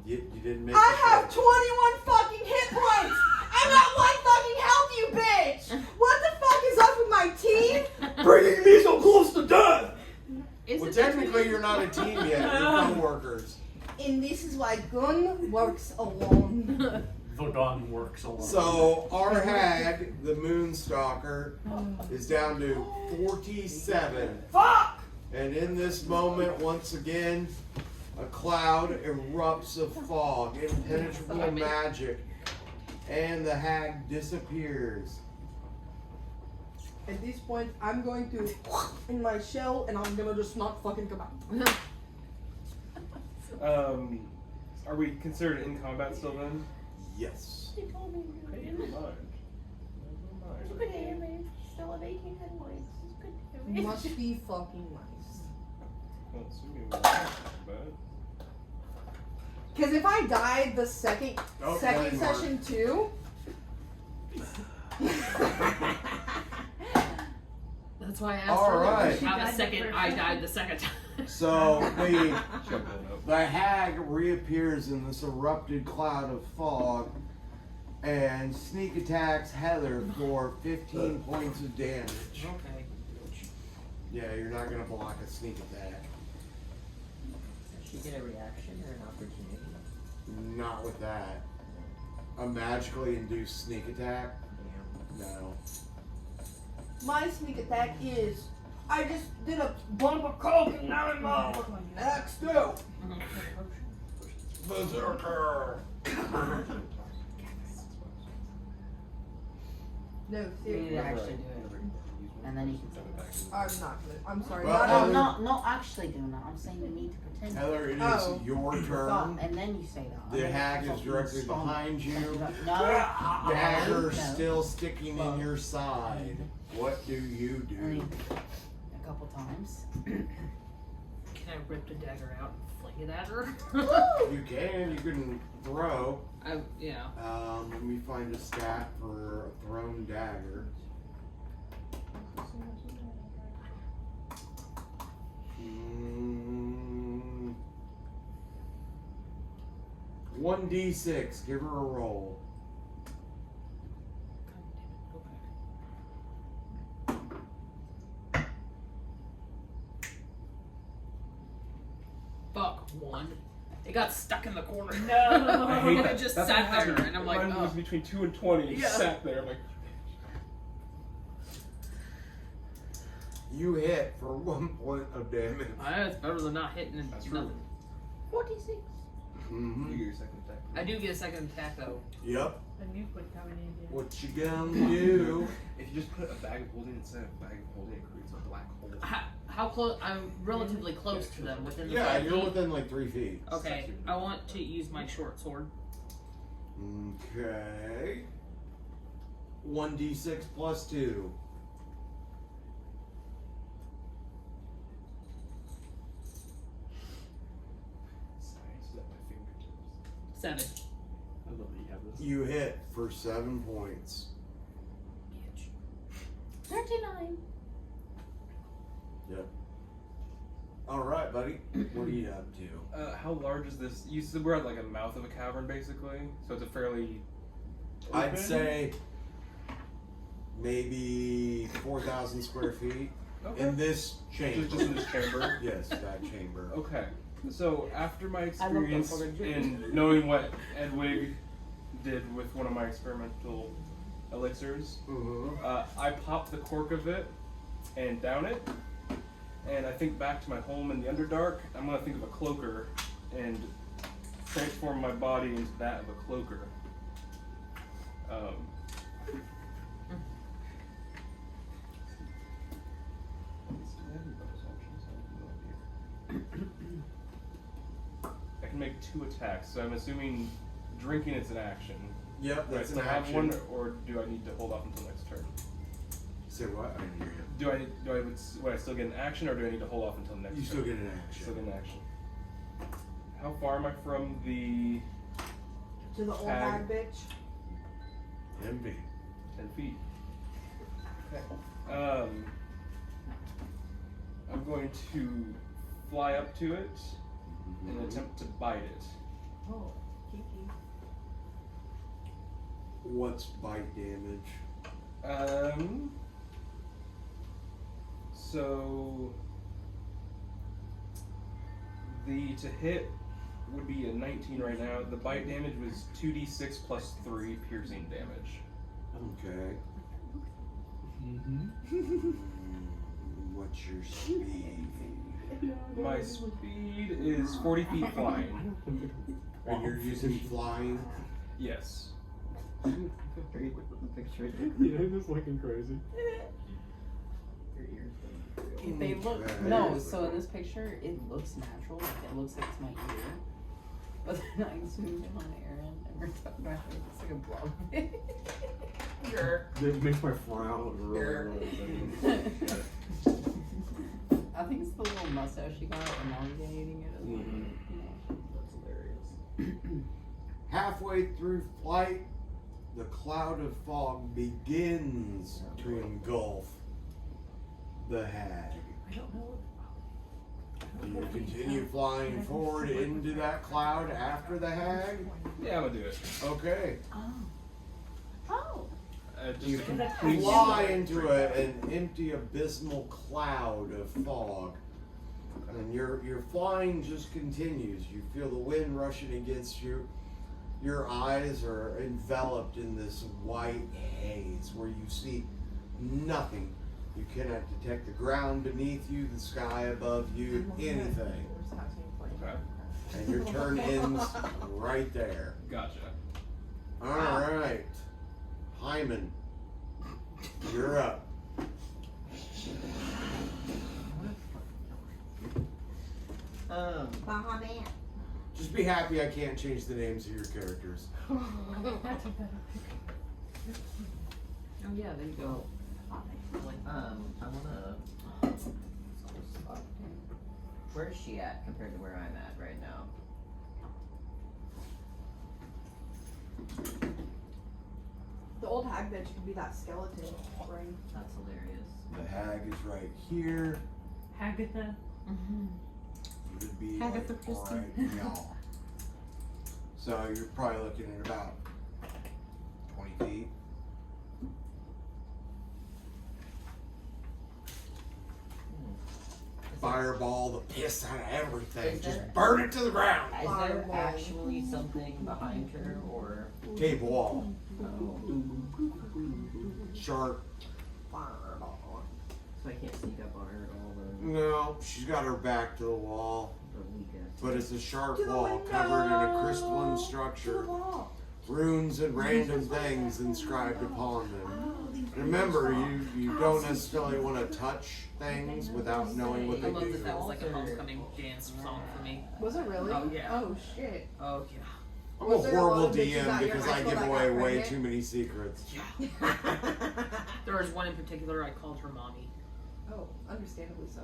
You didn't make I the have save. 21 fucking hit points! I'm at 1 fucking health, you bitch! What the fuck is up with my team? Bringing me so close to death! Well, technically, you're not a team yet. You're co-workers. And this is why Gun works alone. The gun works alone. So, our hag, the Moonstalker, is down to 47. Fuck! And in this moment, once again, a cloud erupts of fog, impenetrable magic, and the hag disappears. At this point, I'm going to in my shell and I'm gonna just not fucking come out. Are we considered in combat still then? Yes. They told me to do Hey, it. never mind. It's Never good mind. damage. Still have 18 hit points. It's good damage. Must be fucking nice. Well, assuming it wasn't bad. Because if I died the second Oh, second Mark. session too, That's why I asked All earlier. right. How the She died second the first I time. died the second time. So, Shut that up. the hag reappears in this erupted cloud of fog and sneak attacks Heather for 15 points of damage. Okay. Yeah, you're not going to block a sneak attack. Does she get a reaction or an opportunity? Not with that. A magically induced sneak attack? No. my sneak attack is I just did a bump of coke and now I'm next two. Berserker! No, You need to seriously. actually do it. And then you can send it back. I'm not gonna. I'm sorry. Well, not Heather- even- No, actually doing that. I'm saying you need to pretend. Heather, it is Oh. your Stop, turn. and then you say that. The hag is directly Strong. behind you. No. Dagger No. still sticking in your side. What do you I do? mean, a couple times. Can I rip the dagger out and fling it at her? You can throw. Yeah. Let me find a stat for a thrown dagger. 1d6, give her a roll. Fuck one. It got stuck in the corner. No. I hate that. It just That's sat what there, happened. and I'm like, Mine was oh. between 2 and 20. It just Yeah. sat there. I'm like, You hit for 1 point of damage. It's better than not hitting and That's true. nothing. 46. Mm-hmm. you get your second attack. I do get a second attack though. Yep. I knew what coming in. Yeah. What you gonna do? If you just put a bag of holding instead of a bag of holding, it creates a black hole. How close? I'm relatively close to them, within the Yeah, 5 you're feet. within like 3 feet. Okay, I want to use my short sword. Okay. 1d6 plus 2. Science is at my fingertips. 7. I love that you have this. You hit for 7 points. 39. Yep. All right, buddy. What are you up to? How large is this? You said we're at like a mouth of a cavern, basically. So it's a fairly. I'd open? say maybe 4,000 square feet Okay. in this chamber. Just in this chamber. Yes, that chamber. Okay. So after my I love experience that fucking in knowing what Edwige did with one of my experimental elixirs, I pop the cork of it and down it. And I think back to my home in the Underdark. I'm gonna think of a cloaker and transform my body into that of a cloaker. I can make 2 attacks, so I'm assuming drinking is an action. Yep, Do I that's an still have action. one, or do I need to hold off until next turn? Say what? I didn't hear you. Would I still get an action, or do I need to hold off until next You turn? still get an action. Still get an action. How far am I from the To the old Tag. hag bitch. 10 feet. 10 feet? Okay. I'm going to fly up to it and attempt to bite it. Oh, Kiki. What's bite damage? So the to hit would be a 19 right now. The bite damage was 2d6 plus 3 piercing damage. Okay. What's your speed? My speed is 40 feet flying. And you're using flying? Yes. Yeah, this looking crazy. They look no. So in this picture, it looks natural. Like it looks like it's my ear. But then I zoomed in on Aaron, and we're talking about it. It's like a blob. It makes my frown look really I think it's the little mustache she got elongating it. As well. That's hilarious. Halfway through flight, the cloud of fog begins to engulf the hag. I don't know. Do you continue flying forward into that cloud after the hag? Yeah, I'm gonna do it. Okay. Oh. Just You a can complete fly into an empty abysmal cloud of fog. And your flying just continues. You feel the wind rushing against you. Your eyes are enveloped in this white haze where you see nothing. You cannot detect the ground beneath you, the sky above you, anything. Okay. And your turn ends right there. Gotcha. Alright. Hyman, you're up. Bahamut. Just be happy I can't change the names of your characters. That's a better Oh yeah, there you go. I wanna. Where is she at compared to where I'm at right now? The old hag bitch could be that skeleton ring. That's hilarious. The hag is right here. Hagatha. You would be Agatha like Christie. right now. So you're probably looking at about 20 feet. fireball the piss out of everything. Is Just there- burn it to the ground. Is there actually something behind her, or? Cave wall. Oh. Sharp. So I can't sneak up on her at all, then. No, she's got her back to the wall. But it's a sharp To the wall window. covered in a crystalline To the structure. wall. Runes and random things inscribed upon them. Remember, you don't necessarily want to touch things without knowing what I they love do. that that was like a homecoming dance song for me. Was it really? Oh, yeah. Oh shit. Oh yeah. I'm Was a there a horrible lot of bitches DM out your because high I school give that away got way pregnant? too many secrets. There was one in particular I called her mommy Oh, understandably so.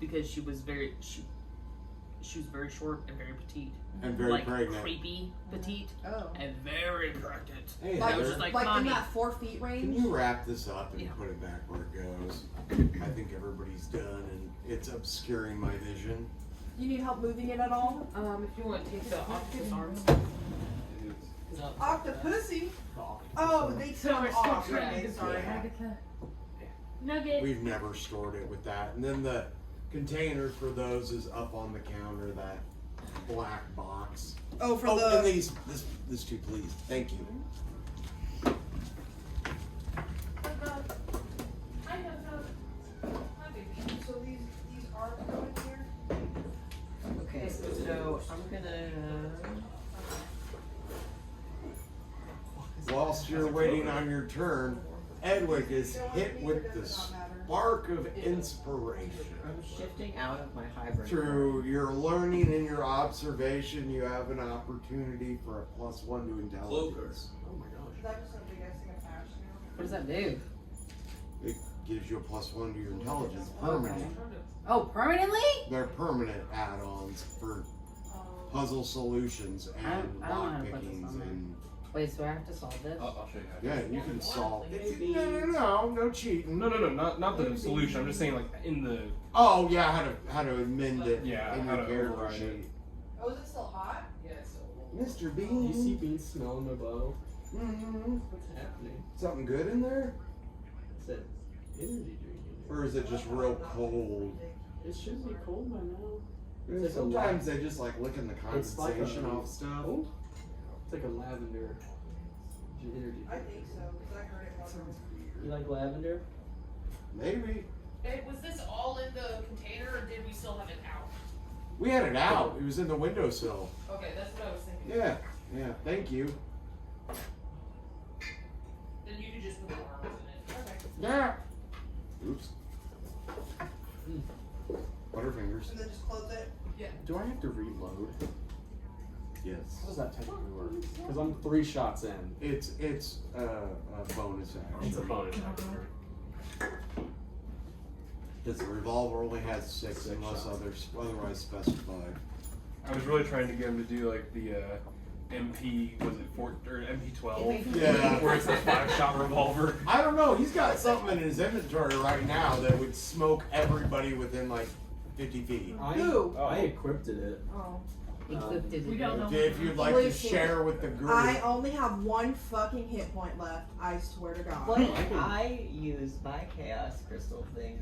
because she was very she was very short and very petite. And very like pregnant. creepy petite Oh. and very pregnant. Hey, And I was Heather, just like, in mommy. that 4 feet can range? you wrap this up and Yeah. put it back where it goes? I think everybody's done and it's obscuring my vision. You need help moving it at all? If you want to take the octopus arms. Octopussy? Oh, they took off. Yeah. Okay, sorry. Nugget. We've never stored it with that. And then the container for those is up on the counter, that black box. Oh, for Oh, and the. this too, please. Thank you. So these are going here? Okay, so I'm gonna. Whilst you're waiting on your turn, Edwige is hit with the spark of inspiration. I'm shifting out of my hybrid. Through your learning and your observation, you have an opportunity for a +1 to intelligence. Oh my gosh. Is that just a big ass thing of ash now? What does that do? It gives you a +1 to your intelligence permanent. Oh, permanently? They're permanent add-ons for puzzle solutions I and don't know how lock to put this pickings on there. and Wait, so I have to solve this? I'll show you how. yeah, you can solve. Maybe. No cheating. No, not the solution. I'm just saying, like in the. Oh yeah, how to amend it Yeah, in how your to character override it. sheet. Oh, is it still hot? Yeah, so Mr. Do Bean. you see Bean smelling my bottle? Mhm. What's happening? Something good in there, It's that energy drink in or is it just real cold? there. It should be cold by now. And It's like a sometimes they just like licking the It's like condensation a- off stuff. Oh, it's like a lavender energy I drink. think so, because I heard it once. You like lavender? Maybe Hey, was this all in the container or did we still have it out? we had it out. It was in the windowsill. Okay, that's what I was thinking. Yeah. Thank you. Then you could just put the arms in it. Okay. Yeah. Oops. Butterfingers. And then just close it. Do I have to reload? Yes. How does that technically work? Because I'm 3 shots in. It's a bonus action. It's a bonus action. Because the revolver only has 6 6 unless shots. otherwise specified. I was really trying to get him to do like the MP, was it 4 or MP12? Yeah. Where it's the 5-shot revolver. I don't know. He's got something in his inventory right now that would smoke everybody within like 50 feet. Who? I equipped it. Oh. Equipped it. We don't know. If you'd like to Listen, share with the group. I only have 1 fucking hit point left. I swear to God. What if I use my chaos crystal thing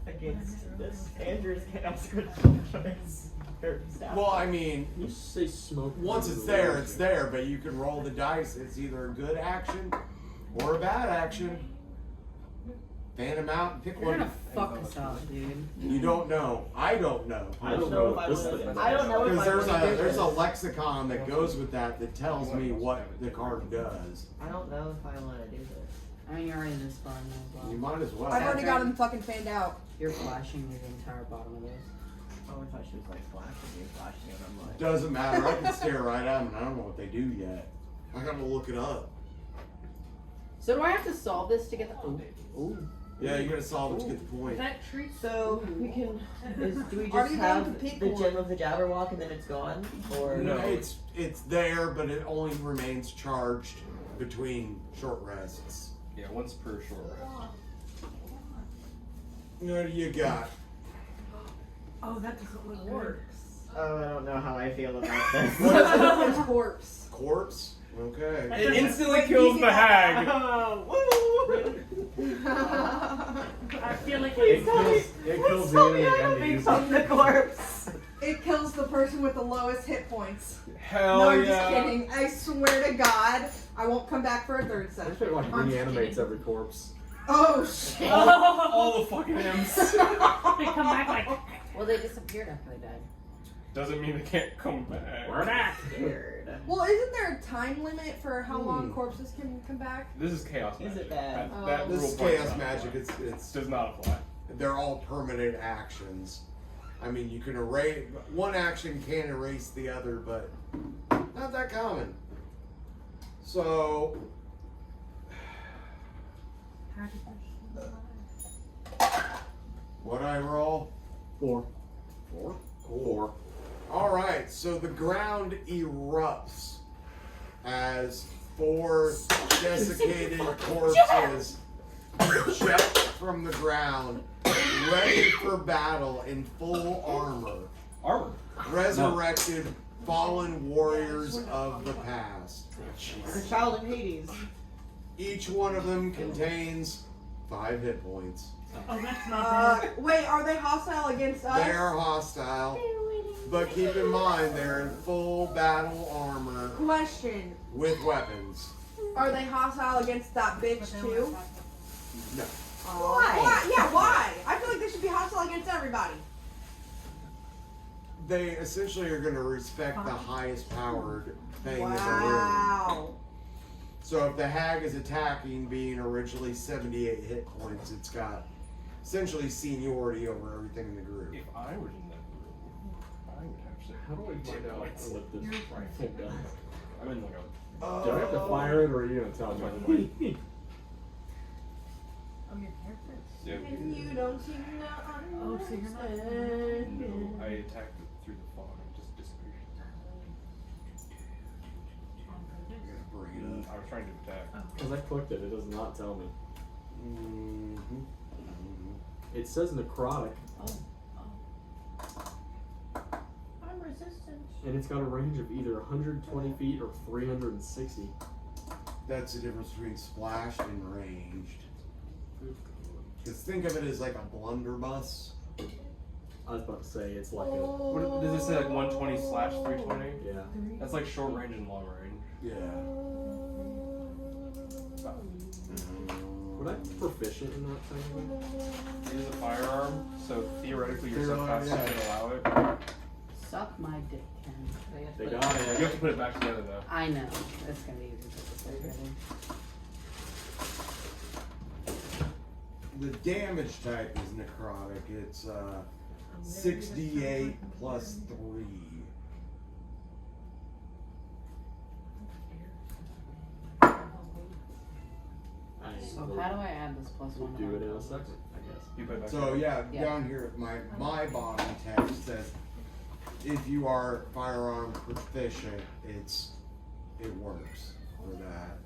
against this Andrew's chaos crystal? Well, I mean, You say smoke. once it's there, it's there, but you can roll the dice. It's either a good action or a bad action. Fan them out and pick You're one. gonna fuck us up, dude. You don't know. I don't know. I don't know what this thing is. I don't know if Because I wanna do there's a this. lexicon that goes with that tells me what the card does. I don't know if I want to do this. I mean, you're already this far now as You well. might as well. I've already got him fucking fanned out. You're flashing the entire bottom of this. Oh, I thought she was like flashing me, flashing it. I'm like, Doesn't matter. I can stare right at them, and I don't know what they do yet. I gotta look it up. So do I have to solve this to get the? Ooh. Yeah, you gotta solve it to get the point. That treat. so we can. Do we Are just you have going to pick the one? gem of the Jabberwock and then it's gone, or No. It's there, but it only remains charged between short rests. Yeah, once per short rest. What do you got? Oh, that doesn't look worse. Oh, I don't know how I feel about this. It's corpse. Corpse? Okay. It instantly Wait, kills you the get hag. I feel like It kills the enemy and the user. Become the corpse. It kills the person with the lowest hit points. Hell No, I'm yeah. just kidding. I swear to God, I won't come back for a third I session. feel like I'm just reanimates kidding. every corpse. Oh shit. All the fucking imps. they come back like. Well, they disappeared after they died. Doesn't mean they can't come back. We're not. Scared. Well, isn't there a time limit for how long corpses can come back? This is chaos magic. Is it bad? That This rule is part chaos does not magic. apply. It's Does not apply. they're all permanent actions. I mean, you can erase one action can erase the other, but not that common. So, what I roll? 4. 4. Cool. All right. So the ground erupts as 4 desiccated corpses jet from the ground, ready for battle in full armor. Armor. Resurrected, fallen warriors of the past. The child of Hades. Each one of them contains 5 hit points. Oh, that's not bad. Wait, are they hostile against us? They are hostile, but keep in mind they're in full battle armor Question: with weapons. are they hostile against that bitch too? No. Why? Yeah, why? I feel like they should be hostile against everybody. They essentially are going to respect the highest powered thing in the room. Wow. So if the hag is attacking, being originally 78 hit points, it's got essentially seniority over everything in the group. If I was in that room, I would have said, How do I find out what this rifle does? I'm in like a. Do I have to fire it or are you gonna tell me? Oh, your characters. Yeah. And you don't seem to Oh, so you're not. understand. No, I attacked it through the fog. It just disappeared. Bring it up. I was trying to attack. Because I clicked it, it does not tell me. Mm-hmm. It says necrotic, I'm resistant. and it's got a range of either 120 feet or 360. That's the difference between splashed and ranged. Because think of it as like a blunderbuss. I was about to say it's like a What, does it say like 120 slash 320? yeah. That's like short range and long range. Yeah. Would I be proficient in that thing? It is a firearm, so theoretically your Theoretically, subclass yeah. can allow it. Suck my dick, Ken. They You got it. have to put it back together though. I know. It's gonna be easy to put this The damage type is necrotic. It's 6d8 plus 3. So how do I add this plus We'll one? do to it in my a second, I guess. You put it back So together. yeah, Yeah. down here my bottom text says if you are firearm proficient, it works for that.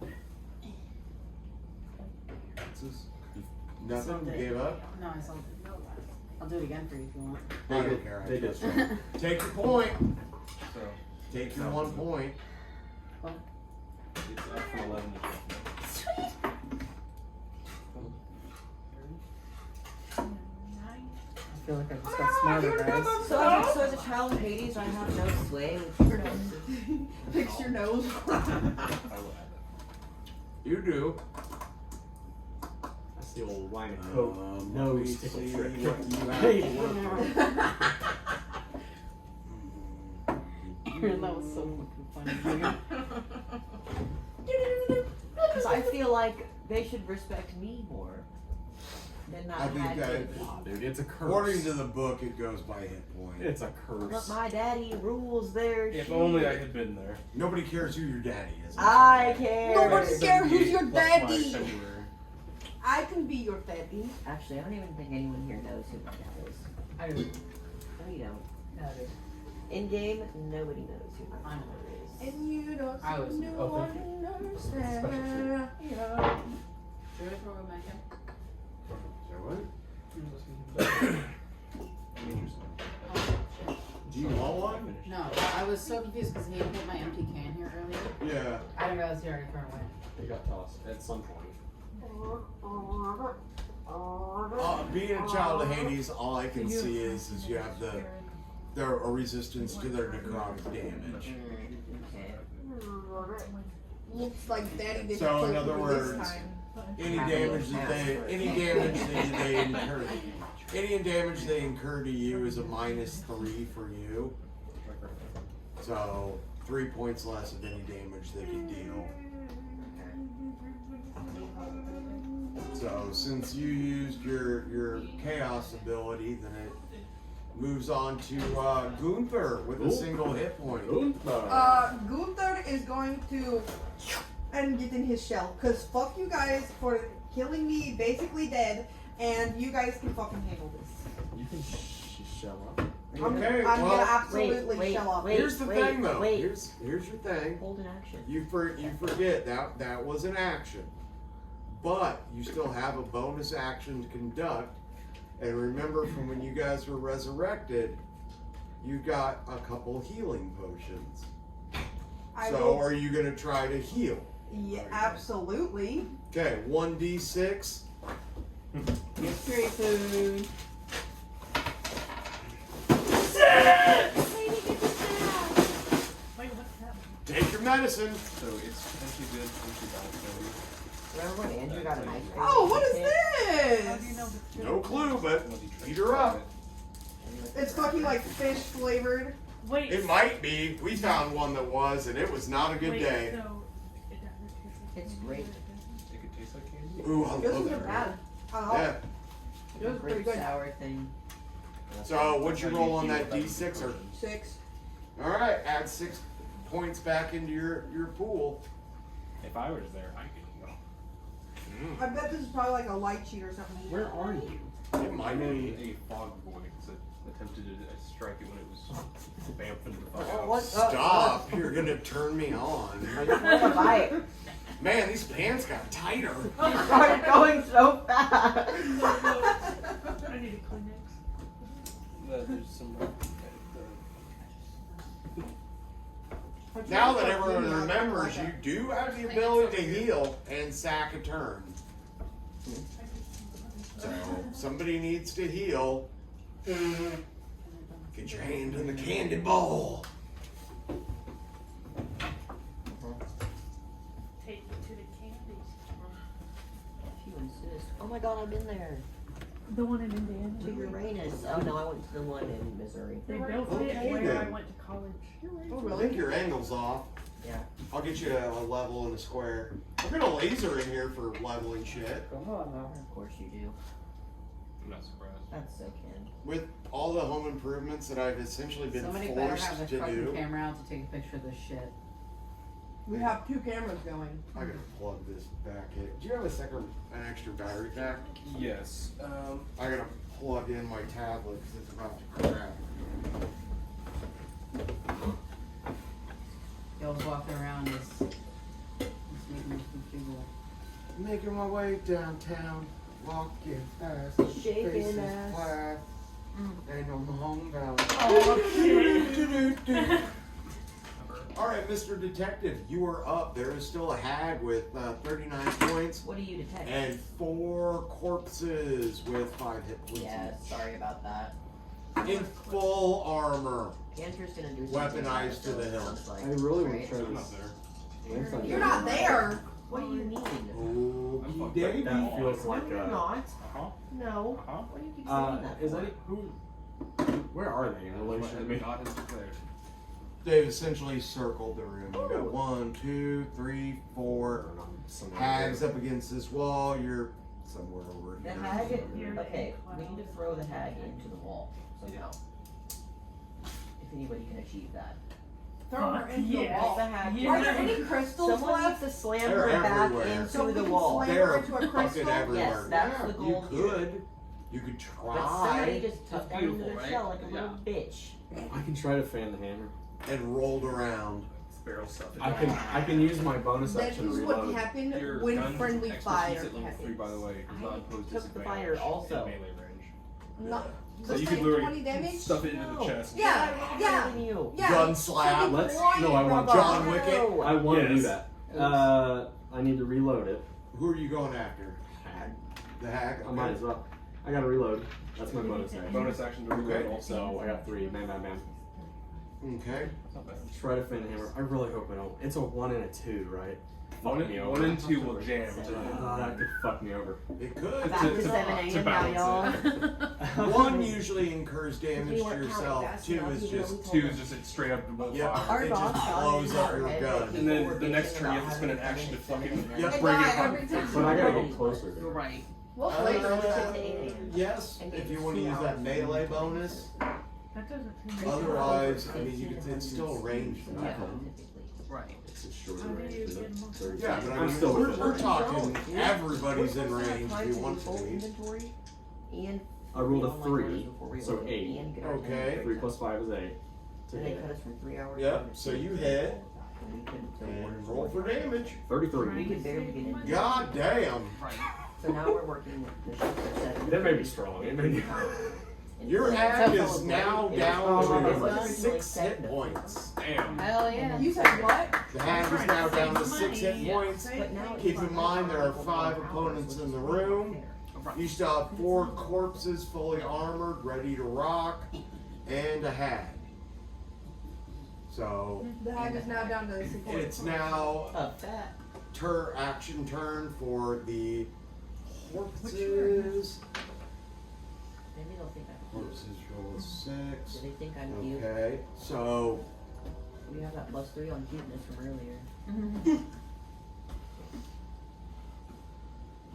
It's just, nothing. You gave up. No, I sold it. I'll do it again for you if you want. I don't care. I They just- did. Take your point. So Take your 1 point. it's up from 11 to 12. I feel like I just got smarter, guys. So as a child of Hades, I have no sway with your Fix your nose. I will add that. You do. That's the old wine and coke. Let me Nose tickle see trick. what you have Hey. to work with. That was so fucking funny. Because I feel like they should respect me more than not I think had that- to. Aw, dude, it's a curse. According to the book, it goes by hit point. It's a But curse. my daddy rules their If shit. only I had been there. Nobody cares who your daddy is. I care. Nobody cares who's your 78 plus my daddy. February. I can be your daddy. Actually, I don't even think anyone here knows who my dad is. I do. No, you don't. No, I do. In game, nobody knows who my I know. father is. And you don't I was- seem to oh, thank understand. Should I throw it back in? So what? I'm interested. Do you want one? No, I was so confused because he had hit my empty can here earlier. Yeah. I didn't realize he already thrown away. He got tossed at some point. Being a child of Hades, all I can see is you have a resistance to their necrotic damage. Looks like Daddy did So in it other this words, time. any damage they incur to you is a -3 for you. So 3 points less of any damage they can deal. So since you used your chaos ability, then it moves on to Gunther with a single hit point. Gunther is going to and get in his shell, cause fuck you guys for killing me basically dead, and you guys can fucking handle this. You can shell up. Okay, I'm well, gonna absolutely shell up. Here's the thing though. Here's your thing. Hold an action. You forget that was an action, but you still have a bonus action to conduct. And remember, from when you guys were resurrected, you got a couple healing potions. Are you gonna try to heal? Yeah, absolutely. Okay, 1d6. Mystery food. Wait, what's that? Take your medicine. So it's potentially good, potentially bad. Remember when Andrew got an ice cream? Oh, what is How do you this? know the No clue, but eat her up. It's fucking like fish flavored. Wait. It might be. We found one that was, and it was not a good wait, day. So it doesn't taste like It's great. It could taste like candy. Ooh, I This love isn't that. bad. Yeah. It was pretty Great good. sour thing. So what'd you roll on that d6? Or 6. all right, add 6 points back into your pool. If I was there, I could go. I bet this is probably like a light cheat or something. Where are you? It might be. A fog boy attempted to strike it when it was bamfing the fuck Oh, out. what? Stop! You're gonna turn me on. I just want to buy it. Man, these pants got tighter. You started going so fast. I need a Kleenex. There's some. Now that everyone remembers, you do have the ability to heal and sack a turn. So somebody needs to heal. Get your hand in the candy bowl. Take me to the candies. If you insist. Oh my god, I've been there. The one in Indiana. To Uranus. Oh no, I went to the one in Missouri. They built Okay, it where then. I went to college. Oh, I think your angle's off. Yeah. I'll get you a level and a square. I'll get a laser in here for leveling shit. Of course you do. I'm not surprised. That's so Ken. With all the home improvements that I've essentially been Somebody better forced have to the fucking do. camera out to take a picture of this shit. We have 2 cameras going. I gotta plug this back in. Do you have an extra battery pack? Yes. I gotta plug in my tablet because it's about to crack. Y'all's walking around just making me confused. Making my way downtown, walking fast, Shaking faces ass. flat, and I'm homebound. All right, Mr. Detective, you are up. There is still a hag with 39 points What do you detect? and 4 corpses with 5 hit points. Yeah, sorry about that. In full armor. Andrew's gonna do something. Weaponized to the it hilt. sounds like. I really want Right? to try I'm not this. there. You're not there. What do you mean? Okey That dokey. feels No, like you're a. not. Uh-huh. No. Uh-huh. What do you keep saying that Is for? that who? Where are they in relation to me? God has declared. They've essentially circled the room. You got 1, 2, 3, 4 hags up against this wall. You're somewhere over The here. hag. Okay, we need to throw the hag into the wall somehow. If anybody can achieve that. Throw her into Yeah. the wall. The hag. Yeah. Are there any crystals Someone left? needs to slam They're her back everywhere. into So we the can wall. slam her They're into a fucking crystal? everywhere. Yes, that's Yeah, the you goal here. could. You could But somebody try just took It's down into beautiful, the right? shell like a Yeah. little bitch. I can try to fan the hammer. and rolled around. Barrel stuff. I can use my bonus That action to is what reload. happened Your when gun friendly expertise fire at level 3, by the way, does I not impose took the disadvantage fire also. in melee range. Not, So the you could same literally 20 damage? stuff it into the chest. Yeah, yeah, You. yeah. Gun slap. Let's. Right, No, I want John Wick it. I want to do Yes. that. I need to reload it. Who are you going after? Hag. The hag? I might as well. I gotta reload. That's my bonus action. Bonus action to reload Okay. also. So I got 3. Bam, bam, bam. Okay. That's not bad. Try to fan the hammer. I really hope I don't. It's a 1 and a 2, right? One Fuck me over. and two will jam. That could fuck me over. It could. Back to To 7 a.m. now, balance y'all. One usually incurs damage to yourself. Two is just Two is just it straight up won't Yep. fire. It just blows up your gun. And then the next turn you have to spend an action to fucking Yep. bring it Die up. every time. But I gotta get closer. You're right. We'll play for that. Yes, if you want to use that melee bonus. That doesn't Otherwise, I mean, you could, it's still a ranged weapon. Right. It's a shorter range. Isn't it? 30. Yeah, but I I'm mean, still we're, within we're range. talking everybody's in range if you want to be. Inventory and I rolled a online 3, orders before we so load 8. and get our Okay. 3 plus 5 is 8. And they cut us from 3 hours. Yep, down to so 6. you hit. And we couldn't fill And orders roll for damage. 33. We could barely get in. God damn. Right. So now we're working with the shift at 7. That may be strong. It may be. Your hag is now down to 6 hit hit points. Damn. Hell yeah. You said what? The hag is now down to 6 hit Yeah. points. But now Keep in mind there are 5 opponents in the room. You still have 4 corpses fully armored, ready to rock, and a hag. So The hag is now down to 6. it's now A fat. action turn for the corpses. Maybe they'll think I'm cute. Corpses roll a Do 6. they think I'm cute? Okay, so We have that +3 on cuteness from earlier.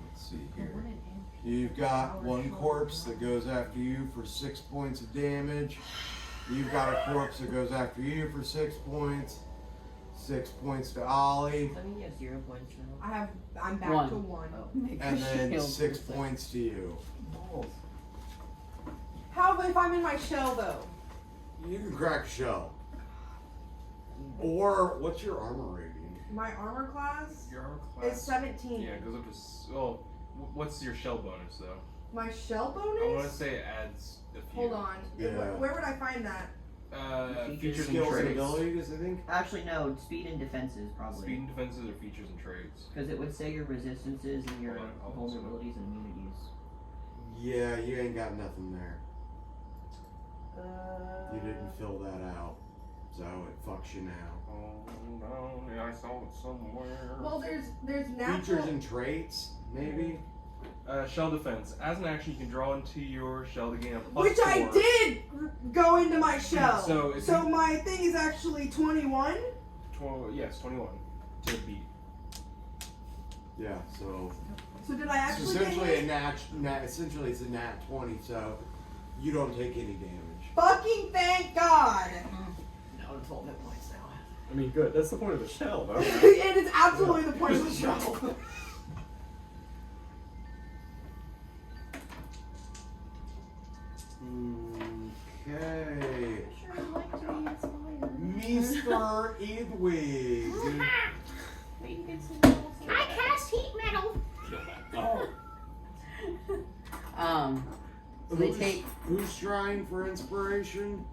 let's see here. You've got 1 corpse that goes after you for 6 points of damage. You've got a corpse that goes after you for 6 points. 6 points to Ollie, I mean, you have 0 points now. I'm back One. to 1. and then 6 points to you. Balls. How if I'm in my shell though? You can crack a shell. Or what's your armor rating? My armor class Your armor is class. 17. Yeah, it goes up to. Oh, what's your shell bonus though? My shell I want to bonus? say it adds a few. Hold on. Yeah. Where would I find that? Features and Skills and traits. abilities, I think. Actually, no. Speed and defenses, probably. Speed and defenses or features and traits. Because it would say your resistances and your Hold on, I'll also- vulnerabilities and immunities. Yeah, you ain't got nothing there. You didn't fill that out. So it fucks you now. Oh no, yeah, I saw it somewhere. Well, there's natural. Features and traits, maybe? Shell defense. As an action, you can draw into your shell to gain a +4. Which I did go into my shell. So if So you- my thing is actually 21. Yes, 21 to beat. Yeah, so So did I it's actually get essentially hit? essentially it's a nat 20, so you don't take any damage. Fucking thank God! No, it's all hit points now. I mean, good. That's the point of the shell, though. It is absolutely the point of the shell. Okay. Sure would like to be inspired. Mr. Edwige. Wait, get some balls. I cast heat metal. So they take. Who's trying for inspiration?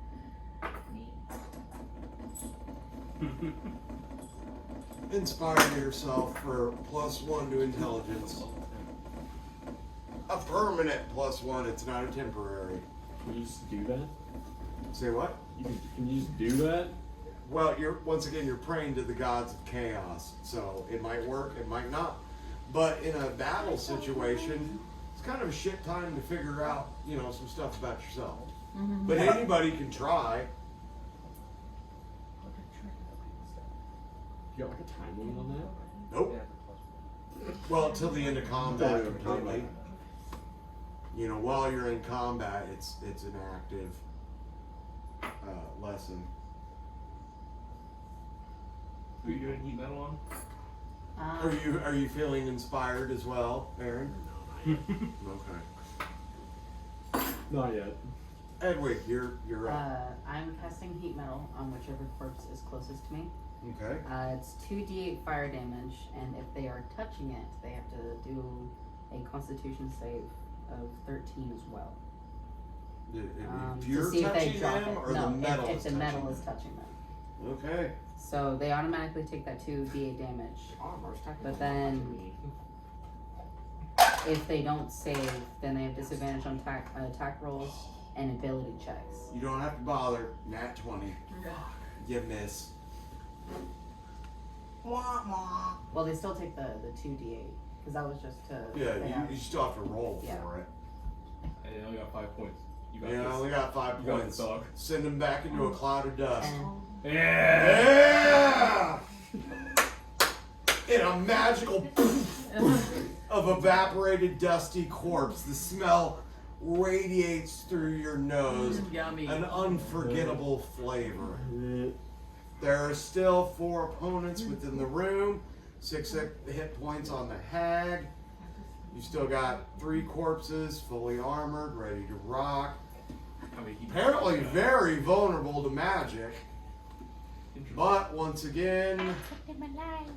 Inspire yourself for +1 to intelligence. A permanent +1, it's not a temporary. Can you just do that? Say what? Can you just do that? Well, you're praying to the gods of chaos, so it might work, it might not. But in a battle situation, it's kind of a shit time to figure out, some stuff about yourself. But anybody can try. You got like a time limit on that? Nope. Well, till the end of combat completely. While you're in combat, it's an active lesson. Who are you doing heat metal on? Are you feeling inspired as well, Aaron? Okay. Not yet. Edwig, you're up. I'm casting heat metal on whichever corpse is closest to me. Okay. It's 2d8 fire damage, and if they are touching it, they have to do a Constitution save of 13 as well. If to you're see if they touching drop them it. or No, the metal if is the touching metal them. is touching them. Okay. So they automatically take that 2d8 damage. But then if they don't save, then they have disadvantage on attack rolls and ability checks. You don't have to bother. Nat 20. You miss. Wah, wah. Well, they still take the 2d8 because that was just to. Yeah, they have- you still have to roll Yeah. for it. I only got 5 points. You got Yeah, I this. only got 5 You got points. this, dog. Send them back into a cloud of dust. Yeah! In a magical of evaporated, dusty corpse, the smell radiates through your nose. Yummy. An unforgettable flavor. There are still 4 opponents within the room, 6 hit points on the hag. You still got 3 corpses, fully armored, ready to rock. Apparently very vulnerable to magic. But once again, kept him alive.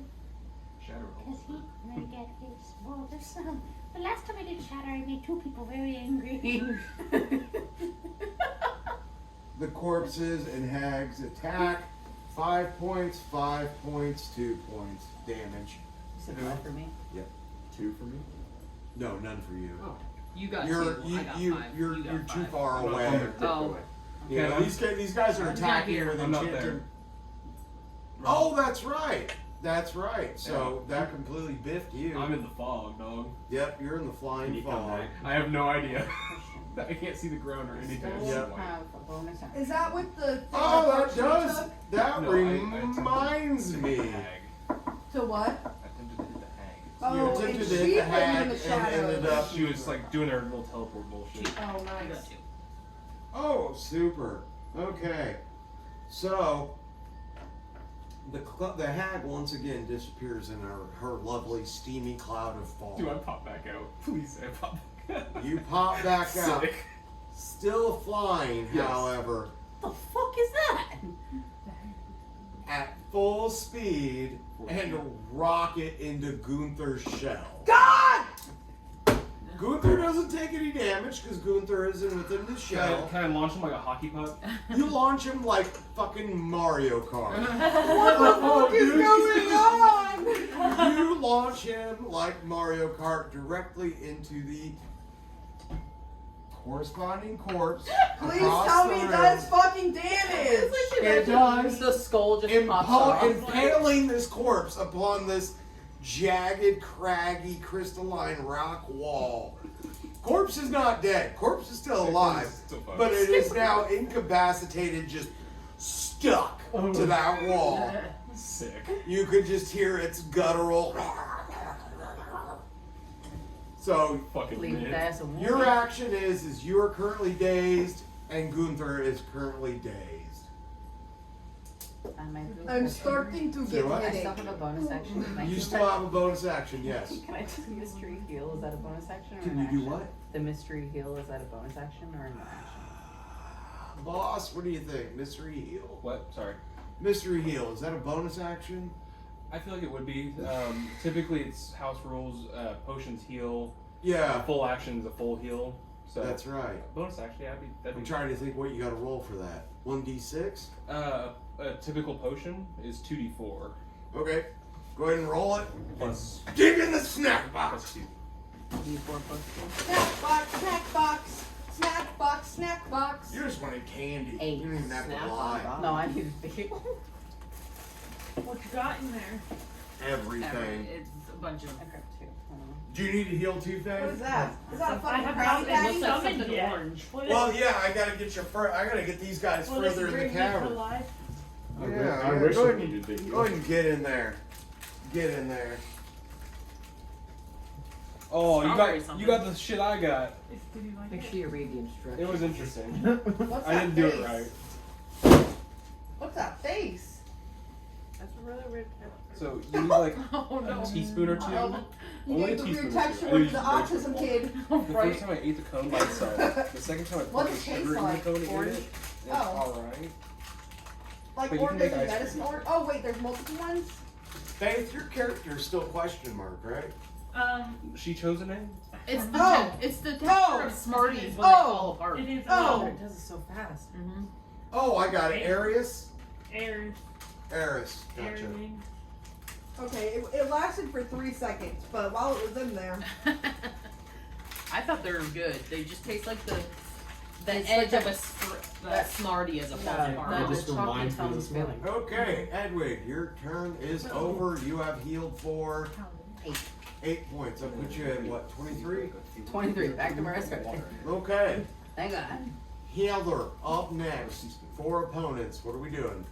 Because he may get his. Well, this the last time I did Shatter, I made 2 people very angry. the corpses and hags attack. 5 points, 5 points, 2 points damage. You said 5 for me? Yep. 2 for me? No, none for you. Oh. You got You're 2. I got 5. you're You got too 5. far I'm not away. under. Oh. Yeah, Okay, these guys are I'm attacking not with here. I'm not enchanted. there. Oh, that's right. That's right. So that completely biffed you. I'm in the fog, dog. Yep, you're in the Can flying you come fog. back? I have no idea. I can't see the ground or anything. Still It's Yep. white. have a bonus action. Is that with the thing Oh, that parts you does. took? That No, I reminds attempted to hit me. the hag. To what? I attempted to hit the hag. Oh, attempted and to she hit the put you hag in the and ended shadows. up. She was like doing her little teleport bullshit. Oh, I got nice. 2. Oh, super. Okay. So the hag once again disappears in her lovely steamy cloud of fog. Do I pop back out? Please, I pop back out. You pop back out. Sick. Still flying, Yes. however, What the fuck is that? at full speed and rocket into Gunther's shell. God! Gunther doesn't take any damage because Gunther isn't within the shell. Can I launch him like a hockey puck? You launch him like fucking Mario Kart. What the fuck is going on? You launch him like Mario Kart directly into the corresponding corpse. Please across tell the me room. that's fucking damage. It does. The skull just pops off. Impaling this corpse upon this jagged, craggy, crystalline rock wall. Corpse is not dead. Corpse is still alive. Still fine. But it is now incapacitated, just stuck to that wall. Sick. You could just hear its guttural. So Fucking Leave mid. that as a warning. your action is you are currently dazed and Gunther is currently dazed. I'm starting to Say get what? I still headache. have a bonus action. Can I You do still that? have a bonus action, yes. Can I just mystery heal? Is that a bonus action or Can an you action? do what? The mystery heal, is that a bonus action or an action? Boss, what do you think? Mystery heal. What? Sorry. Mystery heal, is that a bonus action? I feel like it would be. Typically, it's house rules. Potions heal. Yeah, Full action's a full heal. So that's right. bonus action, yeah, that'd I'm be. trying to think what you gotta roll for that. 1d6? A typical potion is 2d4 Okay. Go ahead and roll it. plus Dig in the snack box! 2. D4 plus 2. Snack box, snack box, snack box, snack box. You just wanted candy. 8. You don't even have to Snap lie. No, I need to feel. What you got in there? Everything. It's a bunch of. I grabbed 2. Hold on. Do you need to heal too, Faye? What is that? Is that a I fucking have Krabby not It Patty? looks like Summoned something yet. orange. What Well, yeah, I gotta get I gotta get these guys will this further in the bring me to cavern. life? Yeah, I wish go it ahead, needed big. go ahead and get in there. Get in there. Oh, Strawberry you got the shit I got. Did you like Make it? sure you read the instructions. It was interesting. What's I that didn't do face? it right. What's that face? That's a really weird. So you need like Oh no. a teaspoon or two. Oh, you Only gave a the teaspoon weird or two. texture I with use the very autism small. kid. The Right? first time I ate the cone by itself. The second time I What put does the it taste sugar in like? the cone and ate Orange? it. It's Oh. alright. Like, But you or can there's make a ice cream. medicine or oh wait, there's multiple ones? Faith, your character is still question mark, right? She chose a name? It's the Oh. it's the texture Oh. of Smarties when they Oh. fall apart. It is. Oh. It does it so fast. Mm-hmm. Oh, I got it. Aeris. Aeris. Aeris. Gotcha. Airwing. Okay, it lasted for 3 seconds, but while it was in there, I thought they were good. They just taste like the It's edge like of a Smartie as a fall apart. That just chocolate reminds me of Tums this feeling. Okay, Edwige, your turn is over. You have healed for 8 points. I'll put you at what, 23? 23. Back to my rest. Okay. Thank God. Healer up next. 4 opponents. What are we doing?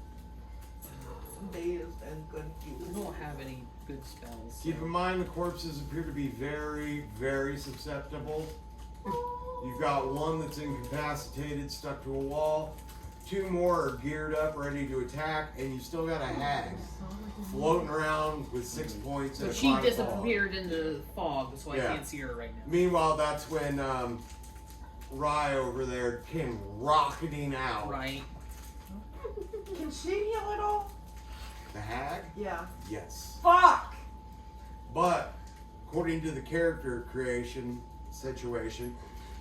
I don't have any good spells. Keep in mind the corpses appear to be very, very susceptible. You've got one that's incapacitated, stuck to a wall. 2 more are geared up, ready to attack, and you still got a hag floating around with 6 points. So and a she chronic disappeared into the fog, so I Yeah. can't see her right now. Meanwhile, that's when Rye over there came rocketing out. Right. can she heal at all? The hag? Yeah. Yes. Fuck! But according to the character creation situation,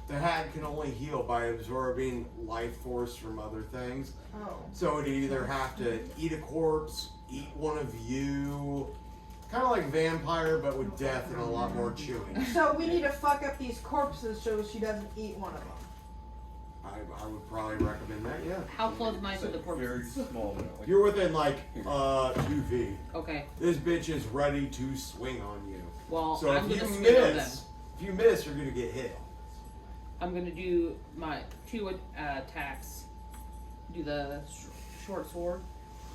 the hag can only heal by absorbing life force from other things. Oh. So it'd either have to eat a corpse, eat one of you, kind of like vampire, but with death and a lot more chewing. So we need to fuck up these corpses so she doesn't eat one of them. I would probably recommend that, yeah. How close am I to the Very corpse? small now. Like, You're within like 2 feet. Okay. This bitch is ready to swing on you. Well, So I'm if gonna you swing on them. miss, you're gonna get hit. I'm gonna do my 2 attacks. Do the short sword.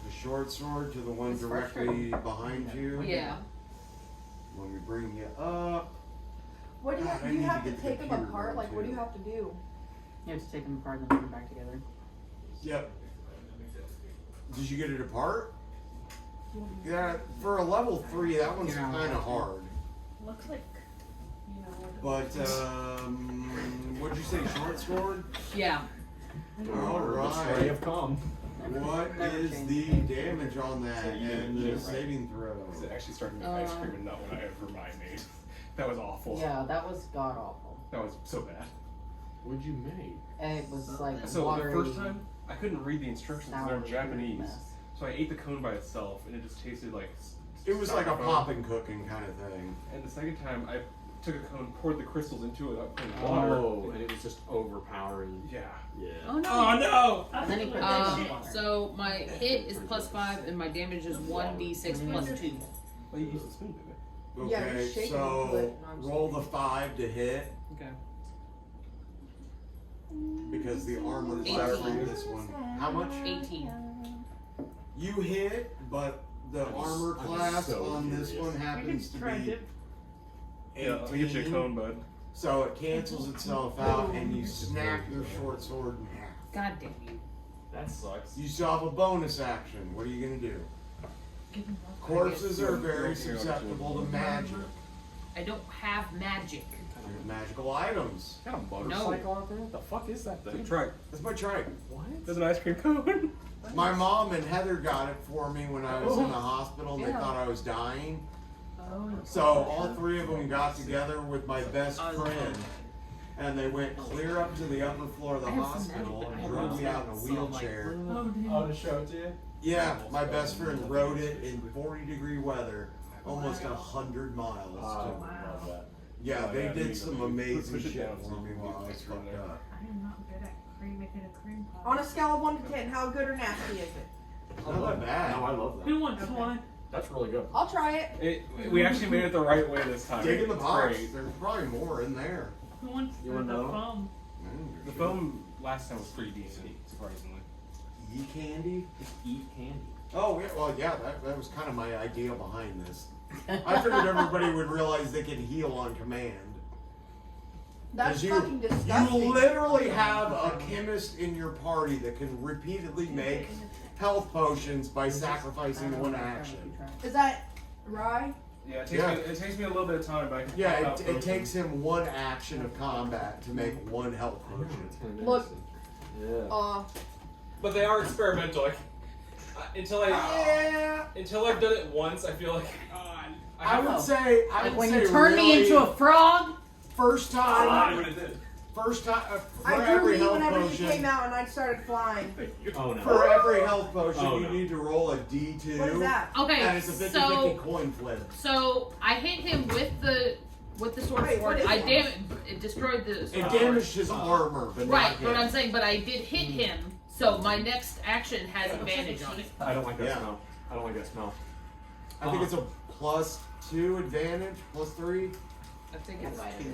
The short sword to the one It's directly behind you. Yeah. When we bring you up. What do you God, I do? You need have to to get the take them computer apart? going, Like, what do too. you have to do? You have to take them apart and then put them back together. Yep. Did you get it apart? Yeah, for a level 3, that one's Yeah. kind of hard. Looks like, you know, But, what'd you say, short sword? Yeah. Alright. of Kam. What Never is change. the damage on that So you and did the it right. saving throw? It actually started with ice cream and not what I ever made. That was awful. Yeah, that was god awful. That was so bad. What'd you make? It was like So watery, the first time, I couldn't read the instructions because they're in sour Japanese. mess. So I ate the cone by itself and it just tasted like. It was like a styrofoam. popping cooking kind of thing. And the second time, I took a cone, poured the crystals into it without putting water. Oh, and it was just overpowering. Yeah. Yeah. Oh no. Oh no! And then he put So my hit is +5 and my damage is 1d6 +2. Well, you used the spoon, didn't you? Yeah, Okay, you're shaking so it, but I'm roll the 5 to hit Okay. because the armor 18. class for this one. How much? 18. You hit, but the armor I'm class so on this curious. one happens to try be it. 18. Yeah, I'll get you a cone, bud. So it cancels itself out and you snap your short sword in half. God damn you. That sucks. You still have a bonus action. What are you gonna do? Corpses are very susceptible to magic. I don't have magic. You have magical items. Got a No. motorcycle out there? What the fuck is that thing? Try. That's my trike. What? There's an ice cream cone. My mom and Heather got it for me when I was in the hospital and they Yeah. thought I was dying. Oh, So all 3 of them got together with my best I friend and they went clear up to the upper floor of the I have some hospital magic, and but I drove have me out in a some, like, wheelchair. oh, damn. Oh, to show it to you? Yeah, my best friend rode it in 40-degree weather, almost 100 miles. Wow. Yeah, they did some amazing Push it shit down for so me you can while I was ice cream fucked there. up. I am not good at making a cream pie. On a scale of 1 to 10, how good or nasty is it? Not that bad. No, I love that. Who wants Okay. one? That's really good. I'll try it. We actually made it the right way this time. Dig in the It's box. great. There's probably more in there. Who wants You the wanna know? foam? The foam last time was pretty decent, surprisingly. E candy? Just eat candy. Oh, yeah, well, yeah, that was kind of my idea behind this. I figured everybody would realize they can heal on command. That's 'Cause you, fucking disgusting. You literally have a chemist in your party that can repeatedly make health potions by sacrificing one action. Is that rye? Yeah, it Yeah. takes me a little bit of time, but I can Yeah, pop out it potions. takes him one action of combat to make one health potion. Look. Yeah. But they are experimental. Until I've done it once, I feel like I would say when you turn me into a frog. First time. what it did. First time. For I drew every me health whenever potion. you came out and I started flying. Oh no. For every health potion, Oh, you no. need to roll a D2. What is that? Okay, And it's a 50-50 so coin flip. I hit him with the sword. Wait, what is It destroyed the. It damaged his armor, but Right, not but him. I'm saying, but I did hit him, so my next action has advantage on it. I don't like that Yeah. smell. I don't like that smell. I think it's a +2 advantage, +3. I think it's two.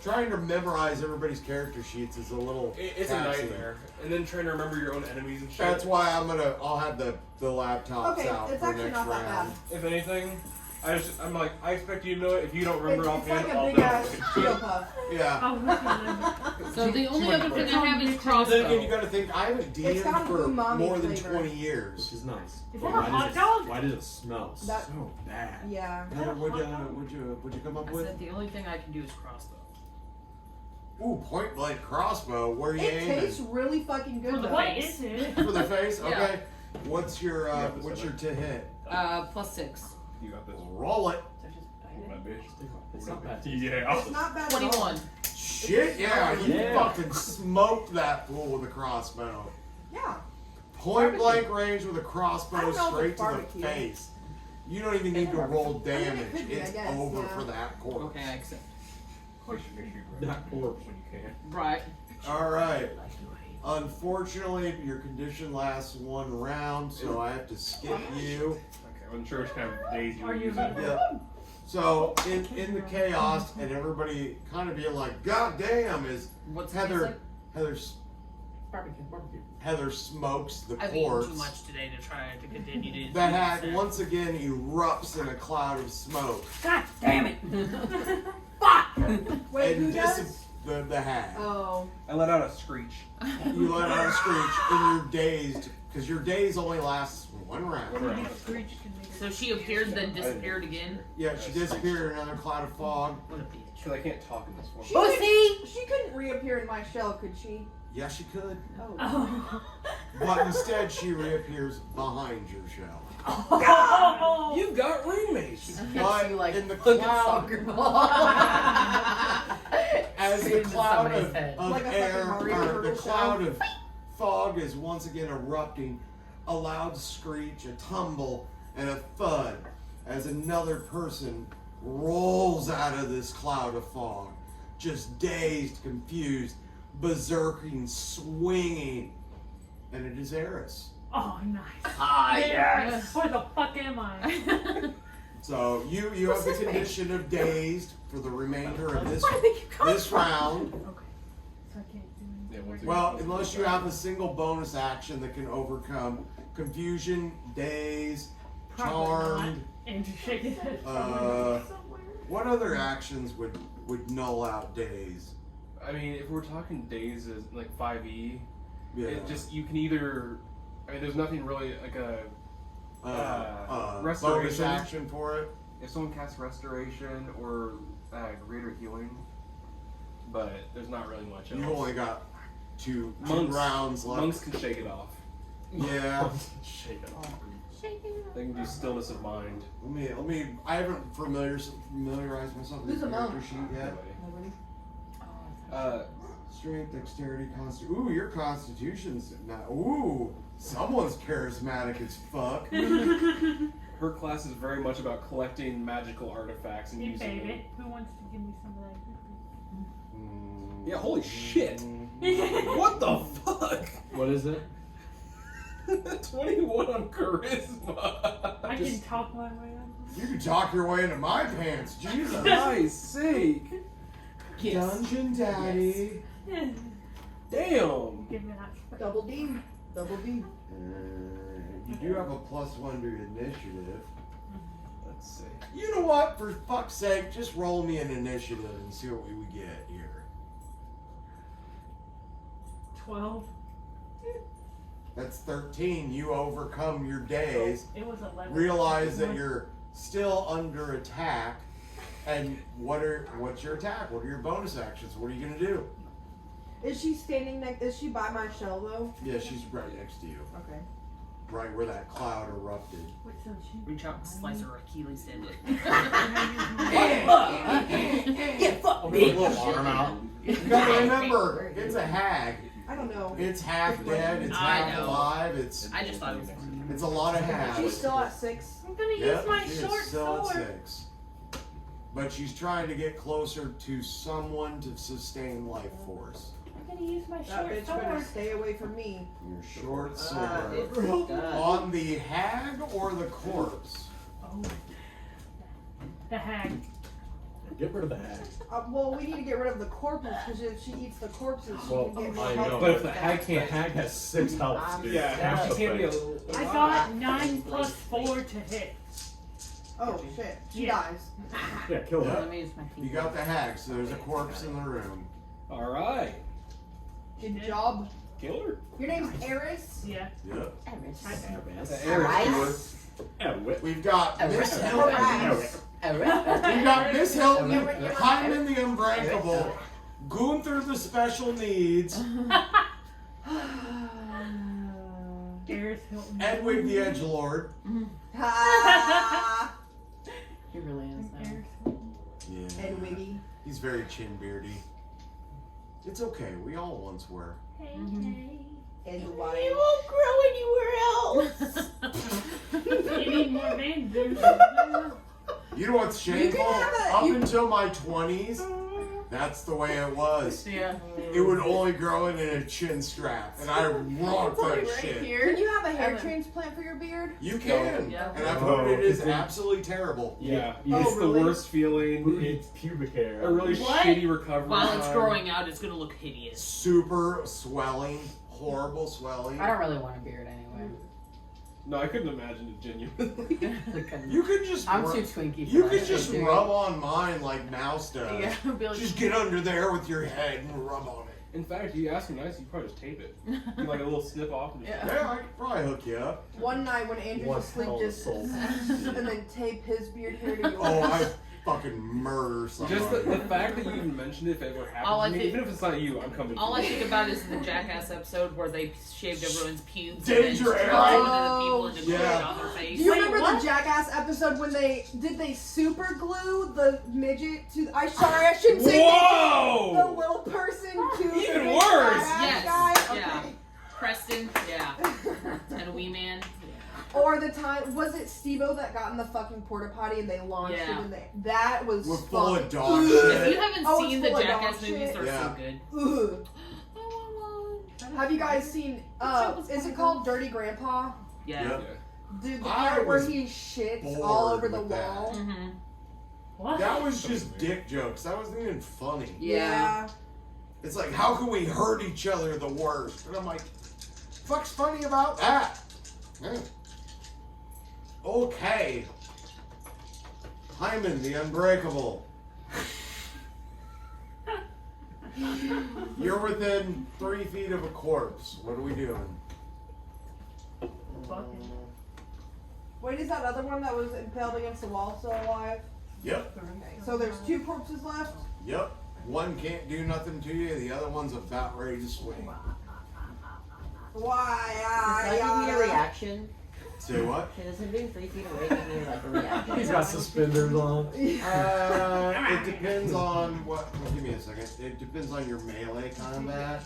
Trying to memorize everybody's character sheets is a little. It's a taxing. nightmare. And then trying to remember your own enemies and shit. That's why I'll have the laptops Okay, out it's for actually next not that round. If anything, I'm like, I expect you to know it. If you don't remember It's offhand, like a I'll big know. ass Cheeto Puff. Yeah. So the only other thing I have is Then again, you crossbow. gotta think I haven't It's DM'd got for umami more than flavor. 20 years. Which is nice. Is But that a hot dog? Why does it smell That- so bad? Yeah. Heather, what'd you come up I with? said the only thing I can do is crossbow. Ooh, point blank crossbow. Where you It aiming? tastes really fucking good though. What is it? For the face? Yeah. Okay. What's your Yeah, this to hit? +6. You got this. Roll it. That bitch. It's not bad. Yeah. It's not bad at all. 21. Shit, yeah, you Yeah. fucking smoked that fool with a crossbow. Yeah. Point blank range with a I crossbow don't know if straight it's to the barbecue. face. You don't even need to roll I mean, it damage. could be, I It's guess, over yeah. for that corpse. Okay, I accept. Of course you make sure you grab That corpse. when you can. Right. Alright. Unfortunately, your condition lasts 1 round, so I have to skip you. Okay, I wasn't sure which kind of days you were Are you using. Yeah. So in the chaos and everybody kind of being like, God damn, is What's Heather Barbecue. Heather smokes the I've eaten corpse. too much today to try to continue to. The hag once again erupts in a cloud of smoke. God damn it! Wait, who and does? the hag. Oh. I let out a screech. You let out a screech and you're dazed because your daze only lasts 1 round. So she appeared, then disappeared again. Yeah, she disappeared in another cloud of fog. What a bitch. Because I can't talk in this one. She couldn't reappear in my shell, could she? Yeah, she could. Oh. But instead she reappears behind your shell. You've got roommates. But you like in the look at cloud, soccer ball. as the Into cloud somebody's head. of Like a air, fucking Mario or the Turtle cloud shell. of fog is once again erupting, a loud screech, a tumble, and a thud as another person rolls out of this cloud of fog, just dazed, confused, berserking, swinging, and it is Aeris. Oh, nice. Ah, yes. Where the fuck am I? So you have the condition of dazed for the remainder of this Where did you come from? round. Okay. So I can't do Yeah, anything. once again. Well, unless you have a single bonus action that can overcome confusion, daze, charmed. And just shake his head. What other actions would null out daze? I mean, if we're talking days as like 5e, Yeah. it just you can either. I mean, there's nothing really like a. bonus restoration. action for it. If someone casts restoration or greater healing, but there's not really much else. You've only got two Monks- rounds left. Monks can shake it off. Yeah. Shake it off. They can do stillness of mind. Let me. I haven't familiarized myself with Who's the a monk? character sheet yet. Uh, Strength, dexterity, constitution. Ooh, your constitution's not. Ooh, someone's charismatic as fuck. her class is very much about collecting magical artifacts and Hey, using them. baby. Who wants to give me some of that? Mm. Yeah, holy shit. What the fuck? What is it? 21 on charisma. I can talk my way out. You can talk your way into my pants, Jesus. Nice sake. Dungeon Daddy. Damn. Give me that. Double D. Double D. You do have a +1 to your initiative. Let's see. You know what? For fuck's sake, just roll me an initiative and see what we would get here. 12. That's 13. You overcome your daze. It was 11. Realize that you're still under attack. And what's your attack? What are your bonus actions? What are you gonna do? Is she standing next? Is she by my shell though? Yeah, she's right next to you. Okay. right where that cloud erupted. Reach out and slice her Achilles tendon. Get fucked, Put a little arm out. You gotta remember, it's a hag. I don't know. It's half dead, it's I half know. alive, it's I just thought it was funny. a lot of She's hags. still at 6. I'm gonna Yep, use my she is short still at sword. 6. But she's trying to get closer to someone to sustain life force. I'm gonna use my That short bitch better sword. stay away from me. Your short It's sword. done. On the hag or the corpse? The hag. Get rid of the hag. Well, we need to get rid of the corpses because if she eats the corpses, she Well, can get I more know. health. But if the hag The can't, hag has 6 health, dude. yeah, Half the she can't be thing. I got 9 plus 4 to hit. Oh shit, she Yeah. dies. Yeah, kill Let her. me use my You got the hag, so there's a corpse in the room. Alright. Good job. Kill her. Your name's Aeris. Yeah. Yep. The Aeris. Yeah, whip. We've got Miss Aeris. Hilton. Aeris. We've got Miss Hilton, Hyman the Unbreakable, Gunther the Special Needs, Aeris Hilton. Edwig the Edgelord. Ha! He really is now. Aeris Hilton. Yeah. Edwiggy. He's very chin beardy. It's okay, we all once were. Hey, Edwig. It won't grow anywhere else. hey. You need more veins, dude. You know what's shameful? have a- Up you- until my 20s, that's the way it was. Yeah. It would only grow in a chin strap, and I rocked that shit. Can you have a hair transplant for your beard? You can, Yeah. and I've Oh, heard it is it's a- absolutely terrible. Yeah. Yeah. It's really? the worst feeling. It's pubic hair. A really What? shitty recovery. While it's time. growing out, it's gonna look hideous. Super swelling, horrible swelling. I don't really want a beard anyway. No, I couldn't imagine it genuinely. You could just I'm rub, too twinky for you that could shit, just dude. rub on mine like Mouse does. Yeah, be like, Just get under there with your head and rub on it. In fact, you ask him nice, you probably just tape it. You like a little snip off and just Yeah. Yeah, I could probably hook you up. One night when Andrew's One asleep, hell of a just soul. and then tape his beard hair to yours. Oh, I fucking murder somebody. Just the fact that you even mentioned it, if it ever All I happens to me, think- even if it's not you, I'm coming All for I you. think about is the Jackass episode where they shaved everyone's pubes Danger and then just area. tried the people into Yeah. glue it on their face. Do you Wait, remember what? the Jackass episode when they super glue the midget to? I shouldn't say midget, Whoa! the little person to the Even big worse. badass Yes, guy. yeah. Okay. Preston, yeah. And Wee Man. Or the time was it Steve-O that got in the fucking porta potty and they launched Yeah. it and that was We're full of fucking- dog If shit. you haven't Oh, it's seen the full of Jackass dog movies, shit. they're Yeah. so good. Ugh. Have you guys seen? Is it called Dirty Grandpa? Yeah. Yep. Dude, the I part where was he shits bored all over the with that. wall. Mm-hmm. What? That was just dick jokes. That wasn't even funny. Yeah. It's like, how can we hurt each other the worst? And I'm like, fuck's funny about that? Yeah. Okay. Hyman the Unbreakable. You're within 3 feet of a corpse. What are we doing? Wait, is that other one that was impaled against the wall still alive? Yep. Okay, so there's 2 corpses left. Yep. One can't do nothing to you. The other one's about ready to swing. Does that give me a reaction? Say what? Does him being 3 feet away give me like a reaction? He's got suspenders on. It depends on what. Well, give me a second. It depends on your melee combat.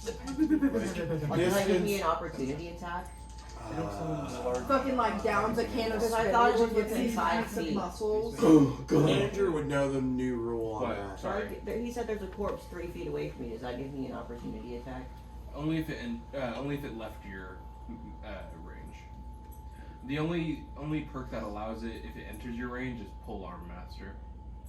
Like, can I give me an opportunity attack? Fucking like downs a can of Because I thought it was spinach and within gets 5 massive feet. muscles. Andrew would know the new rule on What? that. Sorry. He said there's a corpse 3 feet away from me. Does that give me an opportunity attack? Only if it left your range. The only perk that allows it if it enters your range is Pole Arm Master.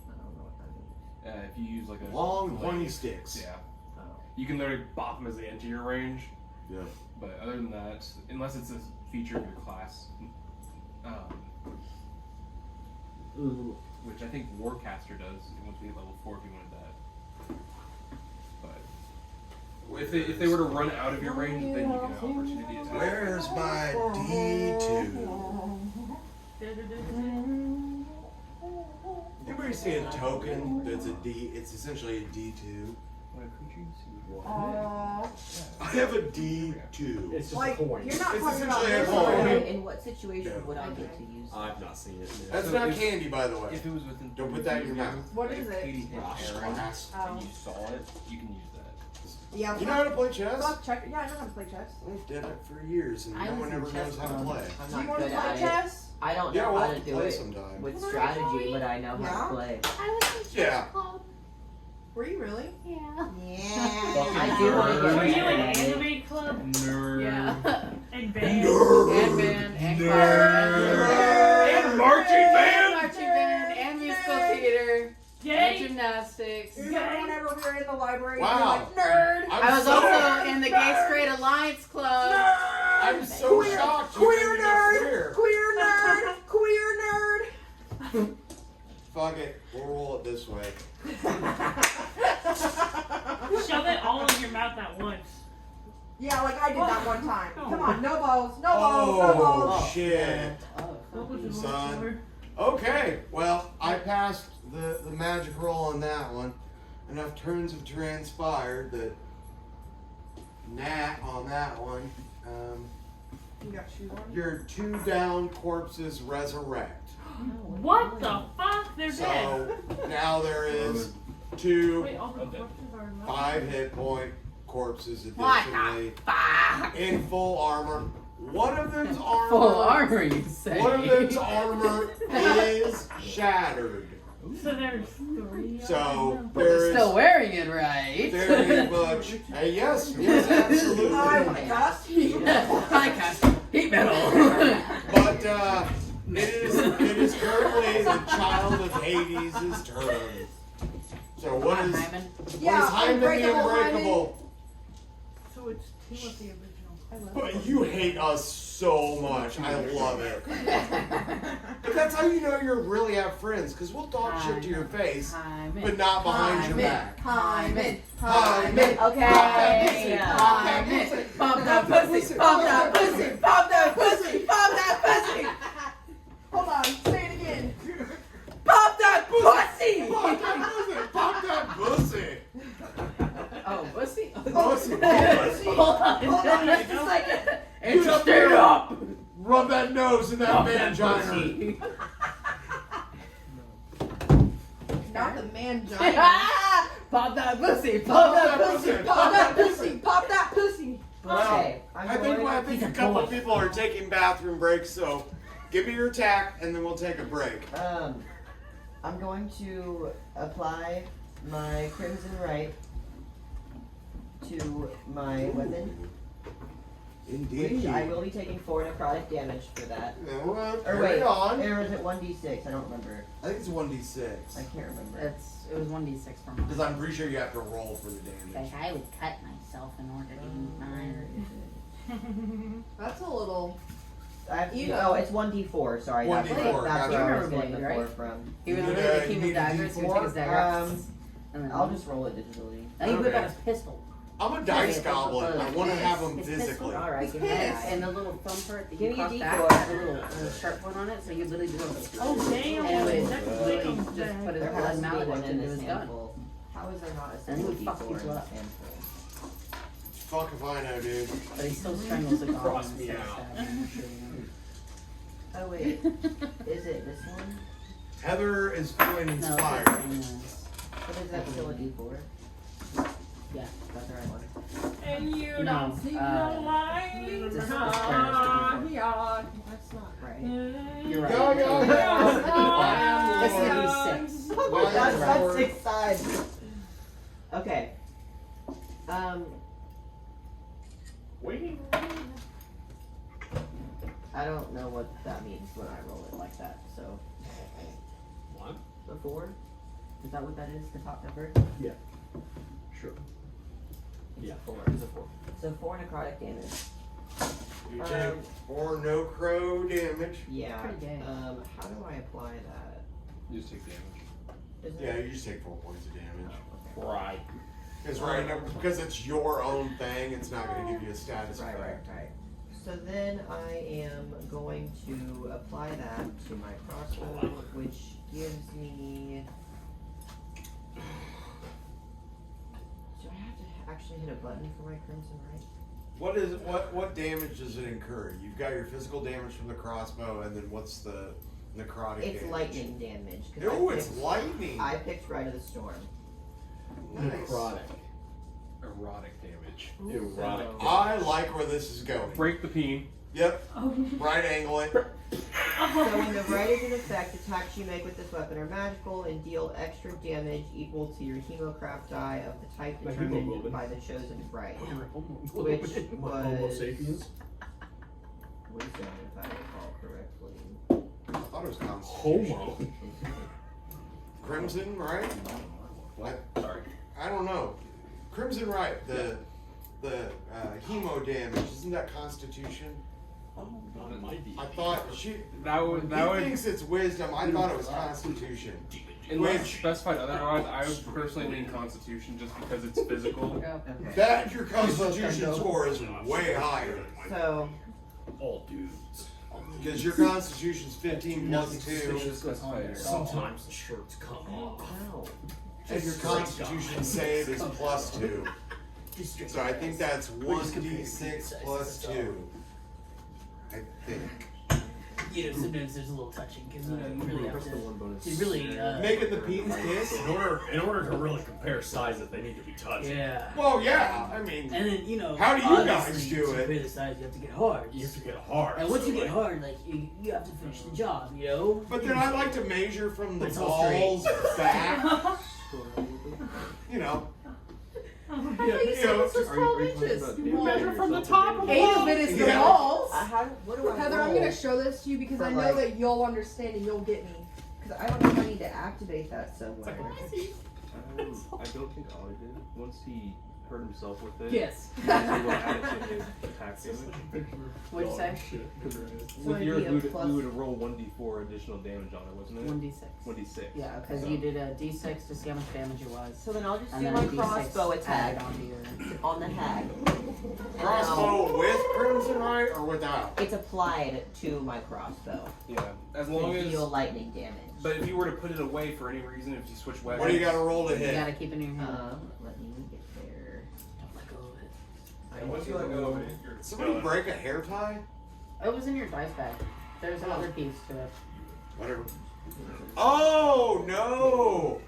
I don't know what that means. If you use like a Long blade, pointy sticks. Yeah. Oh. You can literally bop them as they enter your range. Yeah. But other than that, unless it's a feature of your class, which I think Warcaster does once we hit level 4 if you wanted that. But if they were to run out of your range, then you get an opportunity attack. Where's my D2? Anybody see a token that's a D? It's essentially a D2. What a creature you see. I have a D2. It's just Like, a coin. you're not It's talking about essentially a this coin. one. Okay, in what situation No. would I get to use that? I've not seen it. No. That's So not if- candy, by the way. If it was within Don't 30 put that in feet your of mouth. you, What like is if it? Cady hit Rosh Aaron glass. Oh. and you saw it, you can use that. Yeah, You know how to play chess? fuck check. Yeah, I know how to play chess. We've did it for years, and I no was one in ever chess knows how to club. play. I'm Do you not want to good play at it. chess? I don't Yeah, know we'll how to do play it sometime. with Can I strategy, join? but I know how Yeah? to play. I was in chess Yeah. club. Were you really? Yeah. Yeah, I do want to get Were my you in anime. Anime club Nerd. Yeah. and band. And band, and choir, And marching and band. marching band, and musical theater, and Yay! gymnastics. Remember whenever we were in the library? Wow. You're like, nerd! I was also in the Gay Straight Alliance Club. I'm so Queer- shocked. You Queer made me nerd! Queer. Queer nerd! Queer nerd! Fuck it. We'll roll it this way. Shove it all in your mouth at once. Yeah, like I did that one time. Come on, no balls, no balls, no balls. Oh, shit. What was the Son. color? Okay, well, I passed the magic roll on that one. Enough turns have transpired that Nat on that one. You got shoes on? Your 2 down corpses resurrect. What the fuck? They're dead. So now there is 2 Wait, all the corpses are alive? 5 hit point corpses What additionally the fuck? in full armor. One of them's armor. Full armor, you say? One of them's armor is shattered. So there's 3 of So them. But there they're is still wearing it, right? very much. Yes, absolutely. I want to cast heat. I cast heat metal. But it is currently the child of Hades' turn. So what Come on, is Hyman. Yeah, Hyman the Unbreakable Unbreakable? So it's 2 of the original. But you hate us so much. I love it. But that's how you know you really have friends, because we'll talk shit to your face, Hyman. but not behind your Hyman. back. Hyman. Hyman. Okay. Hyman. Pump that pussy. Pump that pussy. Pop that pussy! Pop that pussy! Hold on, say it again. Pop that pussy! Pop that pussy! Pop that pussy! Oh, pussy? Pussy! Hold on. Hold on, just a second. And just stand up. Rub that nose in that Pump that mangina. pussy. Not the man Pop that pussy. Pop that pussy! Pop that pussy! Pop that pussy! Okay. I think a couple people are taking bathroom breaks, so give me your attack and then we'll take a break. I'm going to apply my Crimson Right to my weapon, Indeed. which I will be taking 4 necrotic damage for that. Well, Or carry wait, on. or is it 1d6? I don't remember. I think it's 1d6. I can't remember. It was 1d6 for mine. Because I'm pretty sure you have to roll for the Like, damage. I would cut myself in order to use mine. That's a little. Oh, it's 1d4. Sorry, 1d4, that's where gotcha. I was You getting the remember 4 Blade, from. He would You literally need the king a of daggers. He would take his dagger. And then I'll just roll it digitally. I think he whip Okay. out his pistol. I'm a dice goblin. I want to have them His physically. pistol. Alright, give me And, that. and the little thumb part that Give you me a cross D4. back had a little sharp point on it, so you literally do it. Oh, damn. And it would That's literally big just bag. put his There blood has to be mallet one in into this his gun. handful. How is there not a And single he would fuck D4 in people this up. handful? Fuck if I know, dude. But he still strangles the goblin. Cross me instead of out. stabbing him, I'm sure you know. Oh wait, is it this one? Heather is feeling No, inspired. this thing is- What is that? Still a D4? Yeah. That's the right one. And you No, don't see the light. this is Yeah. That's not. Right. You're right. Go, go, go. This is a D6. Oh my gosh, that's 6 sides. Okay. Waiting. I don't know what that means when I roll it like that, so. One? The 4? Is that what that is? The top number? Yeah. Sure. It's Yeah. a 4. It's a 4. So 4 necrotic damage. You take 4 no crow damage. Yeah. Pretty gay. How do I apply that? You just take damage. Isn't Yeah, it? you just take 4 points of damage. Okay. Right. Because it's your own thing, it's not going to give you a status Right. effect. So then I am going to apply that to my crossbow, which gives me. Do I have to actually hit a button for my Crimson Right? What damage does it incur? You've got your physical damage from the crossbow, and then what's the necrotic It's damage? lightning damage. 'Cause Oh, I it's picked- lightning. I picked Rite of the Storm. Nice. Necrotic. Erotic damage. Erotic. I like where this is going. Break the peen. Yep. Right angle it. So when the Rite is in effect, attacks you make with this weapon are magical and deal extra damage equal to your hemocraft die of the type Like determined hemoglobin. by the chosen Rite. Which Homo was sapiens? wisdom, if I recall correctly. I thought it was Constitution. Homo. Crimson, right? What? Sorry. I don't know. Crimson, right? The hemo damage, isn't that Constitution? It might be. I thought she. That would He thinks it's wisdom. I thought it was Constitution. unless specified otherwise, I would personally lean Constitution just because it's physical. Okay. That your Constitution score is way higher So All dudes. because your Constitution's 15 plus 2, Sometimes the shirts come off. no. and your Constitution save is plus 2. So I think that's 1d6 plus 2. I think. You know, sometimes there's a little touching because you know you really have to really Making the peens kiss? In order to really compare sizes, they need to be touched. yeah. Well, yeah. I mean, And then you know, how do you guys obviously, do to it? compare the size, you have to get hard. You have to get hard. And once so you get like- hard, like you have to finish the job, you know. But then I like to measure from the It's all straight. balls back. You know. I thought you said this was 12 inches. You measure from the top of the 8 of it is the Yeah. balls. What do I Heather, I'm roll? gonna show this to you because For I know like- that you'll understand and you'll get me. Because I don't know if I need to activate that somewhere. I don't think Ollie did. Once he hurt himself with it, Yes. he will add it to his attack damage. What'd you say? So With it'd yours, be a we plus- would roll 1d4 additional damage on it, wasn't it? 1d6. 1d6. Yeah, because you did a d6 to see how much damage it was. So then I'll just And do then my a d6 crossbow attack added onto your. on the hag. Crossbow with Crimson Right or without? It's applied to my crossbow. Yeah, as To long as. deal lightning damage. But if you were to put it away for any reason, if you switch weapons. What do you got to roll to You hit? gotta keep it in your hand. Let me get there. Don't let go of it. Once you let go of it, you're Somebody break a hair tie? It was in your dice bag. There's another piece to it. Whatever. Oh no!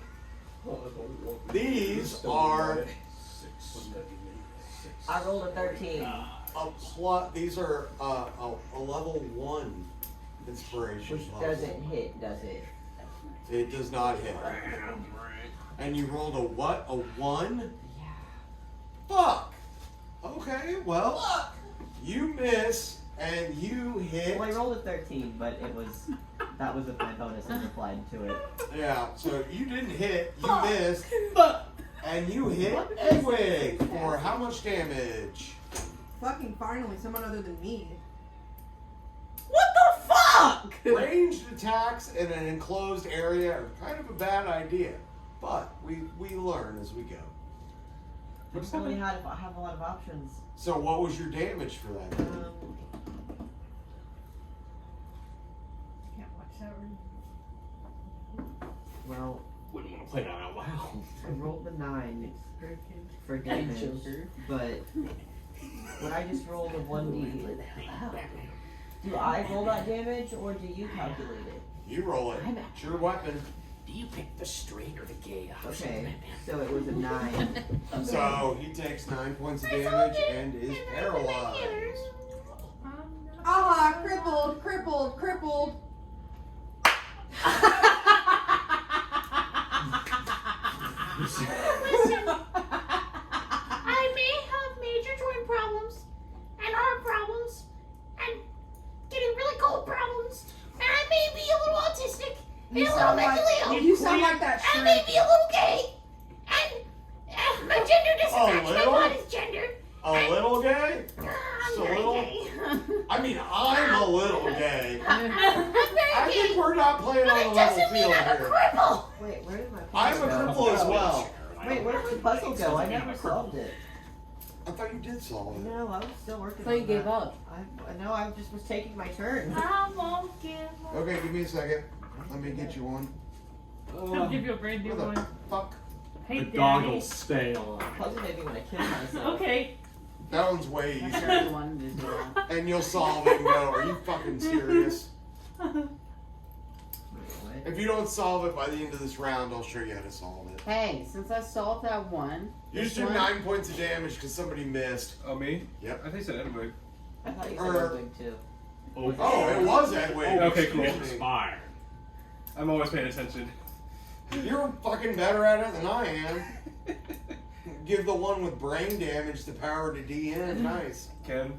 These are I rolled a 13. these are a level 1 inspiration. Which puzzle. doesn't hit, does it? It does not hit. And you rolled a what? A 1? Yeah. Fuck! Okay, well, you miss and you hit. Well, I rolled a 13, but that was with my bonus and applied to it. Yeah, so you didn't hit, you missed, and you hit Edwige for how much damage? Fucking finally, someone other than me. What the fuck? Ranged attacks in an enclosed area are kind of a bad idea, but we learn as we go. I just only have a lot of options. So what was your damage for that? Can't watch that. Well, Wouldn't want to play that out loud. I rolled the 9 for damage, but when I just rolled a 1d, do I roll that damage or do you calculate it? You roll it. It's your weapon. Do you pick the straight or the gay option? Okay, so it was a 9. So he takes 9 points of damage and is paralyzed. Ah, crippled. Listen, I may have major joint problems and heart problems and getting really cold problems, and I may be a little autistic and a little mentally ill. You sound like that And I may shrimp. be a little gay, and my gender doesn't A match my little? body's gender. A little gay? I'm Just a very little? gay. I mean, I'm a little gay. I'm very I gay. think we're not playing But on a it level doesn't mean field I'm a here. cripple. Wait, where did my I'm a puzzle go? cripple as well. Wait, where did my puzzle go? I never solved it. I thought you did solve it. No, I was still working So on you gave that. up. I know, I just was taking my turn. I won't give up. Okay, give me a second. Let me get you one. I'll give you a brand new What the one. fuck? Hey, The Daddy. goggles stay on. Puzzle made me want to kill myself. Okay. That one's way I easier. really wanted to do that. And you'll solve it and go, are you fucking serious? If you don't solve it by the end of this round, I'll show you how to solve it. Hey, since I solved that one, You just this took one- 9 points of damage because somebody missed. Oh, me? Yep. I think you said Edwig. I thought you said Or- Edwig too. Oh, it was Edwig. Okay, cool. Fire. I'm always paying attention. You're fucking better at it than I am. Give the one with brain damage the power to DN. Nice. Ken,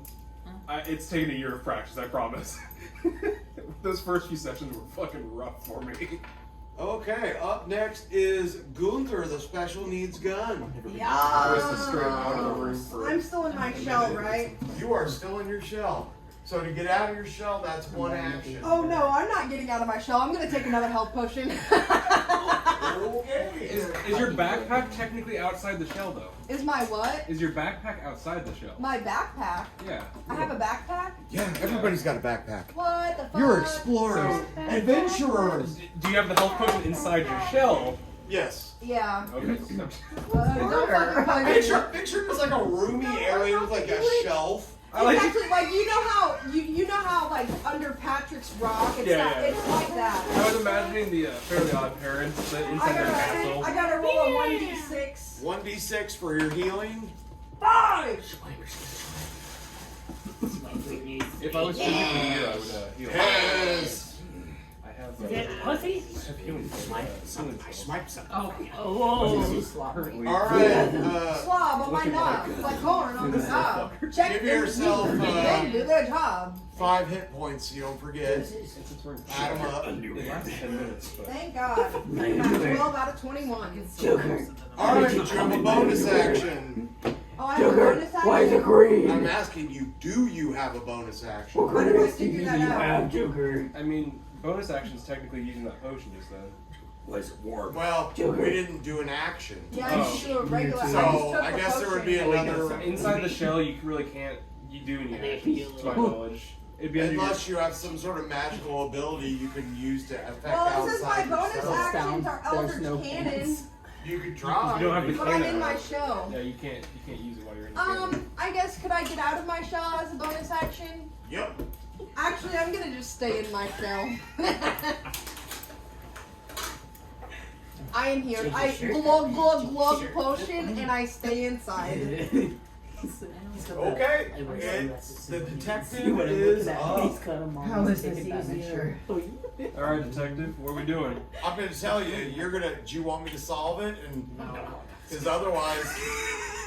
it's taken a year of practice, I promise. Those first few sessions were fucking rough for me. Okay, up next is Gunther, the special needs gun. Twisted straight out of the room for I'm still in my shell, right? You are still in your shell. So to get out of your shell, that's one action. Oh no, I'm not getting out of my shell. I'm gonna take another health potion. Okay. Is your backpack technically outside the shell, though? Is my what? Is your backpack outside the shell? My backpack. Yeah. I have a backpack? Yeah, everybody's got a backpack. What the fuck? You're explorers, adventurers. Do you have the health potion inside your shell? Yes. Yeah. Okay. Don't fucking play with me. Picture it as like a roomy area with like a shelf. Exactly, like you know how like under Patrick's rock, it's Yeah, that, yeah. it's like that. I was imagining the Fairly Odd Parents that inside their castle. I gotta roll a 1d6. 1d6 for your healing. 5! If I was to heal, I would heal. Yes. I have. Is it pussy? I have healing. Swipe some. Oh. Currently. All right. Slob on my knob, like corn on the cob. Check Give yourself They do their job. 5 hit points, so you don't forget. It's a turn. Add them up. It lasts 10 minutes, but. Thank God. I got 12 out of 21. All right, you have a bonus action. Oh, I have a bonus action? Why is it green? I'm asking you, do you have a bonus action? How do I figure that out? Joker. I mean, bonus action is technically using that potion just then. Why is it warm? Well, we didn't do an action. Yeah, I just do a regular. So, I just took I a guess there would potion. be another. Inside the shell, you really can't. You do any actions, to my knowledge. It'd be under your- Unless you have some sort of magical ability you can use to affect Well, since my outside bonus yourself. actions are There's Eldritch no Cannon, points. You could try. You don't have to but I'm cannon in my out. shell. Yeah, you can't use it while you're in the cannon. I guess could I get out of my shell as a bonus action? Yep. Actually, I'm gonna just stay in my shell. I am here. I glug glug glug potion and I stay inside. Okay. It's the detective is up. How is this easier? All right, detective, what are we doing? I'm gonna tell you. You're gonna. Do you want me to solve it? And because otherwise,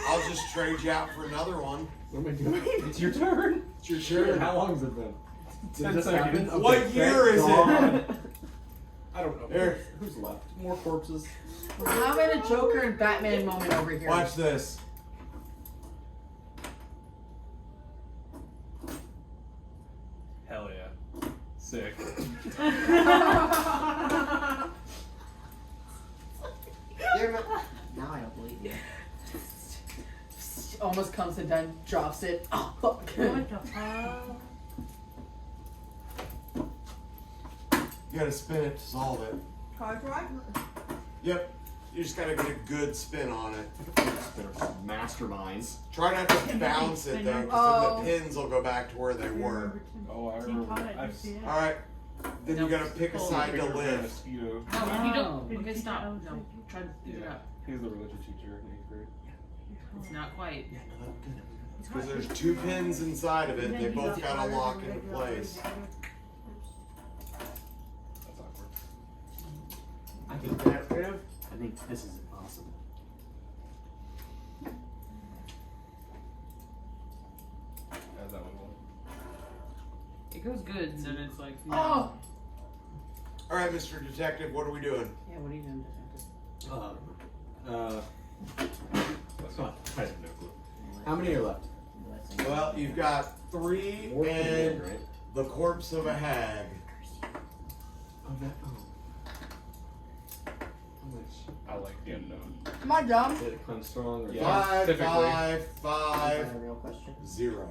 I'll just trade you out for another one. What am I doing? It's your turn. It's your turn. How long has it been? 10 this seconds. happen? What Okay, year is thank it? God. I don't know. Here. Who's left? More corpses. We're having a Joker and Batman moment over here. Watch this. Hell yeah. Sick. Now I don't believe you. Almost comes and then drops it. Oh, fuck. What the fuck? You gotta spin it to solve it. Try. Yep. You just gotta get a good spin on it. They're masterminds. Try not to bounce it though, because then the pins will go back to where they were. Oh, I remember. All right. Then you gotta pick a side to lift. Mosquito. No, if you don't. Okay, stop. No, try to figure it Yeah. out. He was the religion teacher in 8th grade. It's not quite. Because there's 2 pins inside of it. They both gotta lock into place. That's awkward. I think this is impossible. How's that one going? It goes good, and then it's like. No. Oh. All right, Mr. Detective, what are we doing? Yeah, what are you doing, Let's I go. have no clue. How many are left? Well, you've got 3 More and than right? the corpse of a hag. Oh, that. Oh. How much? I like the unknown. Am I dumb? Did it come strong or Yeah. 5, typically. 5, Is 5, that a real question? 0.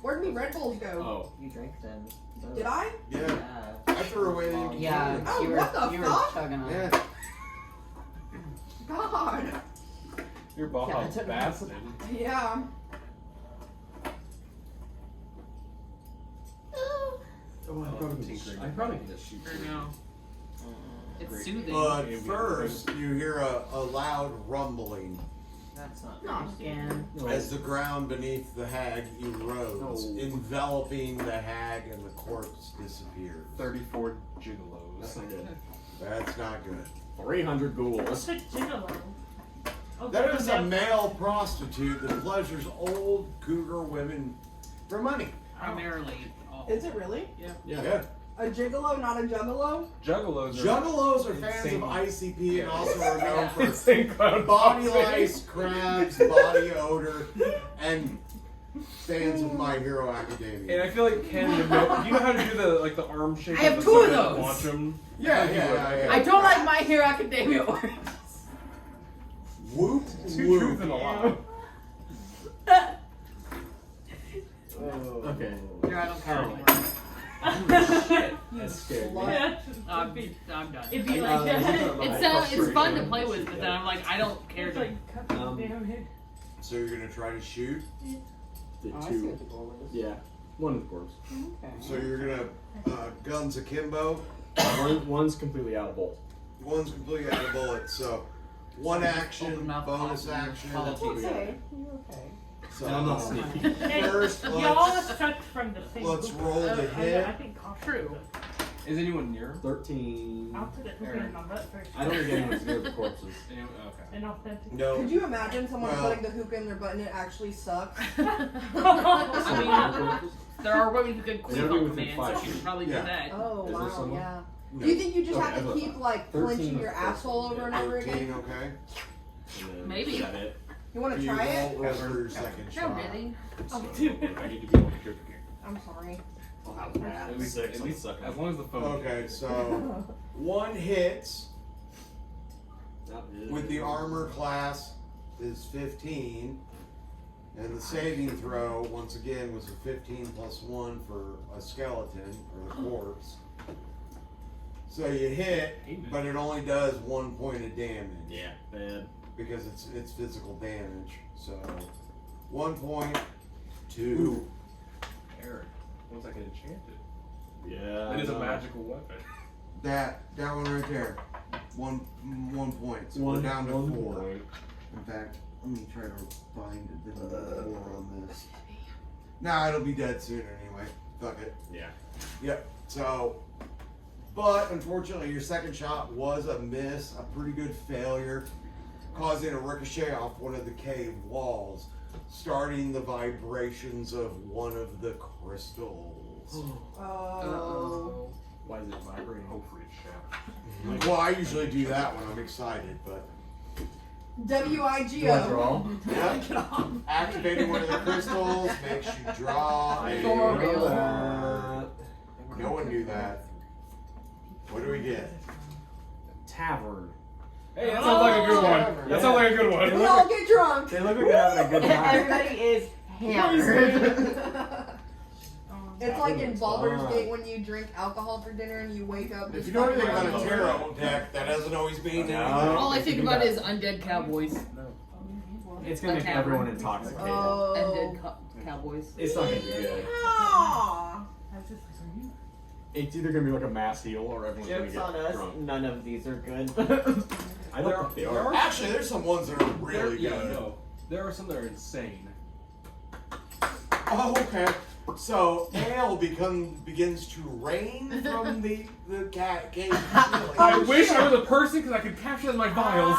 Where'd me Red Bulls go? Oh. You drank them. So. Did I? Yeah. Yeah. I threw away the Yeah, Oh, you were, what the you were fuck? chugging on it. Yeah. God. You're a Yeah, I Baja took- bastard. Yeah. Oh, I probably can just shoot. I know. It's Great. soothing. But first, you hear a loud rumbling That's not Not nice. again. as the ground beneath the hag erodes, No. enveloping the hag and the corpse disappears. 34 gigolos. That's not good. That's not good. 300 ghouls. What's a gigolo? Oh, That is a that- male prostitute that pleasures old cougar women for money. Primarily. All. Is it really? Yeah. A gigolo, not a juggalo? Juggalos are Juggalos are fans Insane. of ICP and also are known for insane clown body boxing. lice, crabs, body odor, and fans of My Hero And Academia. I feel like Ken would know. Do you know how to do the arm shake? I have the two of summon those. Launch 'em? Yeah, I think you would. yeah, yeah. I don't like My Hero Academia orange. Whoop, Two truths whoop. and a lie. Okay. Yeah, I don't care anymore. Shit. That scared me. I'm done. It'd be like It's fun to play with, but then I'm like, I don't care. It's To, like cut Um, down head. So you're gonna try to shoot? The Oh, I see two. what the goal is. Yeah. One of course. Okay. So you're gonna guns akimbo. One's completely out of bolt. One's completely out of bullets. So one action, Open mouth bonus cough and action. apologies. Okay, you're okay. So And I'm not sneaky. first, Y'all let's suck from the same let's book. roll the I hit. think I'll True. Is anyone near? 13. I'll put it in my butt first. I don't think anyone's near the corpses. Anyone? Okay. An authentic. No. Could you imagine someone Well- putting the hookah in their butt and it actually sucks? I mean, there are women who can They're queen on within command, 5 so she should probably Yeah. do that. Oh, Is there wow, someone? yeah. No. Do you think you just Okay, have to that's keep, what- like, 13 clenching was your close. asshole over and over 13, again? okay. And then Maybe. is that it? You want to You try it? roll for your second Not shot. really. Oh, So, dude. I need to be able to hear the game. I'm sorry. I'll have that. At least, Six, at least I'll suck as it. long as the phone. Okay, so one hits That is- with the armor class is 15, and the saving throw once again was a 15 plus 1 for a skeleton or a corpse. So you hit, but it only does 1 point of damage. Yeah, bad. Because it's physical damage. So 1 point, 2. Eric, once I can enchant it. Yeah. It is a magical weapon. That one right there. 1 point. So we're One down to 4. point. In fact, let me try to find it. There's a 4 on this. Nah, it'll be dead soon anyway. Fuck it. Yeah. Yep. So, but unfortunately, your second shot was a miss, a pretty good failure, causing a ricochet off one of the cave walls, starting the vibrations of one of the crystals. Oh. Why is it vibrating? Hopefully it's shaft. Well, I usually do that when I'm excited, but W-I-G-O. yeah. Activating one of the crystals makes you draw a. No one knew that. What do we get? Tavern. Hey, that sounds like a good one. That sounds like a good one. We all get drunk. They look like they're having a good time. Everybody is hammered. It's like in Baldur's Gate when you drink alcohol for dinner and you wake up. If just you know anything fucking about a drunk. tarot deck, that doesn't always mean anything. All I think about is undead cowboys. It's gonna make everyone intoxicated. Oh. Undead cowboys. It's not gonna be good. Aw. It's either gonna be like a mass heal or everyone's Jokes on gonna get us. drunk. None of these are good. I don't think they are. Actually, there's some ones that are really Yeah, good. no. There are some that are insane. Oh, okay. So ale begins to rain from the cave. I wish I was a person because I could capture them in my vials.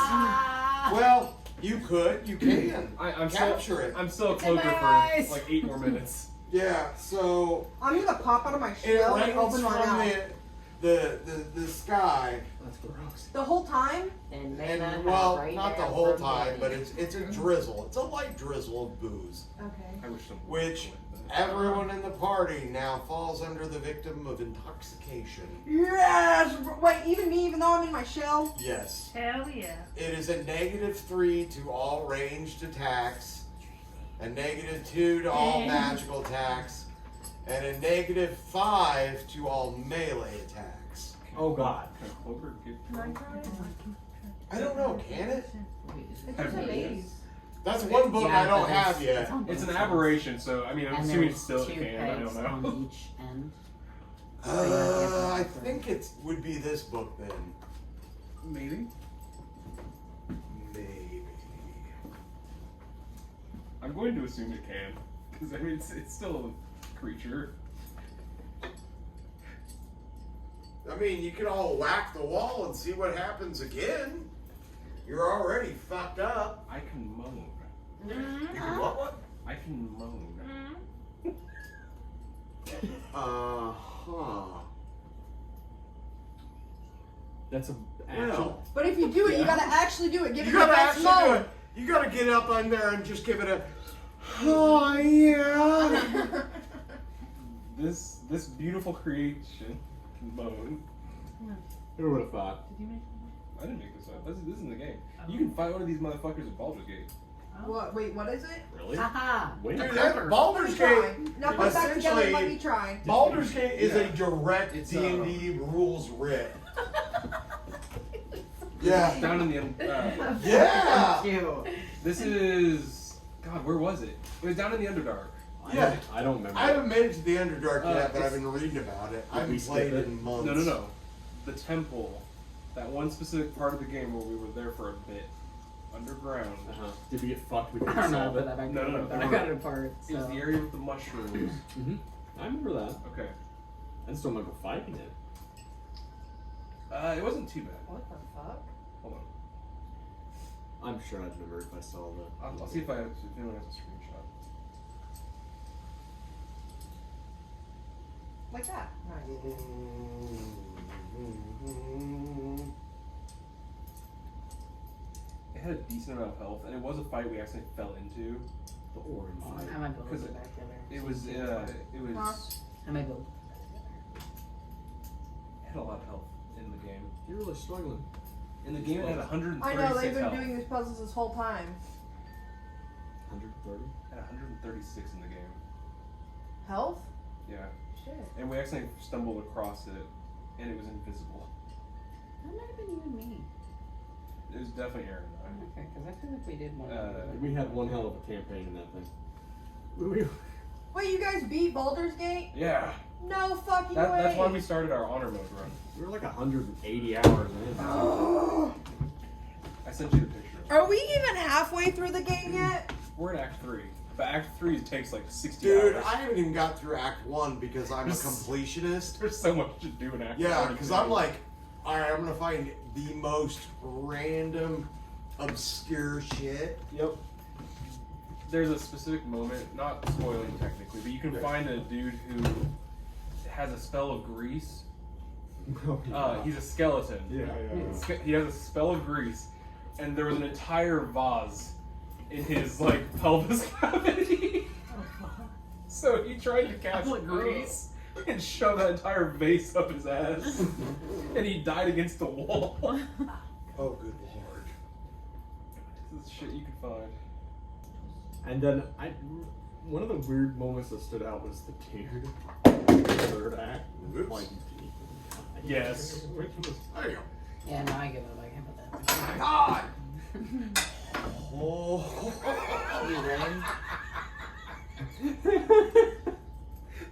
Well, you could, you can. I'm capture still, it. I'm still a It's in cloaker my for eyes. like 8 more minutes. Yeah. So I'm gonna pop out of my it shell and rains open my from mouth. the sky, That's gross. The whole time? And and well, not the whole time, but it's a drizzle. It's a light drizzle of booze, Okay. I wish some. which everyone in the party now falls under the victim of intoxication. Yes! Wait, even me, even though I'm in my shell? Yes. Hell yeah. It is a -3 to all ranged attacks, a -2 to all magical attacks, and a -5 to all melee attacks. Oh god. Can a cloaker get I don't know, can it? It's just a maze. That's one book I don't have yet. It's an aberration, so I mean, I'm And assuming there's still it two can. I pegs don't know. on each end. I think it would be this book then. Maybe. Maybe. I'm going to assume it can, because I mean it's still a creature. I mean, you can all whack the wall and see what happens again. You're already fucked up. I can moan. You can what? I can moan. That's an action. Well, But if you do it, you gotta actually do it. Give you it your gotta best actually do moan. it. You gotta get up on there and just give it a. Oh yeah. This beautiful creation can moan. Who would have thought? Did you make I didn't make this up. This is in the game. You can fight one of these motherfuckers at Baldur's Gate. What? Wait, what is it? Really? Haha. Wait. Dude, Let that me Baldur's try. Gate. Now put it back together and let me try. Baldur's Gate is a direct It's, D&D rules writ. It's Yeah. down in the Yeah. You. This is God. Where was it? It was down in the Underdark. Yeah. I don't remember. I haven't made it to the Underdark yet, but it's- I've been reading about it. I Did we haven't played skip it it? in months. No. The temple. That one specific part of the game where we were there for a bit. Underground. Did we get fucked? We I couldn't don't know, solve but it. I No. got it apart. It was So. the area with the mushrooms. I remember that. Okay. I just don't remember fighting it. It wasn't too bad. What the fuck? Hold on. I'm sure I'd remember if I saw the. I'll see if anyone has a screenshot. Like that. It had a decent amount of health, and it was a fight we actually fell into. The orange fight. I might build Because it back together. It was. It I might build. had a lot of health in the game. You're really struggling. In the game, it had 136 I know, they've been health. doing these puzzles this whole time. 130? It had 136 in the game. Health? Yeah. Shit. And we actually stumbled across it, and it was invisible. That might have been you and me. It was definitely Aaron and Okay, because I feel like we did one. We had one hell of a campaign in that thing. Wait, you guys beat Baldur's Gate? I. Yeah. No fucking way. That's why we started our honor mode run. We were like 180 hours in. I sent you the picture. Are we even halfway through the game yet? We're in Act 3. But Act 3 takes like 60 Dude, hours. I haven't even got through Act 1 because I'm a completionist. There's so much to do in Act 1. Yeah, because I'm like, alright, I'm gonna find the most random, obscure shit. Yep. There's a specific moment, not spoiling technically, but you can find a dude who has a spell of grease. He's a skeleton. He has a spell of grease, and there was an entire vase in his like pelvis cavity. So he tried to cast grease and shove that entire vase up his ass, and he died against the wall. Oh, good lord. This is shit you can find. And then one of the weird moments that stood out was the dude. Third act. Oops. Like, Yes. There you go. Yeah, no, I give up. I can't put that. Oh my god!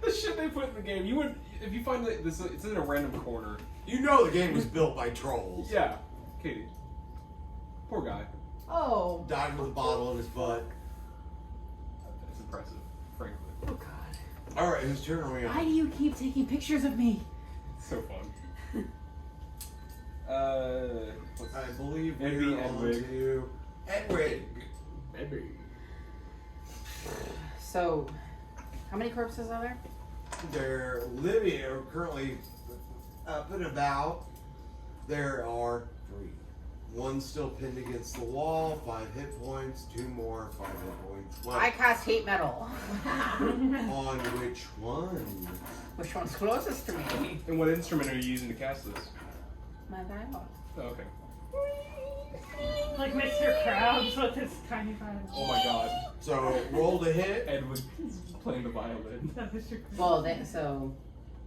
The shit they put in the game, you would if you find that this it's in a random corner. You know the game was built by trolls. Yeah, Cady. Poor guy. Oh. Died with a bottle in his butt. It's impressive, frankly. Oh god. Alright, whose turn are we on? Why do you keep taking pictures of me? It's so fun. I believe Maybe we're on Edwige. to Edwige. maybe. So, how many corpses are there? They're living, or currently up and about. There are 3. One still pinned against the wall, 5 hit points, 2 more, 5 hit points. One. I cast hate metal. On which one? Which one's closest to me? And what instrument are you using to cast this? My violin. Oh, okay. Like Mr. Krabs with his tiny violin. Oh my god. So roll to hit. Edward playing the violin. Well, so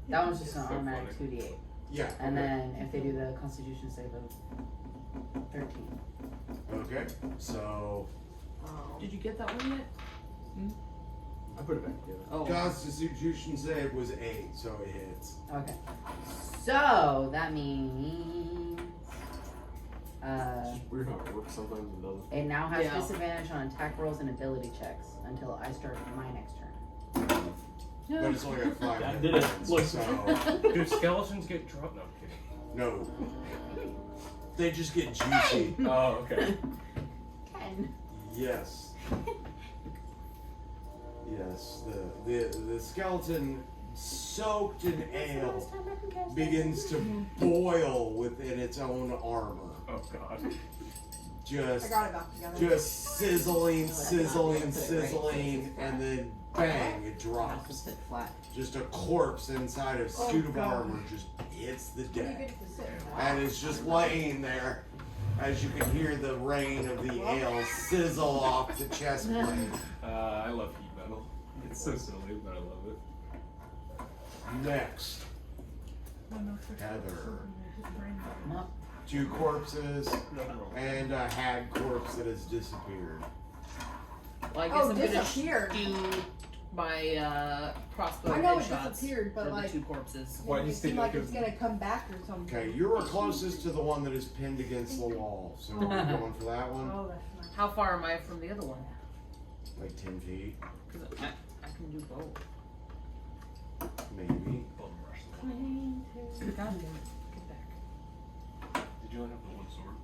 that one's just an So automatic funny. 2d8. Yeah. And then if they do the Constitution save of 13. Okay. So Did you get that one yet? I put it back together. Oh. Constitution save was 8, so it hits. Okay. So that means It's just weird how it works sometimes and doesn't. it now has Yeah. disadvantage on attack rolls and ability checks until I start my next turn. But it's only got 5 I hit did it. points, Look. so Do skeletons get dropped? No, I'm kidding. no. They just get juicy. Oh, okay. 10. Yes. Yes. The skeleton soaked in ale begins to boil within its own armor. Oh god. I Just got it back together. just sizzling, and then bang, it drops. Sit flat. Just a corpse inside a suit of armor just hits the You deck. get to sit. And it's just laying there as you can hear the rain of the ale sizzle off the chest plate. I love heat metal. It's so silly, but I love it. Next, Heather. Up. 2 corpses Nothing wrong. and a hag corpse that has disappeared. Well, I guess Oh, I'm disappeared. gonna do my crossbow I know it headshots disappeared, but for like, the 2 corpses. Why do you it think seemed like I it's gonna come back or something. Okay, you were closest to the one that is pinned against the wall. So we're going for that one? Oh, that's nice. How far am I from the other one? Like 10 feet, 'Cause I can do both. maybe. Bum rush. God damn it. Get back. Did you only have the one sword?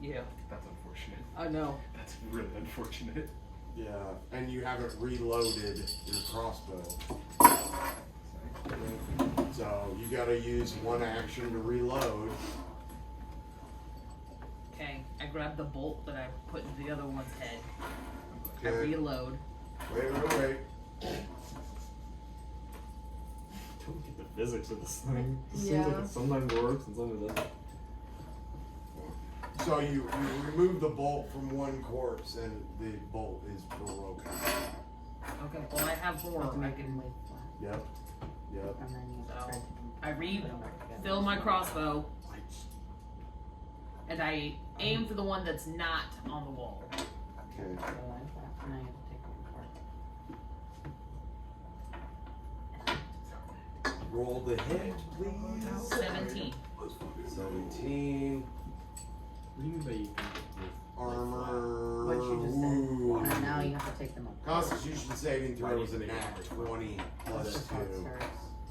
Yeah. That's unfortunate. I know. That's really unfortunate. Yeah, and you haven't reloaded your crossbow. So you gotta use one action to reload. Okay. I grab the bolt that I put into the other one's head. I Okay. reload. Wait. Don't get the physics of this thing. It seems Yeah. like it sometimes works and sometimes doesn't. So you remove the bolt from one corpse and the bolt is broken. Okay. Well, I have more. To I make can. them lay flat. Yep. And then you So, try to I put them back together. refill my crossbow. And I aim for the one that's not on the wall. Okay. So like that. Now you have to take one apart. Roll the hit, please. 17. 17. What do you mean by you can Armor. What you just said. Ooh. And now you have to take them apart. Constitution saving throw is a nat 20 plus 2.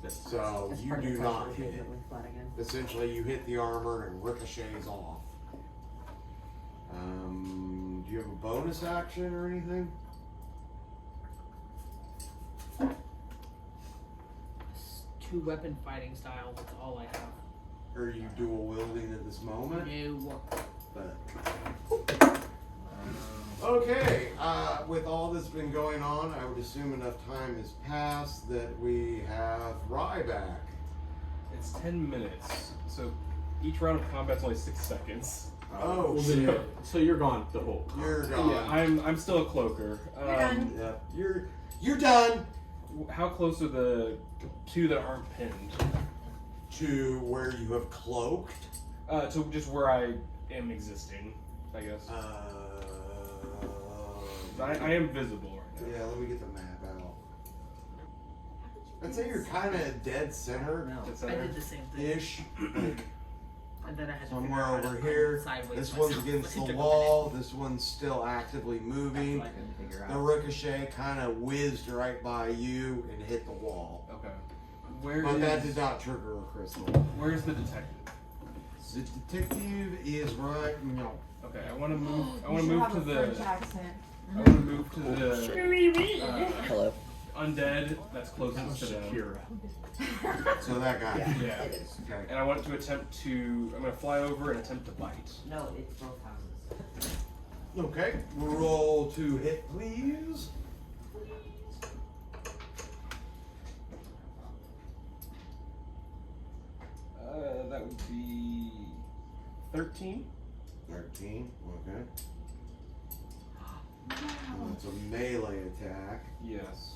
So It's you part of do the not pressure hit. that we flat again. Essentially, you hit the armor and it ricochets off. Do you have a bonus action or anything? 2 weapon fighting styles. That's all I have. Or are you dual wielding at this moment? No. But okay, with all that's been going on, I would assume enough time has passed that we have Rye back. It's 10 minutes, so each round of combat's only 6 seconds. Oh, Well, shit. then, so you're gone the whole. You're gone. Yeah, I'm still a cloaker. done. Yep. You're done. How close are the 2 that aren't pinned? To where you have cloaked. To just where I am existing, I guess. I am visible right now. Yeah, let me get the map out. I'd say you're kind of dead center. I did the same thing. Ish. Like And then I had to somewhere figure out how over to here. sideways This one's myself. against It the took a wall. This one's still actively moving. I couldn't figure The out. ricochet kind of whizzed right by you and hit the wall. Okay. Where But that is- did not trigger a crystal. Where's the detective? The detective is right. No. Okay, I want to move. I You want to should move have to a French the. accent. I want to move to the Hello. undead that's closest to them. Shakira. So that guy. Yeah. It is. Okay. And I want to attempt to. I'm gonna fly over and attempt to bite. No, it's both houses. Okay. Roll to hit, please. That would be 13. 13. Okay. And that's a melee attack. Yes.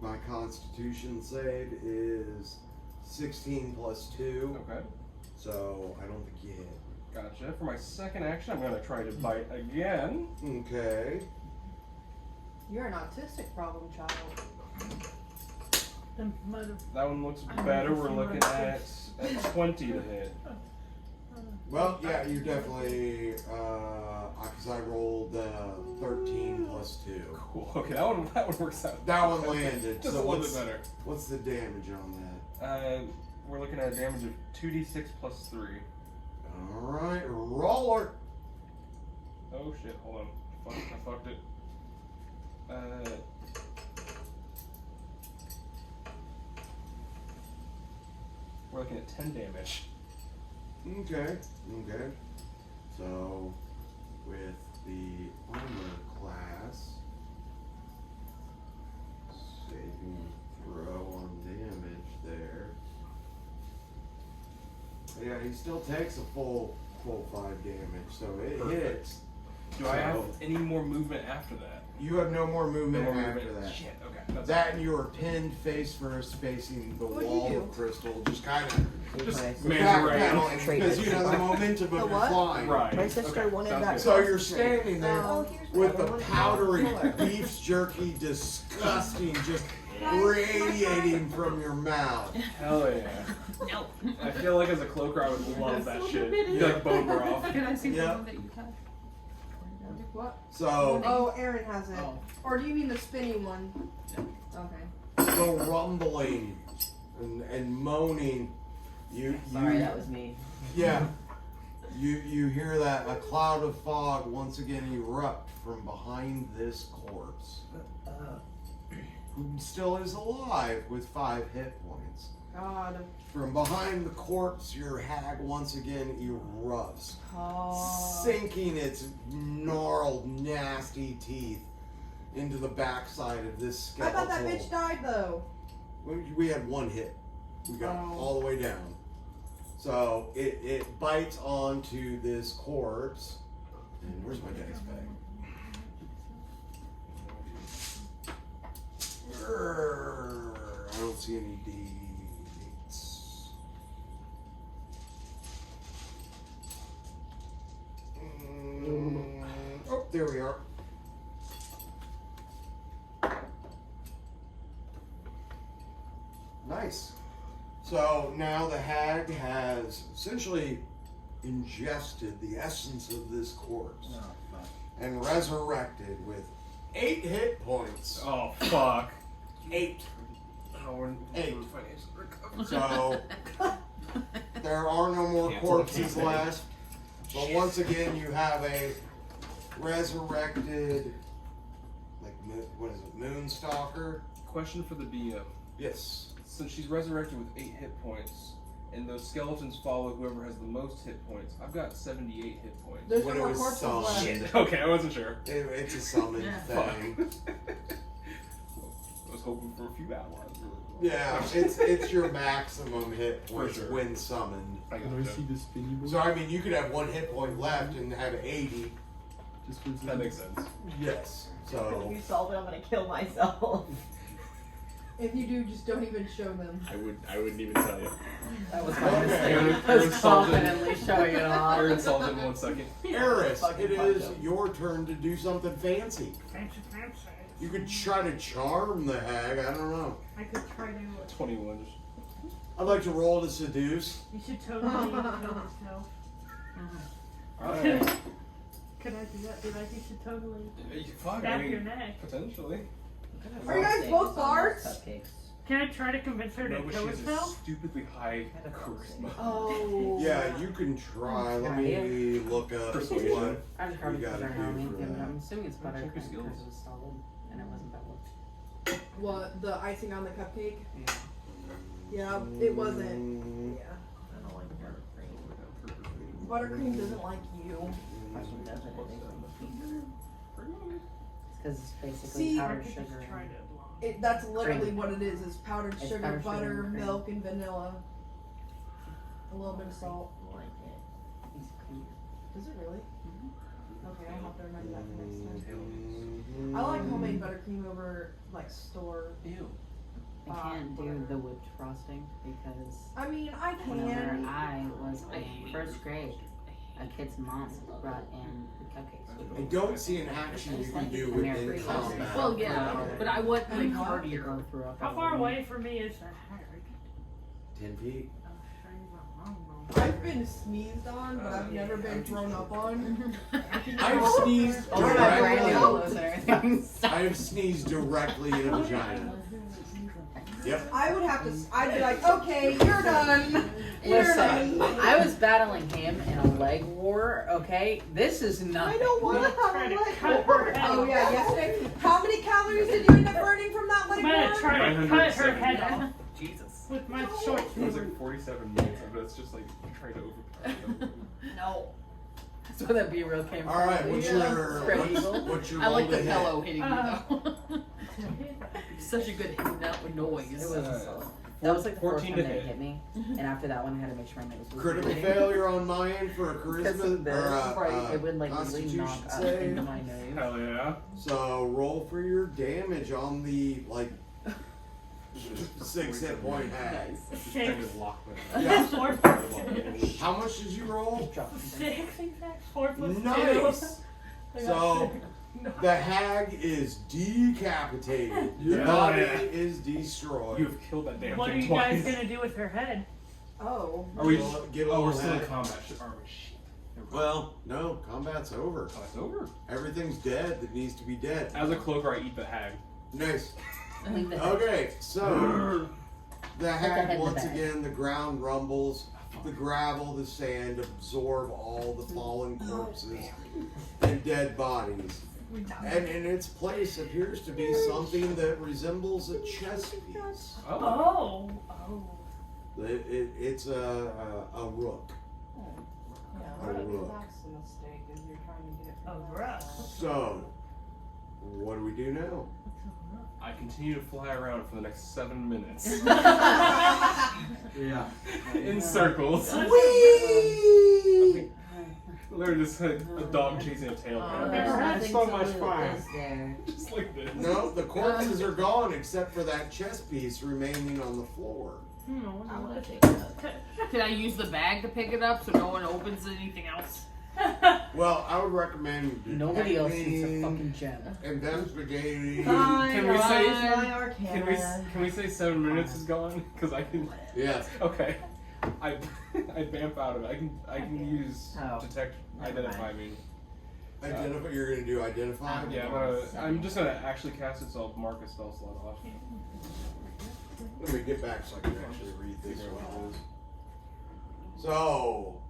My constitution save is 16 plus 2. Okay. So I don't think you hit. Gotcha. For my second action, I'm gonna try to bite again. Okay. You're an autistic problem child. The mother. That one looks I better. never We're seen looking one. at 20 to hit. Well, yeah, you definitely, because I rolled 13 plus 2. Cool. Okay, that one works out. That one landed. Just So a little bit better. What's the damage on that? We're looking at a damage of 2d6 plus 3. Alright, roller. Oh shit, hold on. Fuck, I fucked it. We're looking at 10 damage. Okay. So, with the armor class, saving throw on damage there. Yeah, he still takes a full 5 damage, so it Perfect. hits. Do I have any more movement after that? You have no more movement No more after movement. that. Shit, okay. That's That and you are pinned face first facing the What'd you wall do? of crystal, just kind of just backpedaling Trade because it. you know the momentum of The your what? flying. right. My sister Okay, wanted sounds that. good. So you're standing there Oh, with the powdery beef jerky, disgusting, just radiating from your mouth. Hell yeah. No. I feel like as a cloaker I would love that shit. You'd Yeah. like bone broth. Can I see the Yeah. one that you have? What? So Oh, Aaron has it. Oh. Or do you mean the spinning one? Okay. the rumbling and moaning, Sorry, that was me. yeah. You hear that a cloud of fog once again erupt from behind this corpse, who still is alive with 5 hit points. God. From behind the corpse, your hag once again erupts, Oh. sinking its gnarled, nasty teeth into the backside of this I skeletal. thought that bitch died though. We had 1 hit. We got Oh. all the way down. So it bites onto this corpse. And where's my dice bag? I don't see any D8s. Oh, there we are. Nice. So now the hag has essentially ingested the essence of this corpse and resurrected with 8 hit points. Oh fuck. 8. Oh, we're 8. financial recovery. So there are no more Cancel, corpses cancel. left. But once again, you have a resurrected, like, what is it, Moonstalker? Question for the DM. Yes. Since she's resurrected with 8 hit points, and those skeletons follow whoever has the most hit points, I've got 78 hit points. There's When no it more was corpses summoned. left. Shit. Okay, I wasn't sure. It's a summon thing. I was hoping for a few allies. Yeah, it's your maximum hit points sure. when summoned. I Can I gotcha. see the spinny board? So I mean, you could have 1 hit point left and have 80. Just for That makes sense. Yes. If So you solve it, I'm gonna kill myself. If you do, just don't even show them. I wouldn't even tell you. That was my Okay. mistake. I Aaron was solved it. confidently showing it off. Aaron solved it in 1 second. Aeris, Fucking it is fucked up. your turn to do something fancy. Fancy. You could try to charm the hag. I don't know. I could try to. 21. I'd like to roll to seduce. You should totally kill yourself. Alright. Could I do that? Dude, like you should totally Fuck, I snap your mean, neck. potentially. Are you guys both bards? Cupcakes. Can I try to convince her No, to but kill she has a herself? stupidly high charisma. Oh. Yeah, you can try. Let me look up Persuasion. what. I was probably You gotta because I know do me, for but that. I'm assuming it's better Check your because skills. it was solid and it wasn't double. What, the icing on the cupcake? Yeah, it wasn't. Yeah. I don't like buttercream. Buttercream doesn't like you. Actually, doesn't. It makes me Because it's basically See, Or I powdered could sugar. just try to That's literally Cream. what it is powdered It's sugar, powdered sugar butter, and cream. milk, and vanilla. A little bit of salt. like it. Piece of cream. Does it really? Okay, I'll have to remember that for next time. Mm-hmm. I like homemade buttercream over like store. Ew. I can't do whatever. the whipped frosting because I mean, I whenever can. I was in first grade, I a kid's mom brought in the cupcakes. I don't see an action you can do within combat. Well, yeah, but I want like hardier. Go through up How that far little- away from me is the hag? 10 feet. I've been sneezed on, but I've never been thrown up on. I've sneezed Oh my God, Brandon, all those directly. and everything. I've sneezed directly in a vagina. Yep. I would have to. I'd be like, okay, you're done. You're Listen, done. I was battling him in a leg war, okay? This is nothing. I don't want to have Try a to leg cut war. her head Oh off. yeah, yesterday. How many calories did you end up burning from that I'm leg gonna war? try to cut her head off Jesus. with my short It was sword. like 47 minutes, but it's just like trying to overpower. No. That's where that B-roll came from. All right, what's your Spread eagle. what's your I like roll the to hit? pillow hitting me though. Such a good noise. It was that was like the fourth 14 time to that it hit. hit me, and after that one I had to make sure my nose was Critical bleeding. failure on my end for a Because charisma of this, or right, it would like really constitution knock up save. into my nose. Hell yeah. So roll for your damage on the like 6 hit point hag. Just trying to lock them. Yeah. 4 foot 2. How much did you roll? 6. 4 foot 2. Nice. So the hag is decapitated. Your Yeah. body Yeah. is destroyed. You've killed that damn What are thing you twice. guys gonna do with her head? Oh. Are we? Get a Oh, we're little still in head. combat. Aren't we? Shit. Well, no, combat's over. Oh, it's over. Everything's dead that needs to be dead. As a cloaker, I eat the hag. Nice. Leave the Okay, so the head hag in the once bag. again, the ground rumbles, the gravel, the sand absorb all the fallen corpses and dead bodies. And in its place appears to be something that resembles a chess piece. Oh. It's a rook. A rook. Oh, gross. So, what do we do now? I continue to fly around for the next 7 minutes. Yeah. In circles. Whee! Literally just like a dog chasing a tail. There's nothing so to much loot, fun. is there? Just like this. No, the corpses are gone except for that chess piece remaining on the floor. I want to take it. Can I use the bag to pick it up so no one opens anything else? Well, I would recommend Nobody else needs a detecting, fucking gem. investigating. Can we say? my arcana. Can we say 7 minutes is gone? Because I can. Yes. Okay. I vamp out of it. I can use detect identify me. Identify. You're gonna do identify. Yeah, I'm just gonna actually cast it, so I'll mark a spell slot off. Let me get back so I can actually read this what it is. So,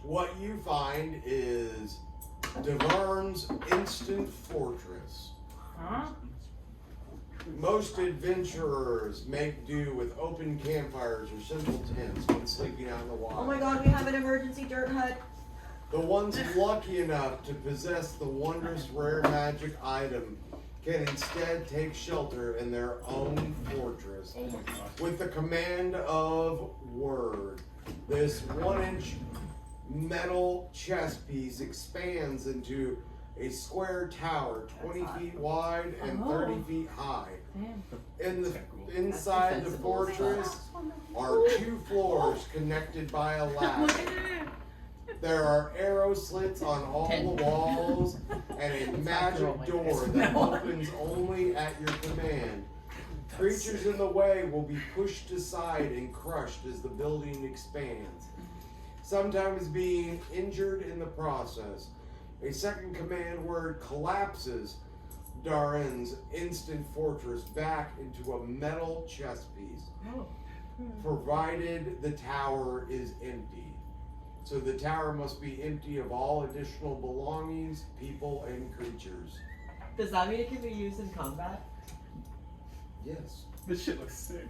what you find is Devern's Instant Fortress. Huh? Most adventurers make do with open campfires or simple tents when sleeping out in the wild. Oh my god, we have an emergency dirt hut. The ones lucky enough to possess the wondrous rare magic item can instead take shelter in their own fortress with the command of word. This 1-inch metal chess piece expands into a square tower 20 feet wide and 30 feet high. Inside the fortress are 2 floors connected by a ladder. There are arrow slits on all the walls and a magic door that opens only at your command. Creatures in the way will be pushed aside and crushed as the building expands, sometimes being injured in the process. A second command word collapses Daren's instant fortress back into a metal chess piece, provided the tower is empty. So the tower must be empty of all additional belongings, people, and creatures. Does that mean it can be used in combat? Yes. This shit looks sick.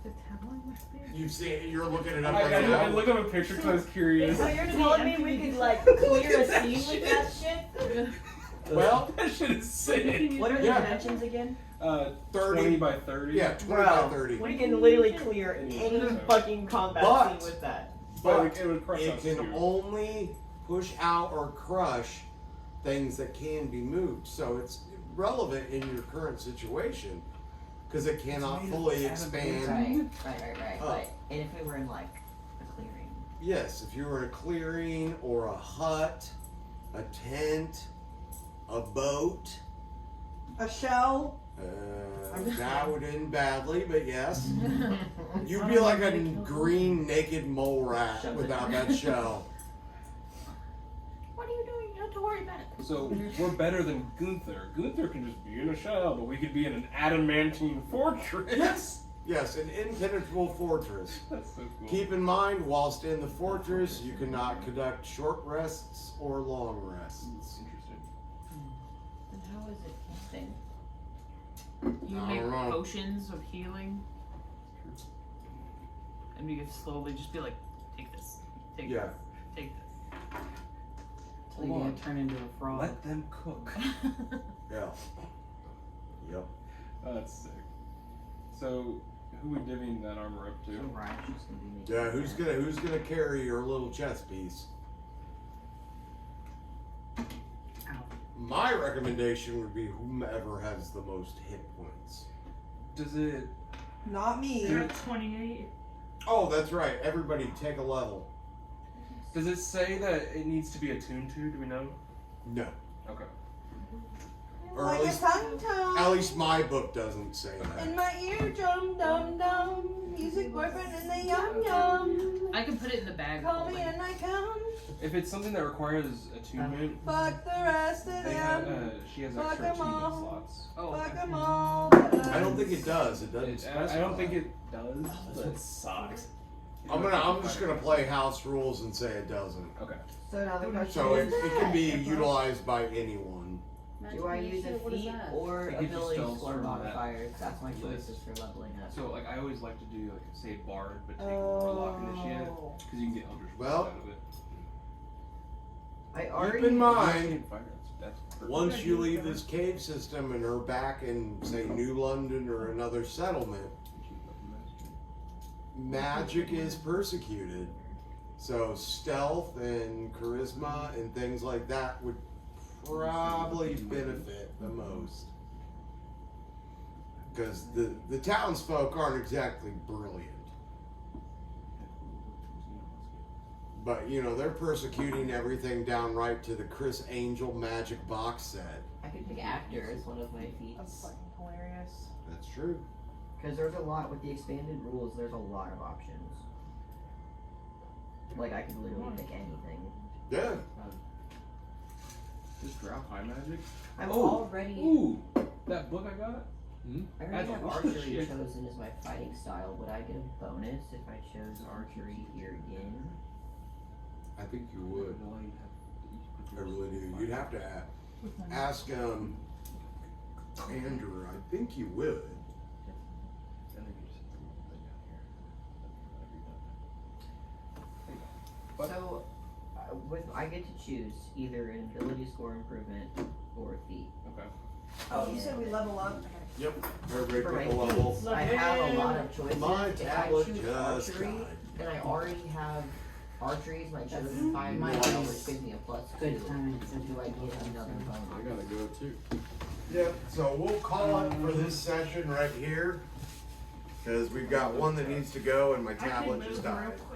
The tower must be. You've seen. You're looking it up I right now. looked up a picture because I was curious. So you're telling me we could like clear a scene with that shit? Well, that shit is sick. What are the dimensions again? 20 by 30. Yeah, 20 by 30. We can literally clear any fucking combat But- scene with that. But it would crush it us can too. only push out or crush things that can be moved. So it's relevant in your current situation because it cannot fully expand. Right. Oh. But and if we were in like a clearing. Yes, if you were in a clearing or a hut, a tent, a boat. A shell. That would end badly, but yes. You'd be like a green naked mole rat without that shell. What are you doing? You don't have to worry about it. So we're better than Gunther. Gunther can just be in a shell, but we could be in an adamantine fortress. Yes. Yes, an impenetrable fortress. That's so cool. Keep in mind, whilst in the fortress, you cannot conduct short rests or long rests. Interesting. And how is it camping? You I make don't know. potions of healing. And you can slowly just be like, take this, take Yeah. this, take this. Till you get turned into a frog. Let them cook. Yeah. Yep. Oh, that's sick. So, who we divvying that armor up to? So Ryan's just gonna be making Yeah, who's gonna carry your little chest piece? Ow. My recommendation would be whomever has the most hit points. Does it? Not me. You're at 28. Oh, that's right. Everybody take a level. Does it say that it needs to be attuned to? Do we know? No. Okay. Or Like at a least, tongue-tongue. at least my book doesn't say that. In my eardrum, dum-dum. Music boyfriend and the yum-yum. I can put it in the bag. Call me holding. and I come. If it's something that requires attunement, Fuck the rest of they have, them. she has Fuck extra 'em attunement all. slots. Oh, Fuck okay. them all. I don't think it does. It doesn't I specify. don't think it does. That But sucks. I'm just gonna play house rules and say it doesn't. Okay. So now the question So is, it can be utilized by anyone. do I use a What is feat that? or It gives you ability spells score from that modifiers? That's my list. choices for leveling up. So like I always like to do like say Bard, but take Warlock Initiate because you can get Eldritch Blast Well, out of it. I already Keep in mind, Initiate Fire, that's perfect. once you leave this cave system and are back in, say, New London or another settlement, magic is persecuted. So stealth and charisma and things like that would probably benefit the most. Because the townsfolk aren't exactly brilliant. But, you know, they're persecuting everything down right to the Chris Angel magic box set. I could pick actor as one of my feats. That's fucking hilarious. That's true. Because there's a lot, with the expanded rules, there's a lot of options. Like, I could literally pick anything. Yeah. Just drop high magic. I'm Oh, already. Ooh, that book I got. I already That's have a archery shit. chosen as my fighting style. Would I get a bonus if I chose archery here again? I think you would. I really do. You'd have to ask Andrew. I think you would. So, with I get to choose either an ability score improvement or a feat. Okay. Oh, you said we level up? Yep. Everybody For my pick a level. feats, I have a lot of choices. My If I tablet choose just archery, died. then I already have archery as my chosen five Nice. style, which gives me a plus Good 2. timing. So do I get another bonus? gotta go too. Yep. So we'll call it for this session right here. Because we've got one that needs to go and my I can tablet move just real died. quick.